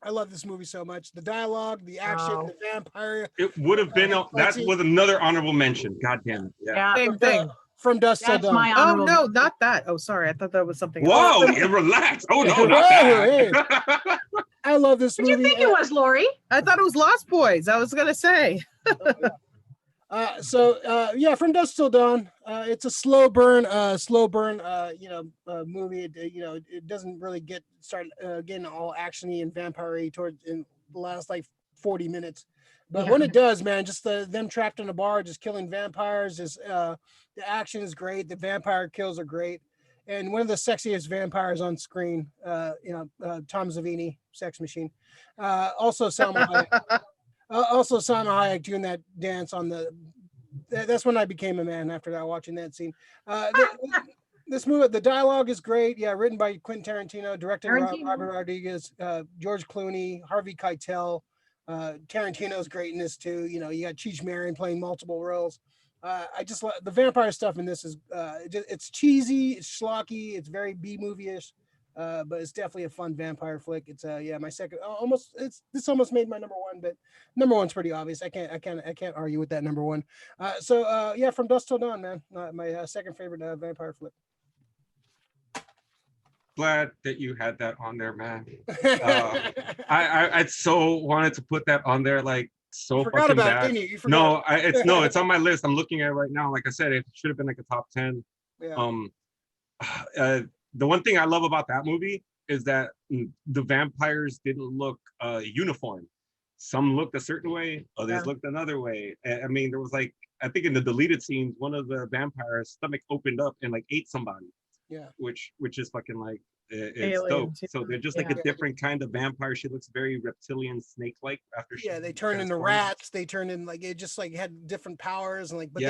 I love this movie so much. The dialogue, the action, Wow. the vampire. It would have been that was another honorable mention. God damn it. Yeah. Same thing. From Dusk Till That's Dawn. my Oh honorable. no, not that. Oh, sorry. I thought that was something Whoa, else. relax. Oh no, Whoa, not that. I love this What do movie. you think it was, Lori? I thought it was Lost Boys. I was gonna say. Yeah, From Dusk Till Dawn. It's a slow burn, movie. It doesn't really start getting all actiony and vampire-y towards in the last like 40 minutes. But when it does, man, just them trapped in a bar, just killing vampires, the action is great. The vampire kills are great. And one of the sexiest vampires on screen, Tom Savini, Sex Machine. Also Salma Hayek. Also Salma Hayek doing that dance on that's when I became a man after that, watching that scene. This movie, the dialogue is great. Yeah, written by Quentin Tarantino, directed by Robert Rodriguez, George Clooney, Harvey Keitel. Tarantino's great in this too. You got Cheech Marin playing multiple roles. I just love the vampire stuff in this. It's cheesy, it's schlocky, it's very B movie-ish, but it's definitely a fun vampire flick. It's my second. This almost made my number one, but number one's pretty obvious. I can't argue with that number one. From Dusk Till Dawn, man, my second favorite vampire flick. Glad that you had that on there, man. I so wanted to put that on there, like so forgot fucking about bad. it, didn't you? You forgot. No, it's on my list. I'm looking at it right now. Like I said, it should have been like a top 10. Yeah. The one thing I love about that movie is that the vampires didn't look uniform. Some looked a certain way, others looked another way. I mean, there was like, I think in the deleted scenes, one of the vampires' stomach opened up and like ate somebody. Yeah. Which is fucking like it's Alien, dope. too. So they're just like a different kind of vampire. She looks very reptilian, snake-like after she. Yeah, they turn into rats. They turn in like it just like had different powers and like, but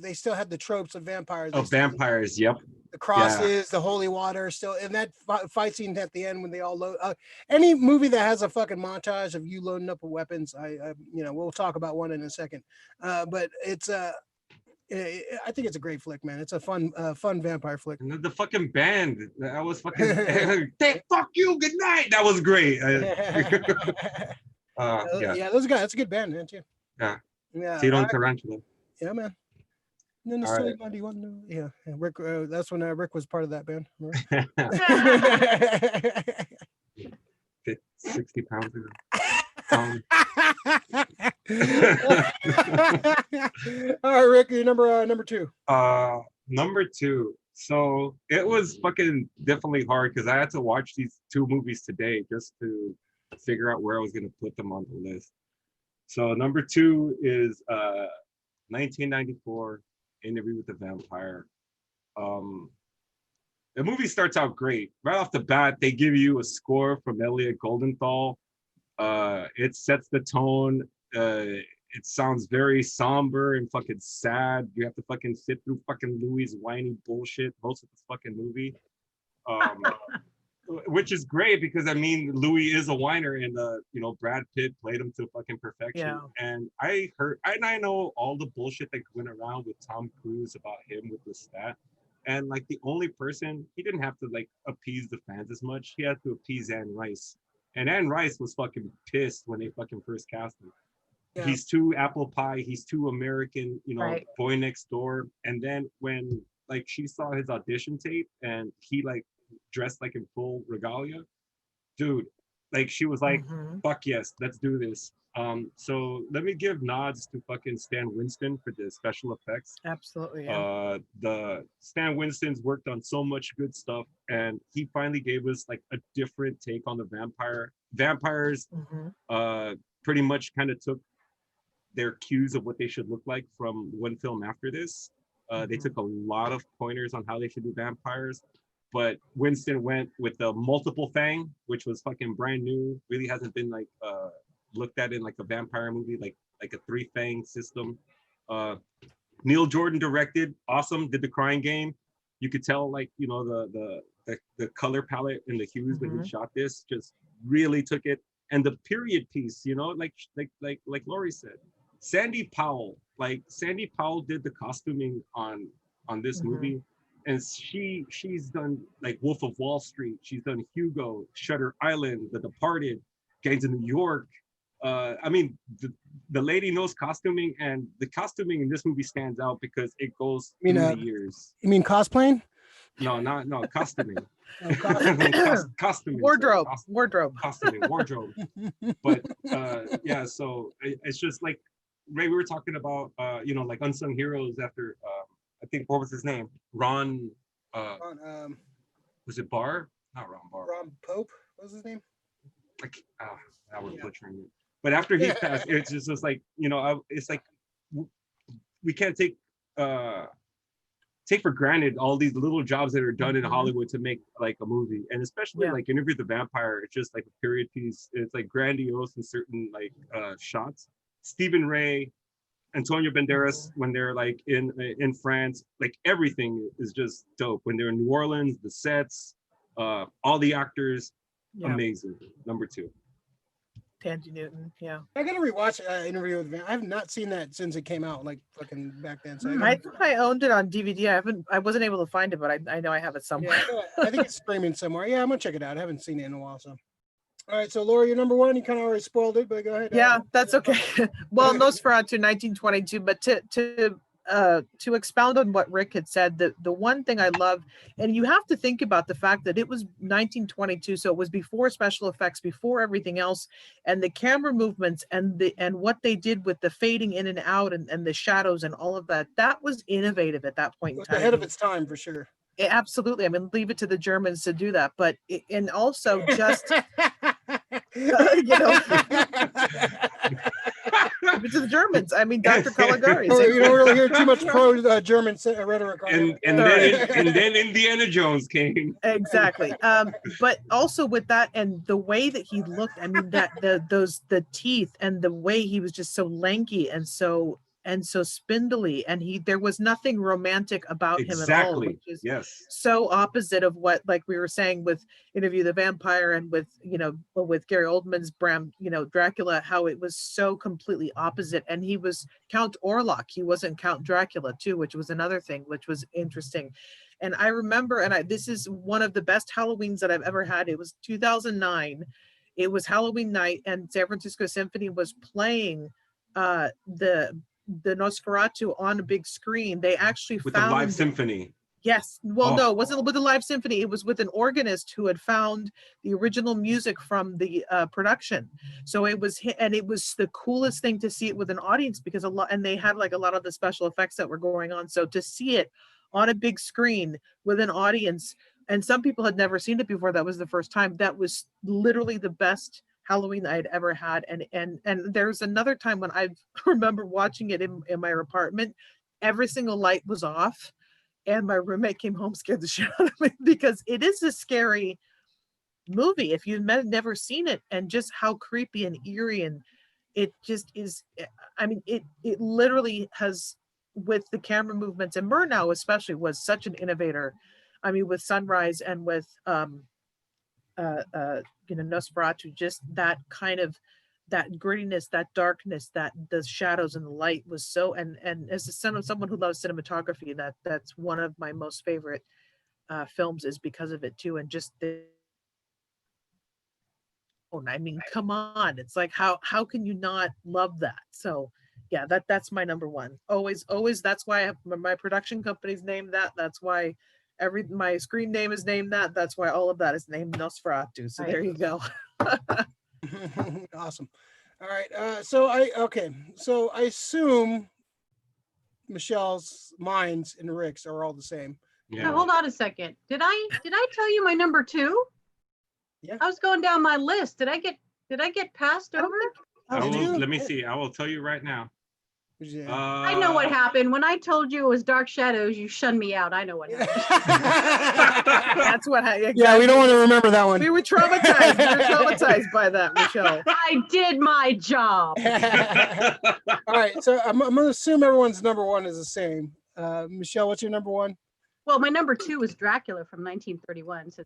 they still had the tropes of vampires. Vampires, yep. The crosses, the holy water, still, and that fight scene at the end when they all load. Any movie that has a fucking montage of you loading up with weapons, we'll talk about one in a second. But it's I think it's a great flick, man. It's a fun vampire flick. And the fucking band, that was fucking. Fuck you, good night. That was great. Those guys. That's a good band, man, too. Yeah. Tito and Tarantula. Yeah, man. And then do you want to know? Yeah, Rick. That's when Rick was part of that band. 60 pounds ago. All right, Rick, you're number two. Number two. So it was fucking definitely hard because I had to watch these two movies today just to figure out where I was gonna put them on the list. So number two is 1994 Interview with the Vampire. The movie starts out great. Right off the bat, they give you a score from Elliot Goldenthal. It sets the tone. It sounds very somber and fucking sad. You have to fucking sit through fucking Louis' whiny bullshit most of this fucking movie. Which is great because I mean Louis is a whiner and Brad Pitt played him to fucking perfection. Yeah. And I know all the bullshit that went around with Tom Cruise about him with the stat. And like the only person, he didn't have to like appease the fans as much. He had to appease Anne Rice. And Anne Rice was fucking pissed when they fucking first cast him. Yeah. He's too apple pie. He's too American, right. Boy next door. And then when like she saw his audition tape and he like dressed like in full regalia, dude, like she was like, fuck yes, let's do this. So let me give nods to fucking Stan Winston for the special effects. Absolutely. Yeah. The Stan Winston's worked on so much good stuff, and he finally gave us like a different take on the vampires. Pretty much kind of took their cues of what they should look like from one film after this. They took a lot of pointers on how they should do vampires, but Winston went with the multiple fang, which was fucking brand new. Really hasn't been like looked at in like a vampire movie, like a 3 fang system. Neil Jordan directed, awesome, did the Crying Game. You could tell like, the color palette and the hues when he shot this just really took it. And the period piece, like Lori said, Sandy Powell did the costuming on this movie. and she's done like Wolf of Wall Street. She's done Hugo, Shutter Island, The Departed, Gangs of New York. I mean, the lady knows costuming, and the costuming in this movie stands out because it goes through the years. You mean cosplaying? No, no, costuming. Oh, costuming. Costuming. Wardrobe. Costuming, wardrobe. But yeah, so it's just like Ray, we were talking about you know, like unsung heroes after I think, what was his name? Ron was it Barr? Not Ron Barr. Ron Pope, what was his name? Like I was butchering it. But after he passed, it's just like, you know, it's like we can't take for granted all these little jobs that are done in Hollywood to make like a movie, and especially like Interview with the Vampire. It's just like a period piece. It's like grandiose in certain like shots. Stephen Ray, Antonio Banderas, when they're like in France, like everything is just dope. When they're in New Orleans, the sets, all the actors, amazing. Number 2. Tandy Newton, yeah. I gotta rewatch Interview with Van. I have not seen that since it came out, like fucking back then. So I thought I owned it on DVD. I wasn't able to find it, but I know I have it somewhere. Yeah, I think it's streaming somewhere. Yeah, I'm gonna check it out. I haven't seen it in a while. So, all right. So Laura, you're number 1. You kind of already spoiled it, but go ahead. Yeah, that's okay. Well, Nosferatu 1922, but to expound on what Rick had said, the one thing I love, and you have to think about the fact that it was 1922, so it was before special effects, before everything else, and the camera movements and what they did with the fading in and out and the shadows and all of that was innovative at that point in time. Ahead of its time for sure. Absolutely. I mean, leave it to the Germans to do that, but and also just you know. To the Germans. I mean, Dr. Caligari. You don't really hear too much pro German rhetoric. And then Indiana Jones came. Exactly. But also with that and the way that he looked, I mean, that the teeth and the way he was just so lanky and so spindly, and there was nothing romantic about him at all, which is so opposite of what, like we were saying with Interview the Vampire and with, you know, with Gary Oldman's Bram, you know, Dracula, how it was so completely opposite. And he was Count Orlok, he wasn't Count Dracula too, which was another thing which was interesting. And I remember, and this is one of the best Halloweens that I've ever had. It was 2009. It was Halloween night, and San Francisco Symphony was playing the Nosferatu on a big screen. They actually with found a live symphony. Yes. Well, no, it wasn't with a live symphony. It was with an organist who had found the original music from the production. So it was the coolest thing to see it with an audience, because and they had like a lot of the special effects that were going on. So to see it on a big screen with an audience, and some people had never seen it before, that was the first time. That was literally the best Halloween I'd ever had. And there's another time when I remember watching it in my apartment. Every single light was off, and my roommate came home scared the shit out of me, because it is a scary movie if you've never seen it, and just how creepy and eerie, and it just is. I mean, it literally has, with the camera movements, and Murnau especially was such an innovator. I mean, with Sunrise and with you know, Nosferatu, just that kind of, that grittiness, that darkness, that the shadows and the light was so, and as the son of someone who loves cinematography, that's one of my most favorite films, is because of it too. And just I mean, come on, it's like, how can you not love that? So yeah, that's my number 1. Always, that's why I have my production company's named that. That's why my screen name is named that. That's why all of that is named Nosferatu. So there you go. Awesome. All right. So I assume Michelle's minds and Rick's are all the same. Yeah. Now, hold on a second. Did I tell you my number 2? Yeah. I was going down my list. Did I get passed over? Let me see. I will tell you right now. Yeah. I know what happened. When I told you it was Dark Shadows, you shunned me out. I know what happened. That's what happened. Yeah, we don't want to remember that one. We were traumatized. We were traumatized by that, Michelle. I did my job. All right, so I'm going to assume everyone's number 1 is the same. Michelle, what's your number 1? Well, my number 2 was Dracula from 1931. So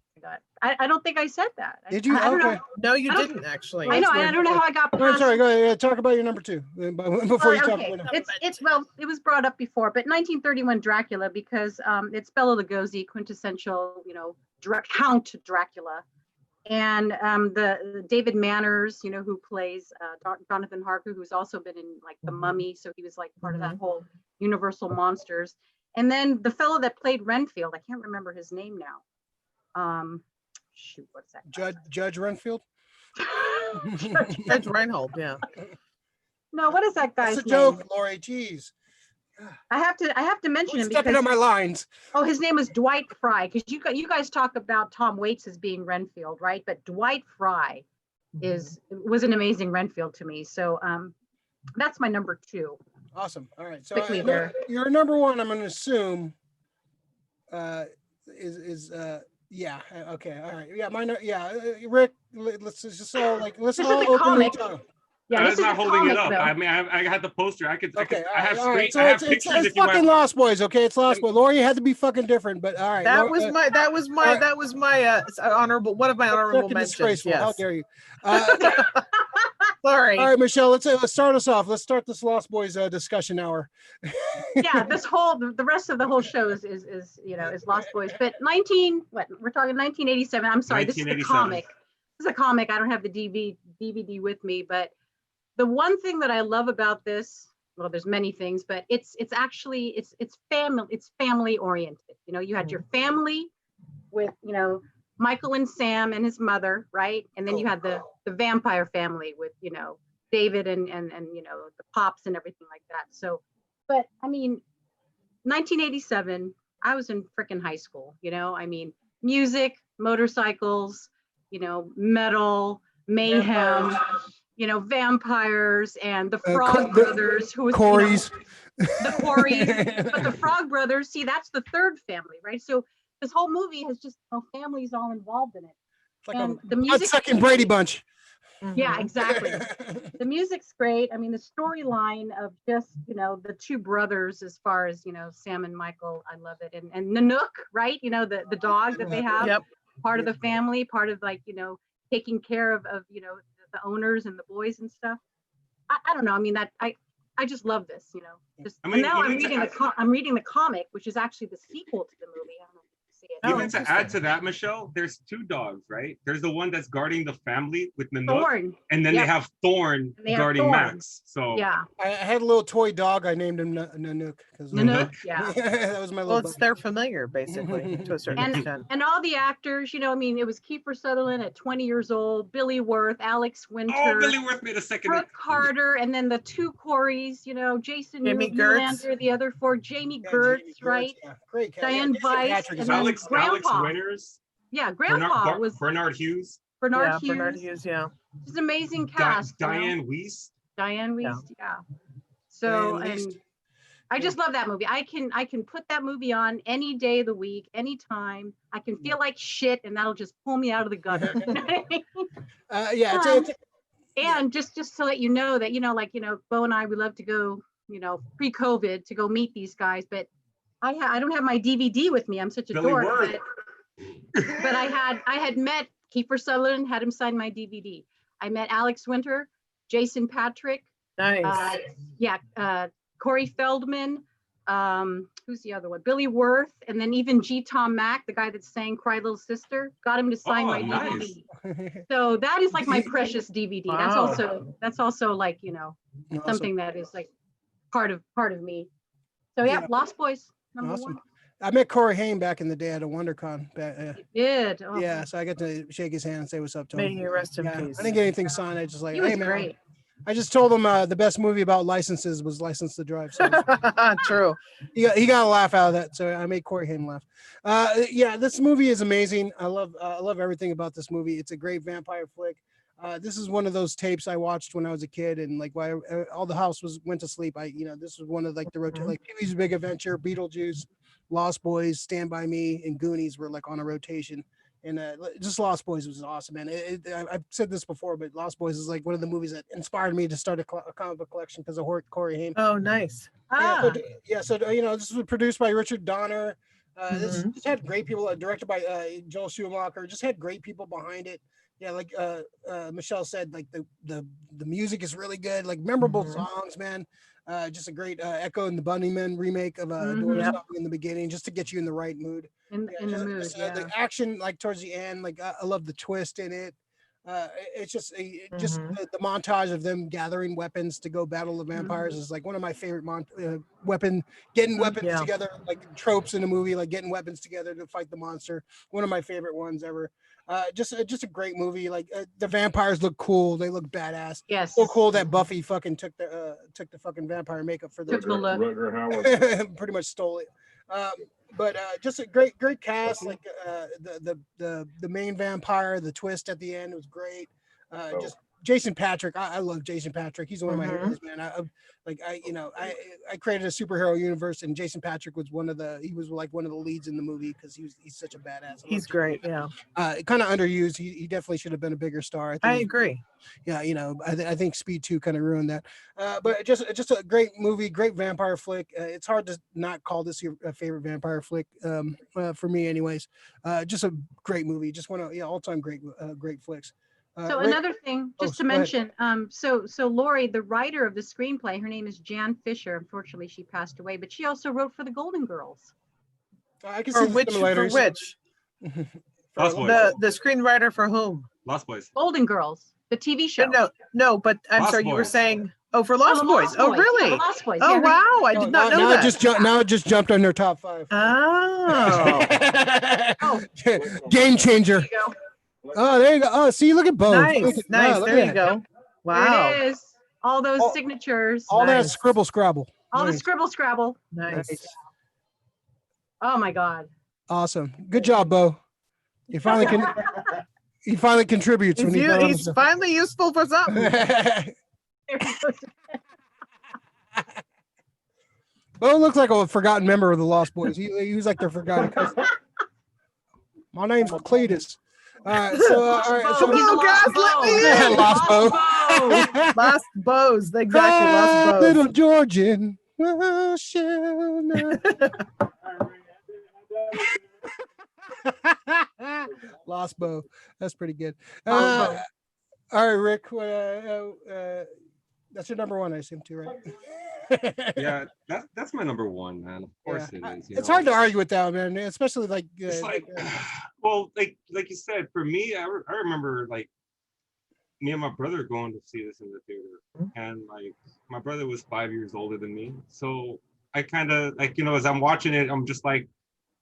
I don't think I said that. Did you? I don't Okay. know. No, you I don't- didn't actually. I know. I don't know how I got No, I'm past. sorry. Go ahead. Yeah, talk about your number 2 before you talk Okay, about well, it was brought up before, but 1931 Dracula because it's Bela Lugosi, quintessential, Count Dracula, and the David Manners, who plays Jonathan Harker, who's also been in like The Mummy, so he was like part of that whole Universal Monsters, and then the fellow that played Renfield, I can't remember his name now. Shoot, what's that? Judge Renfield. Judge Reinhold, yeah. No, what is that guy's That's a name? joke, Lori. Jeez. I have to mention him Stepping because on my lines. oh, his name was Dwight Fry, because you guys talk about Tom Waits as being Renfield, right? But Dwight Fry was an amazing Renfield to me. So that's my number 2. Awesome. All right. So Quickly there. your number 1, I'm going to assume, is yeah. Okay. All right. Yeah. Mine. Yeah. Rick. Let's just all like let's This is all a open comic. tongue. Yeah, I this was is not a holding comic, it up. though. I mean, I had the poster. I have all right. So I have it's pictures if you fucking want. Lost Boys. Okay, it's Lost Boys. Lori had to be fucking different, but all right. That was my honorable, one of my honorable Fucking mentions. disgraceful. How Yes. dare you? Sorry. All right, Michelle. Let's start us off. Let's start this Lost Boys discussion hour. Yeah, the rest of the whole show is Lost Boys. But we're talking 1987. I'm sorry, this is the 1987. comic. This is a comic. I don't have the DVD with me, but the one thing that I love about this, well, there's many things, but it's family oriented. You had your family with Michael and Sam and his mother, right? And then you had the vampire family with David and the Pops and everything like that. So, but I mean, 1987, I was in freaking high school. I mean, music, motorcycles, metal, mayhem, vampires, and the Frog Brothers, who was Corey's. the Corys. But the Frog Brothers, see, that's the third family, right? So this whole movie has just families all involved in it. Like and a the music, second Brady Bunch. yeah, exactly. The music's great. I mean, the storyline of just the two brothers, as far as Sam and Michael, I love it. And Nanook, right? The dog that they have, Yep. part of the family, part of taking care of the owners and the boys and stuff. I don't know. I mean, I just love this. And now I'm reading the comic, which is actually the sequel to the movie. I don't know if you see it. Even to add to that, Michelle, there's 2 dogs, right? There's the one that's guarding the family with Nanook, Thorn. and then they have Thorn guarding Max. So Yeah. I had a little toy dog. I named him Nanook. Nanook, yeah. That was my little. Well, they're familiar, basically, to a certain extent. And all the actors, I mean, it was Kiefer Sutherland at 20 years old, Billy Worth, Alex Winter, Billy Worth made a second. Brooke Carter, and then the 2 Corys, Jason Jamie Gertz. Newlander, the other 4, Jamie Gertz, right? Yeah, great. Diane Weiss, and then Alex Grandpa. Winters. Yeah, Grandpa was Bernard Hughes. Bernard Hughes, yeah. It's an amazing cast. Diane Weiss. Diane Weiss, yeah. So, and I just love that movie. I can put that movie on any day of the week, anytime. I can feel like shit, and that'll just pull me out of the gutter. And just to let you know that Bo and I, we love to go pre-COVID to go meet these guys, but I don't have my DVD with me. I'm such a dork, but I had met Kiefer Sutherland, had him sign my DVD. I met Alex Winter, Jason Patrick, Nice. Corey Feldman, who's the other one? Billy Worth, and then even G. Tom Mack, the guy that sang "Cry Little Sister," got him to sign my DVD. So that is like my precious DVD. Wow. That's also like something that is like part of me. So yeah, Lost Boys number 1. I met Corey Haim back in the day at a WonderCon. You did. Oh. Yeah, so I got to shake his hand and say what's up to him. May he rest in peace. I didn't get anything signed. I just like, He was hey man. great. I just told him the best movie about licenses was License to Drive. So True. he got a laugh out of that. So I made Corey Haim laugh. This movie is amazing. I love everything about this movie. It's a great vampire flick. This is one of those tapes I watched when I was a kid, and like while all the house went to sleep, this was one of like the like Pee-wee's Big Adventure, Beetlejuice, Lost Boys, Stand By Me, and Goonies were like on a rotation. And just Lost Boys was awesome, man. I've said this before, but Lost Boys is like one of the movies that inspired me to start a comic book collection because of Corey Haim. Oh, nice. So this was produced by Richard Donner. This Mhm. just had great people. Directed by Joel Schumacher. Just had great people behind it. Yeah, like Michelle said, like the music is really good. Like memorable Mhm. songs, man. Just a great Echo and the Bunnymen remake of a Doors Mhm. Yep. song in the beginning, just to get you in the right mood. Yeah, In the mood, yeah. the action, like towards the end, like I love the twist in it. It's just Mhm. the montage of them gathering weapons to go battle the vampires is like one of my favorite getting weapons Yeah. together, like tropes in a movie, like getting weapons together to fight the monster. One of my favorite ones ever. Just a great movie. Like the vampires look cool, they look badass. Yes. So cool that Buffy fucking took the fucking vampire makeup for Took the look. Rutger Hauer. pretty much stole it. But just a great cast. Like the main vampire, the twist at the end was great. Just Jason Patrick. I love Jason Patrick. He's one of my Mhm. heroes, man. I created a superhero universe, and Jason Patrick was he was like one of the leads in the movie because he's such a badass. I love He's Jason great. Patrick. Yeah. Kind of underused. He definitely should have been a bigger star. I he's- agree. yeah, I think Speed 2 kind of ruined that. But just a great movie, great vampire flick. It's hard to not call this your favorite vampire flick, for me, anyways. Just a great movie. Just one of all time great flicks. So Rick- another thing, just to go ahead. mention, so Lori, the writer of the screenplay, her name is Jan Fisher. Unfortunately, she passed away, but she also wrote for the Golden Girls. I can For see the which? For simulators. which? Lost Boys. The screenwriter for whom? Lost Boys. Golden Girls, the TV show. No. But I'm Lost sorry. You were Boys. saying. Oh, for Oh, Lost the Boys. Lost Oh, Boys. Yeah, really? the Lost Boys. Oh, Yeah, her- wow. I did not know that. Now it just jumped on their top 5. Oh. Oh, Game changer. there you go. Oh, there you go. Oh, see, look at both. Nice. Nice. Look There at you that. go. Wow. There it is. All those All- signatures. All that Nice. scribble scrabble. All the Nice. scribble scrabble. Nice. Oh my God. Awesome. Good job, Bo. He finally contributes when He's finally useful for something. There he goes. Bo looks like a forgotten member of the Lost Boys. He was like their forgotten cousin. My name's Cletus. All right, Bo, he's a Oh, guys, let me in. Lost Bo. Lost bows. Exactly. Lost Cry, bows. little Georgian. Oh, shall not- Lost Bo. That's pretty good. Lost All right, Rick. That's your number one, I assume, too, right? Yeah, that's my number one, man. Of course it is. It's hard to argue with that, man. Especially like, It's like, well, like you said, for me, I remember like me and my brother going to see this in the theater, and like my brother was 5 years older than me, so I kind of like, as I'm watching it, I'm just like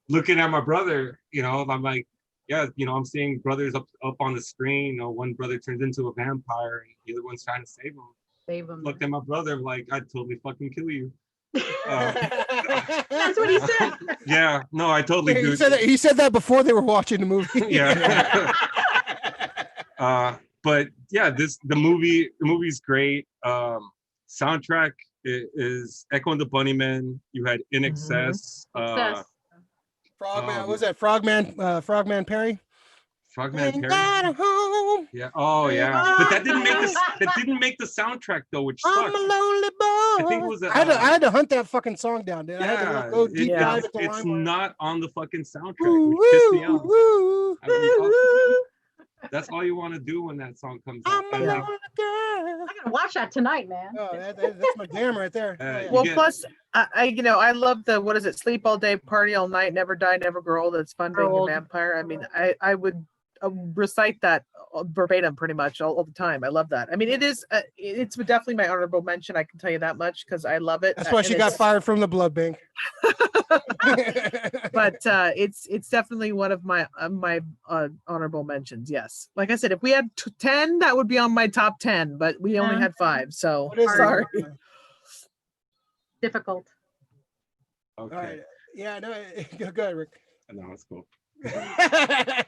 looking at my brother, I'm like, yeah, I'm seeing brothers up on the screen. One brother turns into a vampire, and the other one's trying to save him. Save him. Looked at my brother like, I'd totally fucking kill you. That's what he said. Yeah, no, I totally do. He said that before they were watching the movie. Yeah. But yeah, the movie's great. Soundtrack is Echo and the Bunnymen. You had In Excess. Excess. Frogman, what Um, was that? Frogman Perry? Frogman Ain't Perry. got a home. Yeah. Oh yeah. But that didn't make the soundtrack though, which I'm sucks. a lonely boy. I think it was I had to hunt that fucking song down, dude. I had to go deep dive into it's LimeWire. not on the fucking soundtrack, Woo, which pissed me woo, off. woo. I mean, that's all you want to do when that song comes out. I'm a And, like, lonely girl. I gotta watch that tonight, man. Oh, that's my jam right there. Oh, yeah. Well, get- plus, I love the, what is it? Sleep all day, party all night, never die, never grow old. It's fun being a Old. vampire. I mean, I would recite that verbatim pretty much all the time. I love that. I mean, it's definitely my honorable mention. I can tell you that much because I love it. That's why she got fired from the blood bank. But it's definitely one of my honorable mentions. Yes, like I said, if we had 10, that would be on my top 10. But we only had 5, so What is it? sorry. Difficult. okay. All right. Yeah, no, go ahead, Rick. No, it's cool.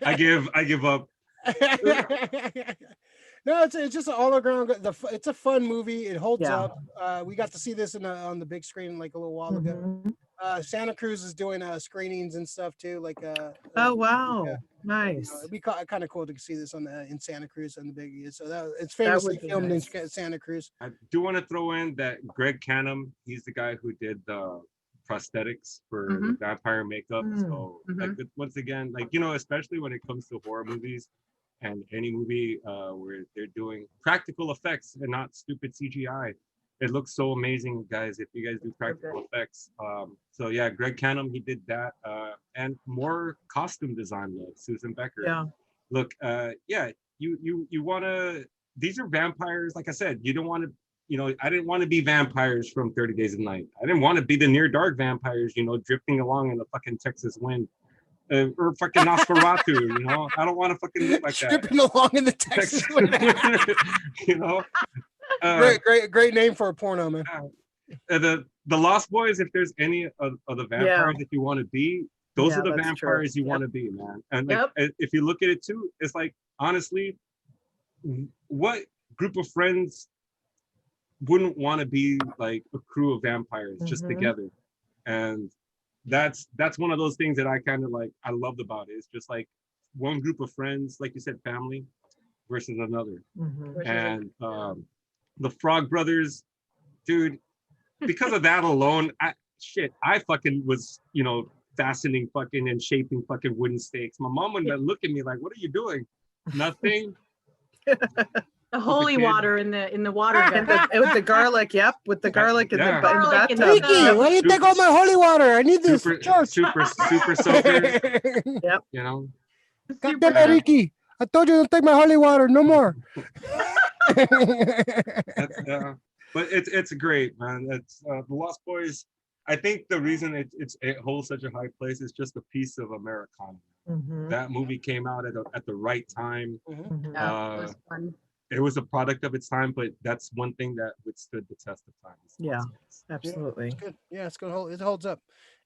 I give up. No, it's just an all around. It's a fun movie. It holds Yeah. up. We got to see this on the big screen like a little while ago. Mhm. Santa Cruz is doing screenings and stuff too. Like Oh wow, yeah. nice. It'd be kind of cool to see this in Santa Cruz on the big. So it's famously would be filmed nice. in Santa Cruz. I do want to throw in that Greg Canham, he's the guy who did the prosthetics for Mhm. vampire makeup. Mm. So like once again, like especially when it comes to horror movies and any movie where they're doing practical effects and not stupid CGI. It looks so amazing, guys, if you guys do practical effects. So yeah, Greg Canham, he did that. And more costume design love, Susan Becker. Yeah. Look, yeah, you wanna, these are vampires, like I said, you don't want to, I didn't want to be vampires from 30 Days of Night. I didn't want to be the near dark vampires, drifting along in the fucking Texas wind. Or fucking Nosferatu, I don't want to fucking look like that. Tripping along in the Texas wind. Great name for a porno, man. The Lost Boys, if there's any of the vampires that you want to be, those are the vampires you want to be, man. And like, if you look at it too, it's like, honestly, what group of friends wouldn't want to be like a crew of vampires just together? And that's one of those things that I kind of like, I loved about it. It's just like one group of friends, like you said, family versus another. And the Frog Brothers, dude, because of that alone, I fucking was, fastening fucking and shaping fucking wooden stakes. My mom would look at me like, what are you doing? Nothing. The holy water in the water And with the garlic, with the garlic in the bathtub. Ricky, why do you take all my holy water? I need this super soaker. God damn it, Ricky. I told you don't take my holy water no more. But it's great, man. It's the Lost Boys. I think the reason it holds such a high place is just a piece of Americana. That movie came out at the right time. it was fun. It was a product of its time, but that's one thing that withstood the test of time. Yeah, absolutely. It's good. Yeah, it holds up.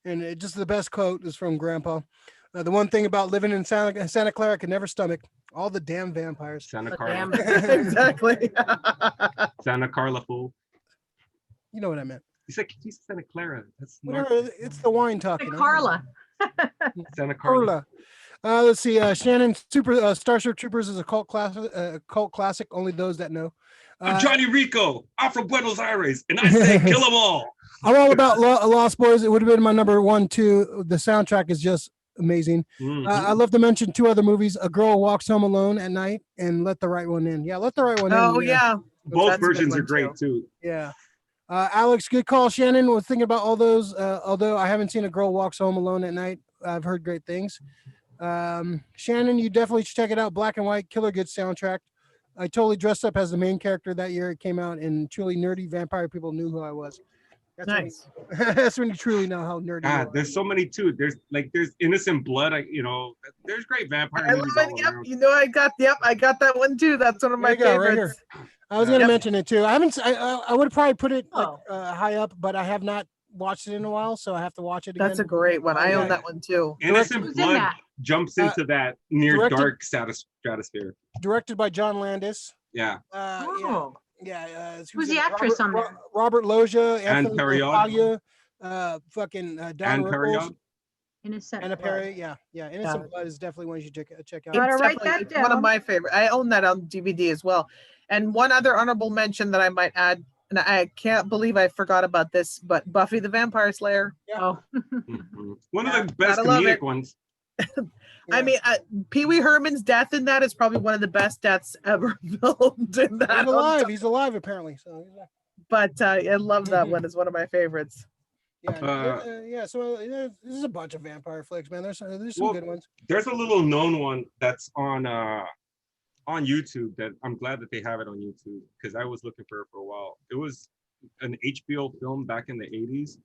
And just the best quote is from Grandpa. The one thing about living in Santa Clara I could never stomach all the damn vampires. Santa Carla. Exactly. Santa Carla fool. You know what I meant. He said Santa Clara. That's whatever. It's the wine talking. Carla. Santa Carla. Let's see. Shannon, Starship Troopers is a cult classic. Only those that know. I'm Johnny Rico. I'm from Buenos Aires, and I say kill them all. I'm all about Lost Boys. It would have been my number 1, 2. The soundtrack is just amazing. I love to mention 2 other movies: A Girl Walks Home Alone at Night and Let the Right One In. Yeah, Let the Right One In. Oh yeah. Both versions are great too. Yeah. Alex, good call. Shannon was thinking about all those. Although I haven't seen A Girl Walks Home Alone at Night, I've heard great things. Shannon, you definitely should check it out. Black and white, killer good soundtrack. I totally dressed up as the main character that year it came out, and truly nerdy vampire people knew who I was. That's nice. That's when you truly know how nerdy. God, there's so many too. There's Innocent Blood. There's great vampire movies all around. I got that one too. That's one of my favorites. Right, I was gonna mention it too. I haven't. I would probably put it high up, but I have not watched it in a while, so I have to watch it again. That's a great one. I own that one too. Innocent Blood jumps into that near dark stratosphere. Directed by John Landis. Yeah. Who's the actress on there? Robert Loggia, and Perriot. Fucking and Don Perriot. Innocent Anna Perry, Innocent Blood is definitely one you should check out. It's one of my favorite. I own that on DVD as well. And one other honorable mention that I might add, and I can't believe I forgot about this, but Buffy the Vampire Slayer. Yeah. Oh. One of the best comedic ones. I mean, Pee Wee Herman's death in that is probably one of the best deaths ever filmed in that. He's alive apparently. So. But I love that one. It's one of my favorites. So this is a bunch of vampire flicks, man. There's some good ones. There's a little known one that's on YouTube that I'm glad that they have it on YouTube because I was looking for it for a while. It was an HBO film back in the 80s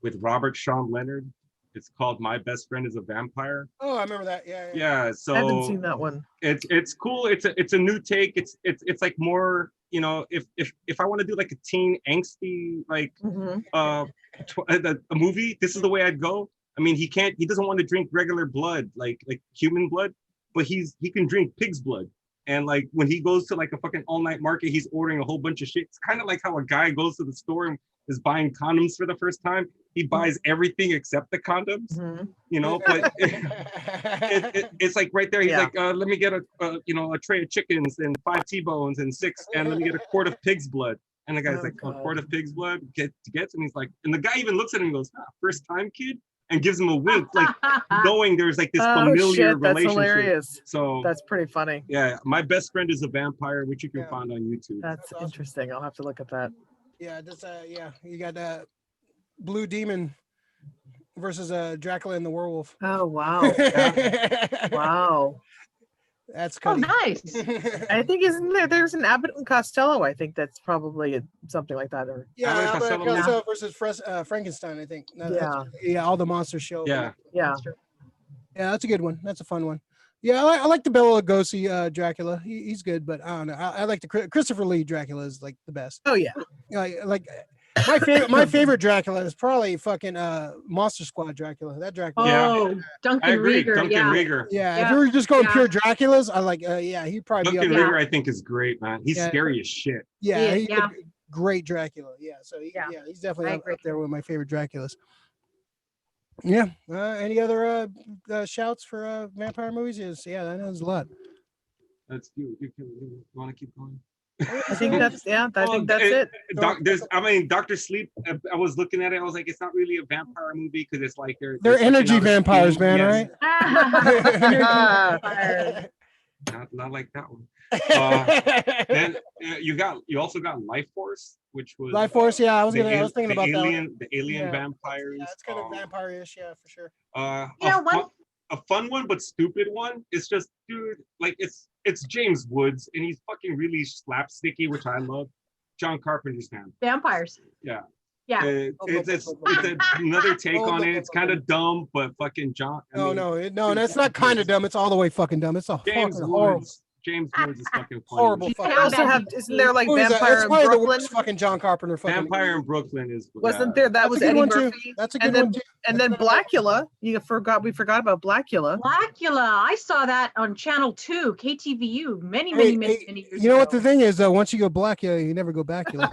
with Robert Sean Leonard. It's called My Best Friend is a Vampire. Oh, I remember that. Yeah. So I haven't seen that one. It's cool. It's a new take. It's like more, if I want to do like a teen angsty a movie, this is the way I'd go. I mean, he doesn't want to drink regular blood, like human blood, but he can drink pig's blood. And like when he goes to like a fucking all-night market, he's ordering a whole bunch of shit. It's kind of like how a guy goes to the store and is buying condoms for the first time. He buys everything except the condoms, but it's like right there. He's like, let me get a tray of chickens and 5 T-bones and 6, and let me get a quart of pig's blood. And the guy's Oh, like, a God. quart of pig's blood gets, and he's like, and the guy even looks at him and goes, first time, kid, and gives him a wink, like knowing there's like this Oh familiar shit, that's relationship. hilarious. So That's pretty funny. yeah, my best friend is a vampire, which you can Yeah. find on YouTube. That's awesome. interesting. I'll have to look at that. Yeah, this you got Blue Demon versus Dracula and the Werewolf. Oh wow. Wow. That's Oh, cutting. nice. I think there's an Abbott and Costello. I think that's probably something like that. Or Yeah, Abbott and Abbott and Costello, Costello versus Frankenstein. I think. No, that's- yeah, all the monsters show. up in Yeah, it. yeah. Yeah, that's a good one. That's a fun one. Yeah, I like the Bela Lugosi Dracula. He's good, but I don't know. I like the Christopher Lee Dracula is like the best. Oh yeah. Like my favorite Dracula is probably fucking Monster Squad Dracula. That Dracula. Yeah. Oh, Duncan I agree. Rieger. Duncan Yeah. Rieger. Yeah, Yeah. if you were just going Yeah. pure Draculas, I like he'd probably Duncan be up Rieger, I think, is great, man. He's Yeah. scary as shit. Yeah, he's Yeah. a great Dracula. Yeah, so Yeah. he's definitely I up agree. there with my favorite Draculas. Yeah. Any other shouts for vampire movies? Yes. Yeah, that is a lot. That's you. You want to keep going? I think that's I think that's it. Dr. Sleep. I was looking at it. I was like, it's not really a vampire movie because it's like They're sucking energy out a vampires, steam. man. Yes. Right? Not like that one. Then you also got Life Force, which was Life Force. Yeah, I was the thinking the about that. alien, One. the alien Yeah. vampires. Yeah, it's kind of vampire-ish. Yeah, for sure. A fun one but stupid one. It's just, dude, like it's James Woods and he's fucking really slapsticky, which I love. John Carpenter's man. Vampires. Yeah. Yeah. It's another take on it. It's kind of dumb, but fucking John. No, that's not kind of dumb. It's all the way fucking dumb. It's a James fucking horrible. Woods. James Woods is fucking funny. Horrible They fucking. also have, isn't there like Who is that? Vampire It's in probably the Brooklyn? worst fucking John Carpenter fucking. Vampire in Brooklyn is. Wasn't there? That That's was a good Eddie one, too. Murphy. That's a And good then one too. and then Blackula. We forgot about Blackula. Blackula. I saw that on Channel 2, KTVU, many Hey, years you know what ago. the thing is? Once you go black, you never go back. Yeah.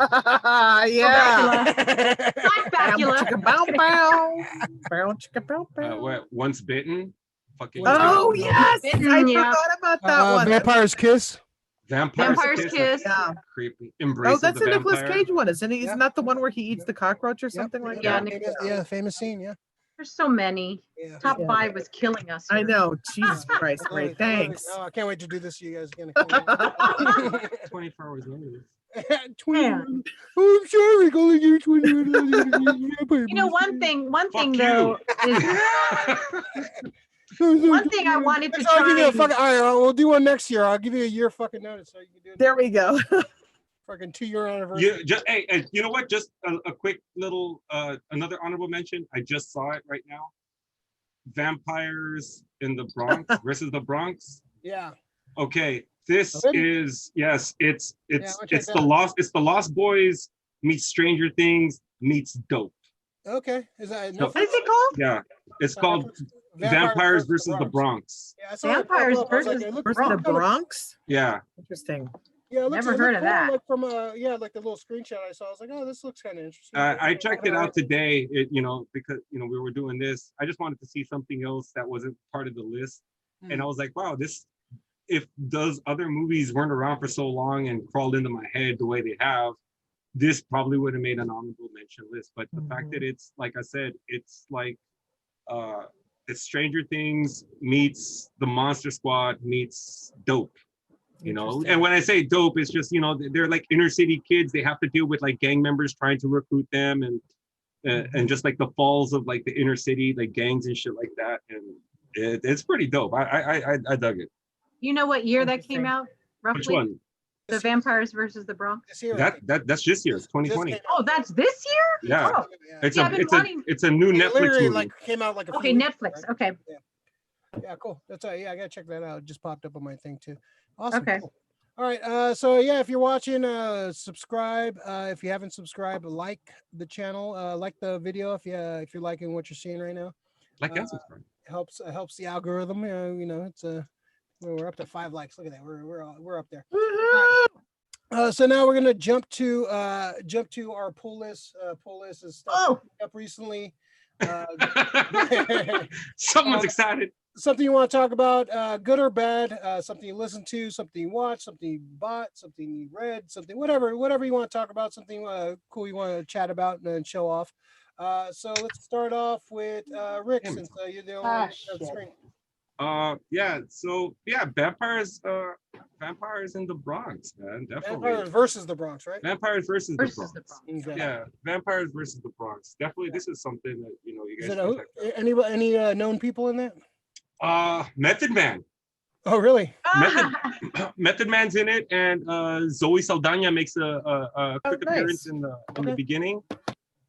Black Blackula. Bow bow. Bow chicka bow bow. What, Once Bitten? Fucking. Oh yes, I Yeah. forgot about that one. Vampire's Kiss. Vampire's Kiss. Yeah. Creepy. Embrace Oh, of that's the a Nicolas Vampire. Cage one, isn't it? Yeah. Isn't that the one where he eats the cockroach or something like Yeah, that? Famous scene. Yeah. There's so many. Yeah. Top Yeah. 5 was killing us. I here. know. Jesus Christ. I love Great. it. I love it. Thanks. Oh, I can't wait to do this to you guys again. 24 hours later. 21. Oh, I'm sorry. Only do 21. You know, one thing Fuck though is one thing I wanted to I'll give you a try. fucking. All right, we'll do one next year. I'll give you a year fucking notice so you can do it. There we go. Fucking 2-year anniversary. Hey, you know what? Just a quick little another honorable mention. I just saw it right now. Vampires in the Bronx versus the Bronx. Yeah. Okay, this Really? is yes. It's I'll check it's that the out. Lost Boys meets Stranger Things meets Dope. Okay. Is that No. What is it called? Yeah, it's called Vampires versus the Bronx. Yeah, I saw it Vampires pop up. I was like, versus it looked Versus the kinda- Bronx. Yeah, Interesting. Yeah, it looks, Never it heard looked of kinda that. like from like the little screenshot I saw. I was like, oh, this looks kind of interesting. I checked it out today. Because we were doing this. I just wanted to see something else that wasn't part of the list, and I was like, wow, this. If those other movies weren't around for so long and crawled into my head the way they have, this probably would have made an honorable mention list. But the fact that it's, like I said, it's like it's Stranger Things meets the Monster Squad meets Dope. And when I say Dope, it's just, they're like inner city kids. They have to deal with like gang members trying to recruit them and just like the falls of like the inner city, like gangs and shit like that. And it's pretty dope. I dug it. You know what year that came Interesting. out? Roughly? Which one? The Vampires versus the Bronx. This year, I think. That's this year, 2020. This came Oh, that's this year? Yeah. Oh, It's Yeah, I've been wanting- it's a new It Netflix literally movie. like came out like a okay, few weeks Netflix. ago, Okay. Yeah, cool. That's I gotta check that out. It just popped up on my thing too. Awesome. Okay. Cool. All right. So yeah, if you're watching, subscribe. If you haven't subscribed, like the channel, like the video if you're liking what you're seeing right now. Like and subscribe. Helps the algorithm. It's we're up to 5 likes. Look at that. We're up there. So now we're gonna jump to our pull list. Pull list is stuff Oh. up recently. Someone's excited. something you want to talk about, good or bad, something you listened to, something you watched, something you bought, something you read, something, whatever you want to talk about, something cool you want to chat about and show off. So let's start off with Rick, Damn it. since you're the only one on the shit. screen. Vampires in the Bronx, man. Definitely. Vampires versus the Bronx, right? Vampires versus the Bronx. Okay. Yeah, Vampires versus the Bronx. Definitely, this is something that you Is guys it can check any known people in that? out. Method Man. Oh, really? Method Man's in it, and Zoe Saldana makes a quick nice. appearance in the beginning.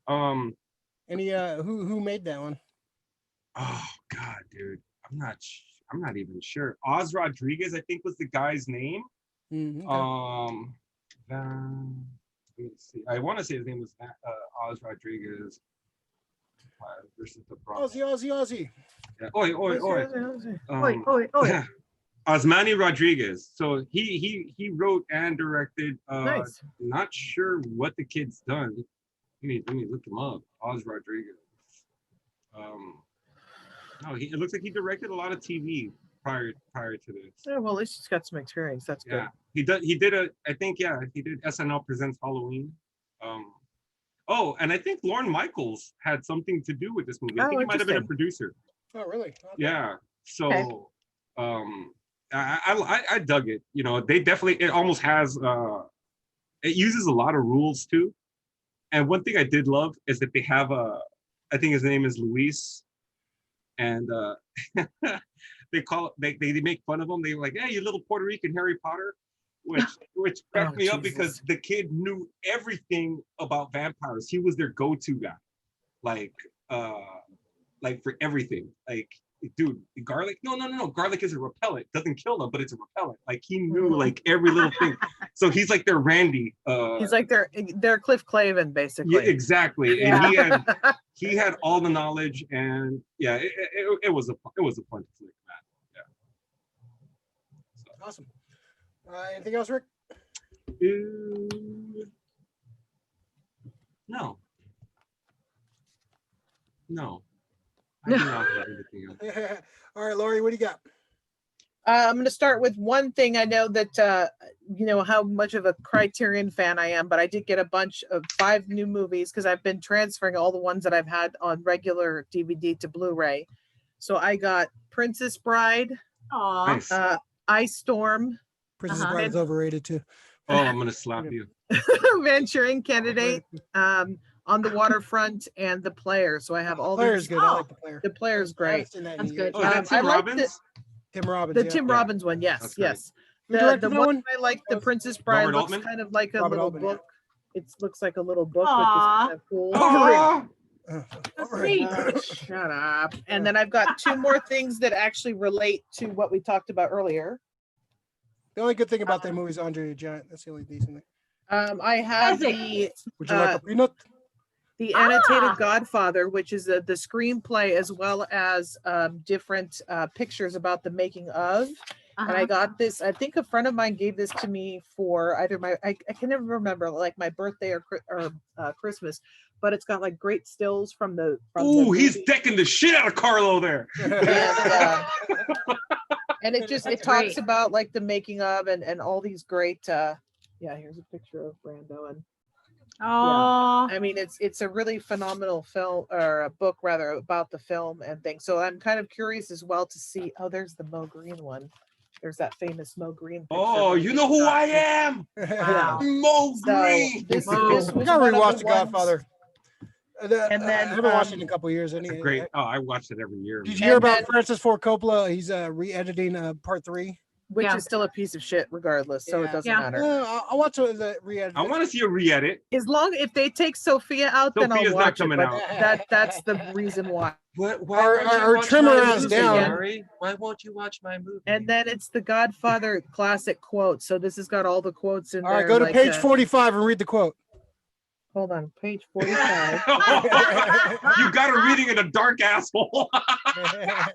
Any who made that one? Oh God, dude, I'm not even sure. Oz Rodriguez, I think, was the guy's name. Okay. Let me see. I want to say his name was Oz Rodriguez versus the Bronx. Aussie. Yeah. Oi. Oi. Osmani Rodriguez. So he wrote and directed. Nice. Not sure what the kid's done. Let me look him up. Oz Rodriguez. No, it looks like he directed a lot of TV prior to this. Yeah, well, at least he's got some experience. That's good. Yeah, he did SNL Presents Halloween. And I think Lorne Michaels had something to do with this movie. I think he might have been a producer. Oh, really? Okay. Yeah. So, I dug it. They definitely, it almost has, it uses a lot of rules too. And one thing I did love is that they have I think his name is Luis, and they make fun of him. They were like, "Hey, you little Puerto Rican Harry Potter," which cracked me up because the kid knew everything about vampires. He was their go-to guy, like for everything. Like, dude, garlic? No. Garlic is a repellent. Doesn't kill them, but it's a repellent. Like, he knew like every little thing. So he's like their Randy. He's like their Cliff Clavin, basically. Yeah, exactly. Yeah. And he had all the knowledge, and yeah, it was a fun flick, man. Yeah. So. Awesome. Anything else, Rick? No. I do not have anything else. All right, Lori, what do you got? I'm going to start with one thing. I know that, how much of a Criterion fan I am, but I did get a bunch of 5 new movies because I've been transferring all the ones that I've had on regular DVD to Blu-ray. So I got Princess Bride, Nice. Ice Storm, Princess Bride is overrated too. Oh, I'm going to slap you. Manchurian Candidate, On the Waterfront, and The Player. So I have all Player's these. good. I like the Player. The Player's great. That's good. Oh, is that Tim I like Robbins? Tim Robbins. The yeah. Tim Robbins one, yes, That's great. yes. Who directed The that one one? I like, The Princess Bride, Robert looks Altman? kind of like a Robert little Altman, yeah. book. It looks like a little book, which Aw. is kind of cool. Oh, Sweet. Shut up. And then I've got 2 more things that actually relate to what we talked about earlier. The only good thing about that movie is Andre the Giant. That's the only decent thing. I have Isaac. Would you like a peanut? the annotated Godfather, which is the screenplay as well as different pictures about the making of. And I got this, I think a friend of mine gave this to me for either I can never remember, like my birthday or Christmas, but it's got like great stills from the Ooh, he's movie. decking the shit out of Carlo there. And it That's talks great. about like the making of and all these great here's a picture of Brando, and Oh, I mean it's a really phenomenal film, or a book rather, about the film and things. So I'm kind of curious as well to see. Oh, there's the Mo Green one. There's that famous Mo Green picture. Oh, you know who I am? wow. Mo So Green. this We was gotta one of rewatch the The ones- Godfather. And then, I haven't watched it in a couple of years. That's a great. Oh, I watch it every year. Did you hear And about then- Francis Ford Coppola? He's re-editing part 3. which Yeah. is still a piece of shit regardless, so it Yeah. doesn't Yeah. matter. I'll watch the re-edit. I want to see a re-edit. As long if they take Sophia out, then Sophia's I'll not watch it. coming But out. that's the reason why. What? Or trim her ass down. Why won't you watch my movie? And then it's the Godfather classic quote. So this has got all the quotes in All there. right, go to like, page 45 and read the quote. Hold on, page 45. You got a reading in a dark asshole. I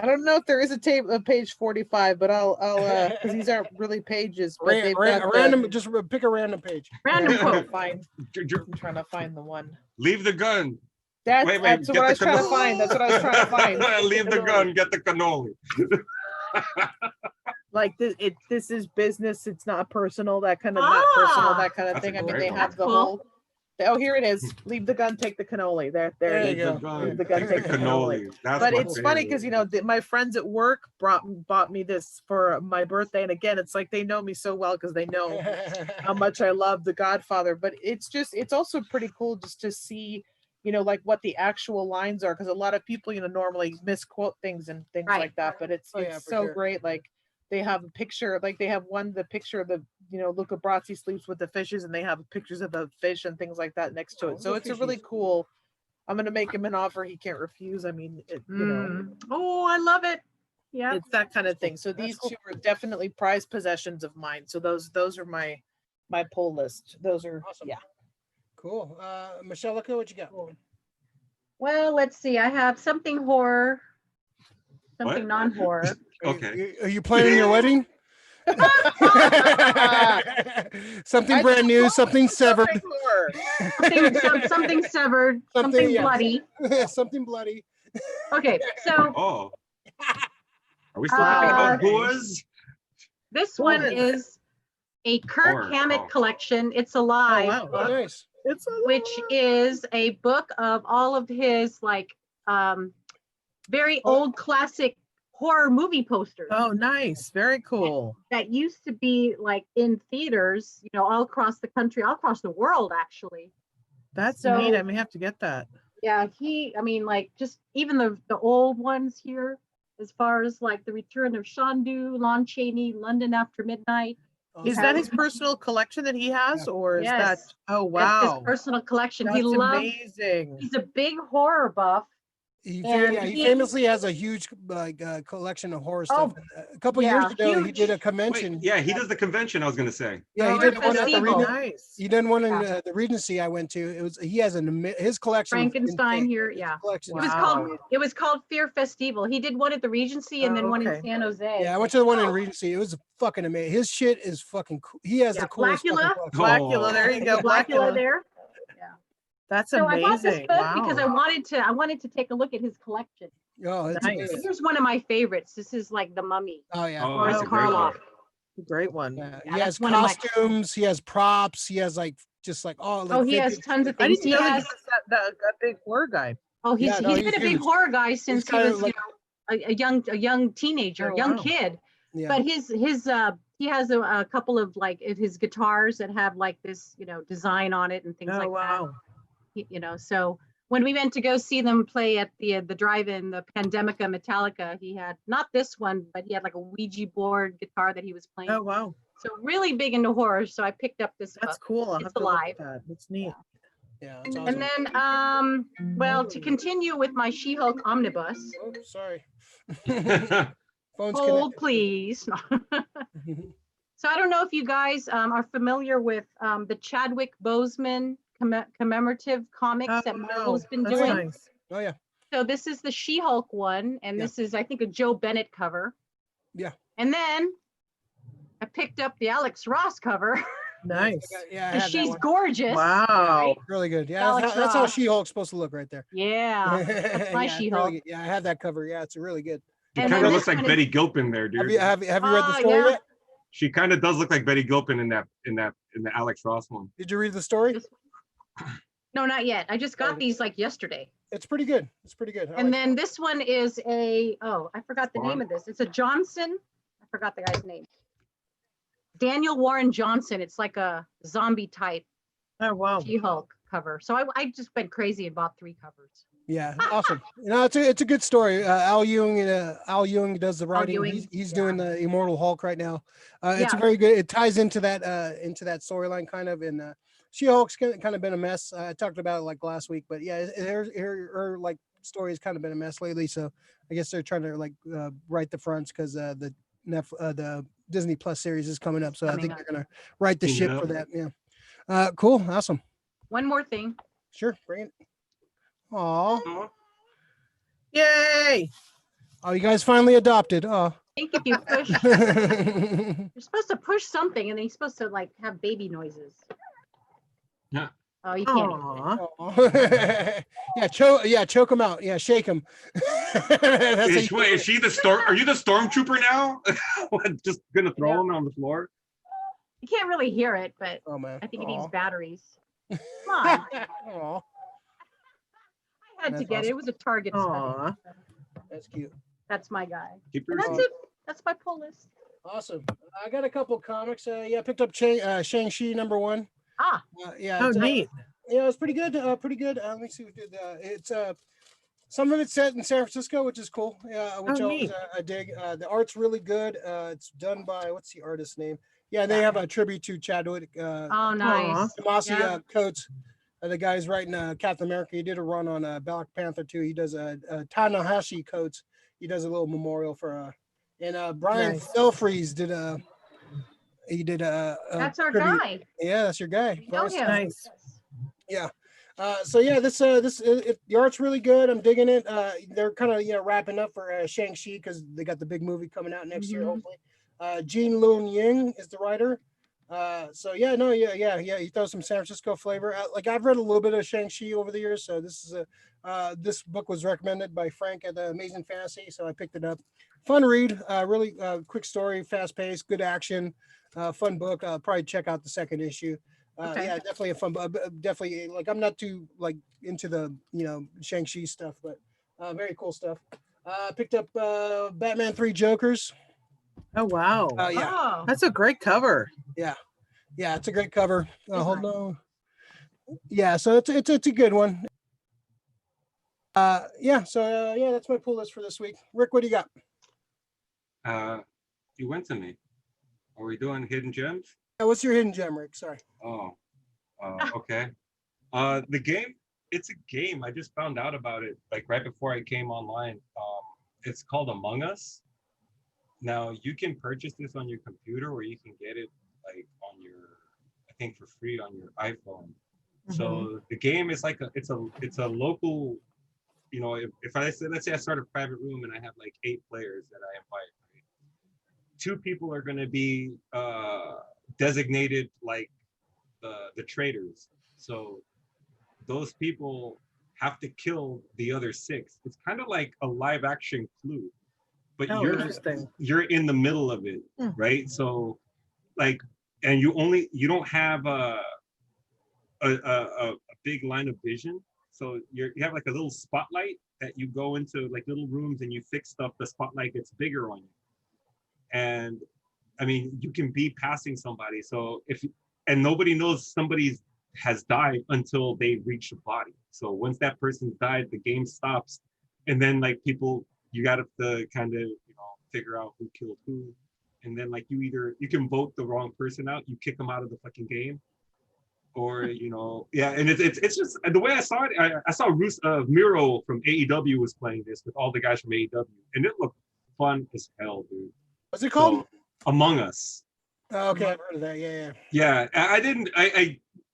don't know if there is a page 45, but I'll because these aren't really pages. But they've got Random, just pick a random page. Random I'm trying to quote. find. I'm trying to find the one. Leave the gun. That's Wait, that's get what I the was trying to cannoli. find. That's what I was trying to find. Leave the gun, get the cannoli. Like this is business. It's not personal. That kind of not personal. That kind of That's a thing. I mean, great they one. have That's the cool. whole. Oh, here it is. Leave the gun, take the cannoli. There There it you is. Leave the go. gun, Leave the gun, take the cannoli. That's But my it's funny because favorite. my friends at work bought me this for my birthday, and again, it's like they know me so well because they know how much I love The Godfather. But it's also pretty cool just to see, like what the actual lines are, because a lot of people, normally misquote things and things Right. like that. But it's Oh, yeah, it's for so sure. great. Like they have a picture, like they have the picture of the, Luca Brasi sleeps with the fishes, and they have pictures of the fish and things like that next to Oh, it. So the it's a really fishies. cool. I'm gonna make him an offer he can't refuse. I mean, Oh, I love it. Yeah. it's that kind of That's cool. thing. So That's these cool. two are definitely prized possessions of mine. So those are my pull list. Those are Awesome. yeah. Cool. Michelle, what you got? Well, let's see. I have something horror, something What? non-horror. Okay. Are you planning your wedding? Something I brand just new, love something severed. Something severed, something yeah. bloody. Something bloody. Okay, so Oh, are we still talking about whores? this one Horror. is a Kirk Horror, Hammett oh. collection. It's alive, wow. Oh, nice. It's which is a book of all of his very old classic horror movie posters nice. Very cool. that used to be like in theaters, all across the country, all across the world, actually. That's So- neat. I may have to get that. Yeah, just even the old ones here, as far as like The Return of Shandu, Lon Chaney, London After Midnight. Is that his personal collection that he has, or is that? Yes. Oh That's his wow, personal collection. that's He loves. amazing. He's a big horror buff. He And he famously has a huge collection of horror stuff. A couple yeah, years ago, he did a huge. convention. Wait, yeah, he does the convention. I was gonna say. Yeah, he Horror did one at the Festival. Nice. He did one in Yeah. the Regency I went to. He has his collection. is Frankenstein insane. here, His yeah. collection It is was insane. it was called Fear Festival. He did one at the Regency and then one in okay. San Jose. Yeah, I went to the one in Regency. It was fucking amazing. His shit is fucking cool. He has the coolest fucking Blackula. collection. Blackula, there you go. Blackula Blackula. there. That's So I bought this amazing. book Wow. because I wanted to take a look at his collection. Oh, it's Nice. amazing. Here's one of my favorites. This is like The Mummy. Oh yeah. Oh, Boris that's a great one. Karloff. Great one. Yeah, Yeah, he has that's one of my- costumes. He has props. He has like just like He has tons of I things. didn't He know has. that big horror guy. Oh, Yeah, no, he's he's been a big huge. horror guy since he kind of was like- a young teenager, Oh, young wow. kid. Yeah. But he has a couple of like his guitars that have like this design on it and things Oh like wow. that. So when we went to go see them play at the drive-in, the Pandemica Metallica, he had not this one, but he had like a Ouija board guitar that he was playing. Oh wow. So really big into horror. So I picked up this That's book. cool. I'll It's have to look alive. at that. It's neat. Yeah, it's awesome. And then, well, to continue with my She-Hulk omnibus, Oh, sorry. Oh, Phone's hold please. So I don't know if you guys are familiar with the Chadwick Boseman commemorative comics that Marvel's been That's doing. nice. Oh yeah. So this is the She-Hulk one, and Yeah. this is, I think, a Joe Bennett cover. Yeah. And then I picked up the Alex Ross cover. Nice. Yeah, I And had that she's one. gorgeous. Wow. Really good. Yeah, Alex that's how Ross. She-Hulk's supposed to look right there. Yeah. That's my She-Hulk. Yeah, I have that cover. Yeah, it's really good. She And kind then of this looks like one is- Betty Gilpin there, dude. Have you read the Oh, story yeah. yet? She kind of does look like Betty Gilpin in the Alex Ross one. Did you read the story? No, not yet. I just got these like yesterday. It's pretty good. It's pretty good. I And like then this one is I forgot the name of this. It's a Johnson. I forgot the guy's name. Daniel Warren Johnson. It's like a zombie type Oh wow. She-Hulk cover. So I just went crazy and bought 3 covers. Yeah, awesome. It's a good story. Al Ewing does the writing. Ewing, He's doing the Immortal Hulk right now. It's Yeah. very good. It ties into that storyline kind of. And She-Hulk's kind of been a mess. I talked about it like last week, but yeah, her like story has kind of been a mess lately. So I guess they're trying to like write the fronts because the Disney Plus series is coming up. So I think they're gonna write the ship for that. Yeah. Cool. Awesome. One more thing. Sure. Bring it. Aw. Yay. Oh, you guys finally adopted. Oh. I think if you push, you're supposed to push something and then you're supposed to like have baby noises. Yeah. Oh, you can't. Aw. Choke him out. Yeah, shake him. Is she the storm? Are you the stormtrooper now? Just gonna throw him on the floor? You can't really hear it, but Oh man. I think it needs batteries. Come on. Aw, I had to That's get it. awesome. It was a Target Aw. special. that's cute. That's my guy. Keep And her that's it. That's my pull list. Awesome. I got a couple comics. I picked up Shang-Chi #1. Ah, Oh, neat. Yeah, it was pretty good. Pretty good. Let me see what did. It's some of it's set in San Francisco, which is cool. Yeah, which Oh, I, always, neat. I dig. The art's really good. It's done by what's the artist's name? Yeah, they have a tribute to Chadwick oh, nice. Tomasi Yeah. Coates. The guy's writing Captain America. He did a run on Black Panther too. He does Tanahashi Coates. He does a little memorial for and Brian Nice. Felfries did That's our tribute. guy. Yeah, that's your guy. We know Brian him. Nice. Yeah. So yeah, the art's really good. I'm digging it. They're kind of wrapping up for Shang-Chi because they got the big movie coming out next year, Mhm. hopefully. Gene Luen Ying is the writer. So yeah. He throws some San Francisco flavor. Like I've read a little bit of Shang-Chi over the years, so this book was recommended by Frank at the Amazing Fantasy, so I picked it up. Fun read, really quick story, fast paced, good action, fun book. I'll probably check out the second issue. Okay. Yeah, definitely a fun, definitely like I'm not too like into the Shang-Chi stuff, but very cool stuff. Picked up Batman 3 Jokers. Oh, wow. Yeah, Oh, That's a great cover. yeah, it's a great cover. It's Hold nice. on. Yeah, so it's a good one. Yeah, so yeah, that's my pull list for this week. Rick, what do you got? You went to me. Are we doing hidden gems? What's your hidden gem, Rick? Sorry. Oh, okay. The game, it's a game. I just found out about it like right before I came online. It's called Among Us. Now you can purchase this on your computer, or you can get it like on your, I think for free on your iPhone. So the game is like it's a local, if I say, let's say I start a private room and I have like 8 players that I invite, right? 2 people are going to be designated like the traitors. So those people have to kill the other 6. It's kind of like a live action Clue, but Oh, interesting. you're in the middle of it, right? So like, and you don't have a big line of vision. So you have like a little spotlight that you go into like little rooms and you fix stuff. The spotlight gets bigger on you. And I mean, you can be passing somebody. So and nobody knows somebody has died until they reach the body. So once that person's died, the game stops. And then like you got to kind of, figure out who killed who. And then like you can vote the wrong person out. You kick them out of the fucking game. Or, yeah. And it's just the way I saw it. I saw Miro from AEW was playing this with all the guys from AEW. And it looked fun as hell, dude. What's it called? So, Among Us. Oh, okay, I've heard of that. Yeah. Yeah, I didn't.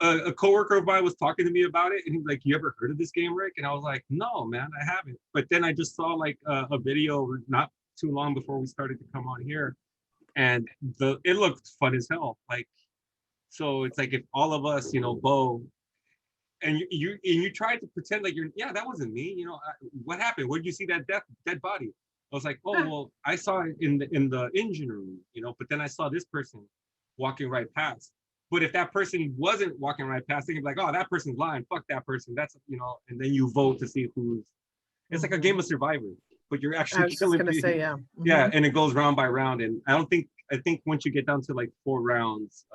A coworker of mine was talking to me about it, and he was like, "You ever heard of this game, Rick?" And I was like, "No, man, I haven't." But then I just saw like a video not too long before we started to come on here, and it looked fun as hell. Like, so it's like if all of us, Bo, and you tried to pretend like that wasn't me. What happened? Where did you see that dead body? I was like, oh, well, I saw it in the engine room, but then I saw this person walking right past. But if that person wasn't walking right past, they could be like, oh, that person's lying. Fuck that person. That's, and then you vote to see it's like a game of Survivor, but you're actually I was just gonna say, yeah. Yeah, and it goes round by round. And I think once you get down to like 4 rounds,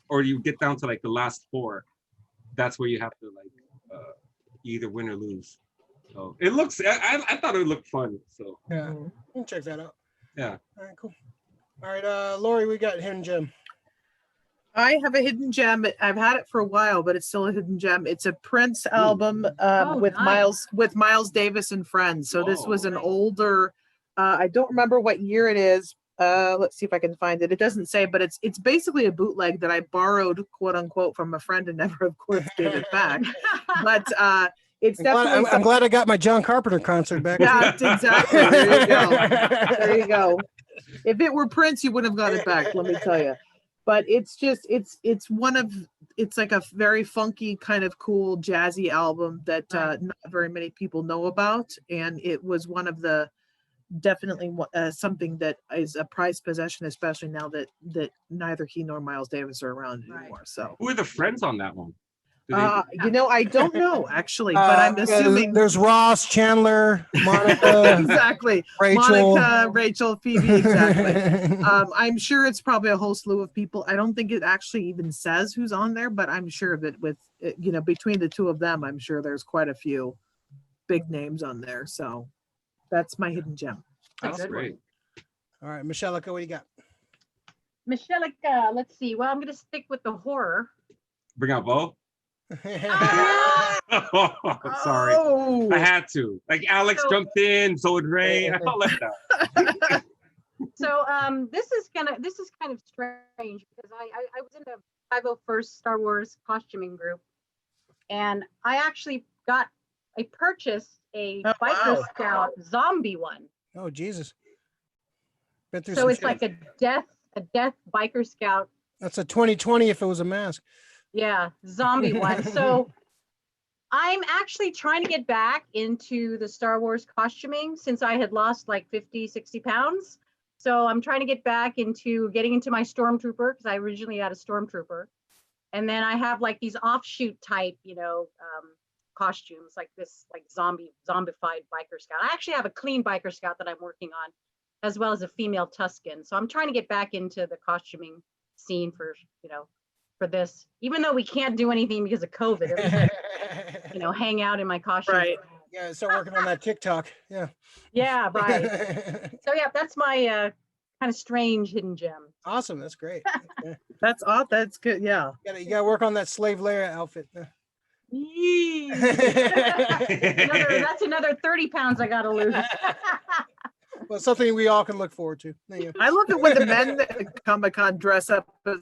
or you get down to like the last 4, that's where you have to like either win or lose. So it looks. I thought it looked fun. So Yeah, you can check that out. Yeah. All right, cool. All right, Lori, we got hidden gem. I have a hidden gem. I've had it for a while, but it's still a hidden gem. It's a Prince album with nice. Miles Davis and friends. So this was an Nice. older. I don't remember what year it is. Let's see if I can find it. It doesn't say, but it's basically a bootleg that I borrowed, quote unquote, from a friend and never, of course, gave it back. But it's definitely. I'm glad I got my John Carpenter concert back. Yeah, exactly. There you go. There you go. If it were Prince, you wouldn't have got it back. Let me tell you. But it's just it's one of it's like a very funky kind of cool jazzy album that not very many people know about, and it was one of the definitely something that is a prized possession, especially now that neither he nor Miles Davis are around anymore. So Who are the friends on that one? I don't know actually, but I'm assuming there's Ross, Chandler, Monica, exactly, Rachel. Monica, Rachel, Phoebe, exactly. I'm sure it's probably a whole slew of people. I don't think it actually even says who's on there, but I'm sure that with between the two of them, I'm sure there's quite a few big names on there. So that's my hidden gem. That's great. All right, Michelle, what do you got? Michelle, let's see. Well, I'm going to stick with the horror. Bring out Bo. Ah! Sorry, Oh. I had to. Like Alex jumped in, so did Ray. I felt left out. So this is kind of strange because I was in the 501st Star Wars costuming group, and I purchased a Biker Scout zombie one. Oh Jesus! So it's like a death Biker Scout. That's a 2020 if it was a mask. Yeah, zombie one. So I'm actually trying to get back into the Star Wars costuming since I had lost like 50, 60 pounds. So I'm trying to get back into getting into my Stormtrooper because I originally had a Stormtrooper. And then I have like these offshoot type, costumes like this, like zombified Biker Scout. I actually have a clean Biker Scout that I'm working on, as well as a female Tusken. So I'm trying to get back into the costuming scene for this, even though we can't do anything because of COVID, hang out in my costume. Right. Yeah, start working on that TikTok. Yeah. Yeah, right. So yeah, that's my kind of strange hidden gem. Awesome. That's great. Yeah. That's odd. That's good. Yeah. You gotta work on that slave Leia outfit. That's another 30 pounds I gotta lose. Well, something we all can look forward to. I love it when the men at Comic-Con dress up as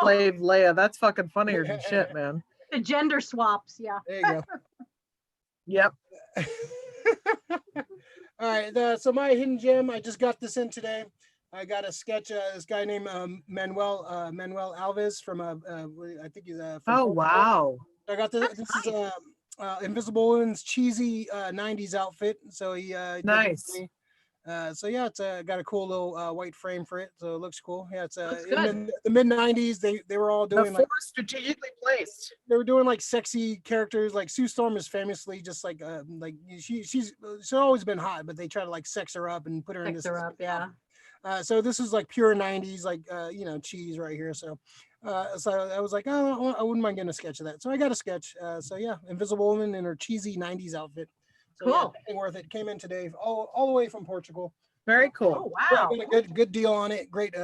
slave Leia. That's fucking funnier than shit, man. The gender swaps, yeah. There you go. Yep. All right. So my hidden gem, I just got this in today. I got a sketch. This guy named Manuel Alves from I think he's from Portugal. Wow. I got this. This is Invisible Woman's cheesy 90s outfit. So he nice. So yeah, it's got a cool little white frame for it, so it looks cool. Yeah, it's in the mid 90s. They were all doing like strategically placed. They were doing like sexy characters. Like Sue Storm is famously just like she's always been hot, but they try to like sex her up and put her in this. Sex her up, yeah. So this is like pure 90s, like cheese right here. So I was like, oh, I wouldn't mind getting a sketch of that. So I got a sketch. So yeah, Invisible Woman in her cheesy 90s outfit. So, cool. Yeah, worth it. Came in today, all the way from Portugal. Very cool. Oh wow. Yeah, got a good deal on it. Great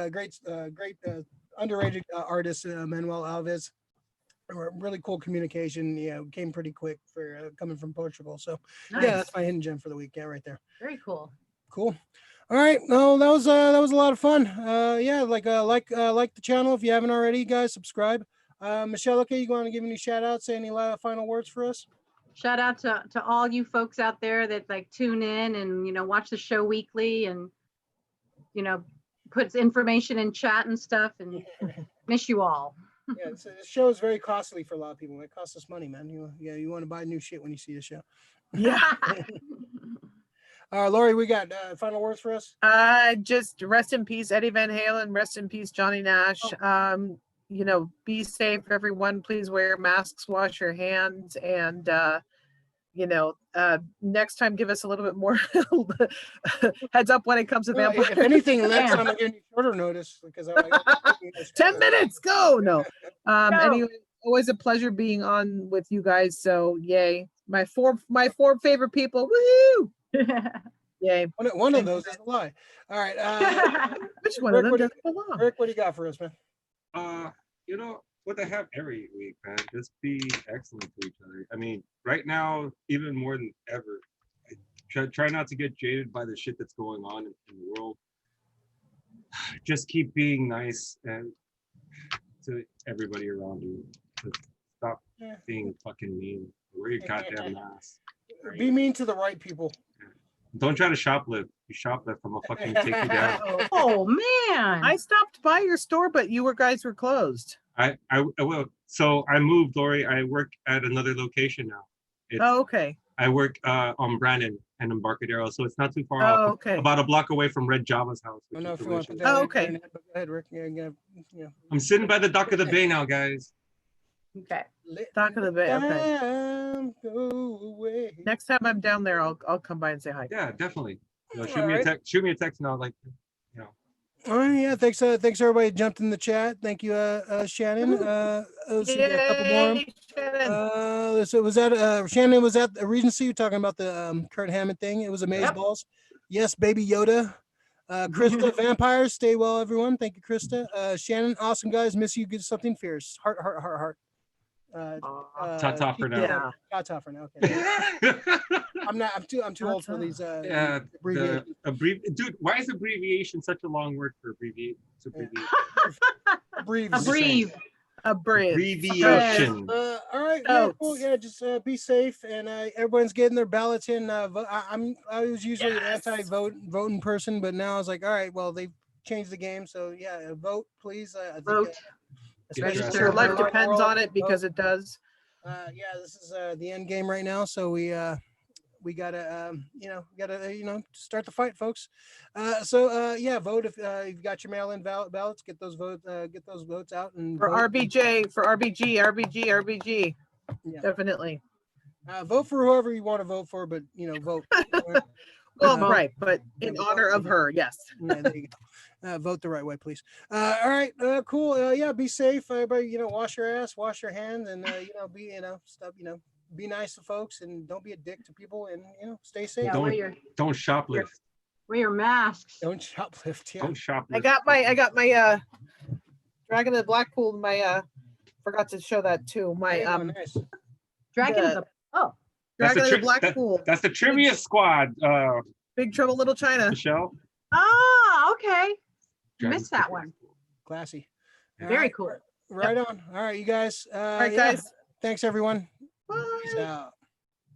underrated artist, Manuel Alves. Really cool communication. Yeah, came pretty quick for coming from Portugal. So Nice. Yeah, that's my hidden gem for the week. Yeah, right there. Very cool. Cool. All right. No, that was a lot of fun. Yeah, like the channel if you haven't already, guys. Subscribe. Michelle, okay, you want to give any shout outs? Say any final words for us? Shout out to all you folks out there that like tune in and watch the show weekly and puts information in chat and stuff, and miss you all. Yeah, the show is very costly for a lot of people. It costs us money, man. You want to buy new shit when you see the show. Yeah. Lori, we got final words for us? Just rest in peace, Eddie Van Halen. Rest in peace, Johnny Nash. Be safe, everyone. Please wear masks, wash your hands, and next time give us a little bit more heads up when it comes to vampires. If anything, next time I'm giving you shorter notice because 10 minutes, go. No. Anyway, always a pleasure being on with you guys. So yay. My four favorite people. Woohoo! Yay. One of those is a lie. All right. Which one Rick, of them doesn't belong? Rick, what do you got for us, man? What they have every week, man. Just be excellent to each other. I mean, right now, even more than ever, I try not to get jaded by the shit that's going on in the world. Just keep being nice and to everybody around you. Just stop being fucking mean. Wear your goddamn mask. Be mean to the right people. Don't try to shoplift. You shoplift, I'm gonna fucking take you down. Oh man! I stopped by your store, but you guys were closed. I will. So I moved, Lori. I work at another location now. Oh, okay. I work on Brandon and Embarcadero, so it's not too far Oh, off. okay. About a block away from Red Java's house. I Which don't know is if you want to delicious. put that Oh, in okay. there, but go ahead, Rick. Yeah. I'm sitting by the dock of the bay now, guys. Okay. Dock of the Bay. Okay. Time go away. Next time I'm down there, I'll come by and say hi. Yeah, definitely. You know, All shoot me a right. text. Shoot me a text, and I'll you know. All right, yeah, thanks everybody who jumped in the chat. Thank you, Shannon. Let's see, we got a couple more. Yay, Shannon. So was that Shannon, was that a Regency? You're talking about the Kurt Hammond thing? It was Amazeballs. Yes, Baby Yoda. Krista, Vampires, stay well, everyone. Thank you, Krista. Shannon, awesome guys, miss you. Get something fierce. Heart. Ta-ta for now. Yeah. Ta-ta for now. Okay. I'm too old for these Yeah, abbreviations. dude, why is abbreviation such a long word for abbreviate? Abbreviation. Abbreviation. All right, yeah, cool. Yeah, just be safe, and everyone's getting their ballots in. I was usually an anti-voting person, but now I was like, all right, well, they've changed the game, so yeah, vote, please. I think, Vote. especially Your life around the depends world, on it because it does. yeah, this is the end game right now, so we gotta start the fight, folks. Yeah, vote if you've got your mail-in ballots. Get those votes out and For vote. RBG, RBG. Yeah. Definitely. Vote for whoever you want to vote for, but vote. Well, right, but in honor of her, yes. Yeah, there you go. Vote the right way, please. All right, cool. Yeah, be safe, everybody. Wash your ass, wash your hands, and be nice to folks, and don't be a dick to people, and stay safe. Yeah, Don't shoplift. Wear your masks. Don't shoplift. Yeah. Don't shoplift. I got my Dragon of the Blackpool. Forgot to show that too. My nice. Dragon the- of the Dragon of the Blackpool. That's the trivia squad. Big Trouble Little China. Michelle. Okay. Missed that one. Classy. All Very right. cool. Right on. All right, you guys. All right, yeah. guys. Thanks, everyone. Bye. Peace out.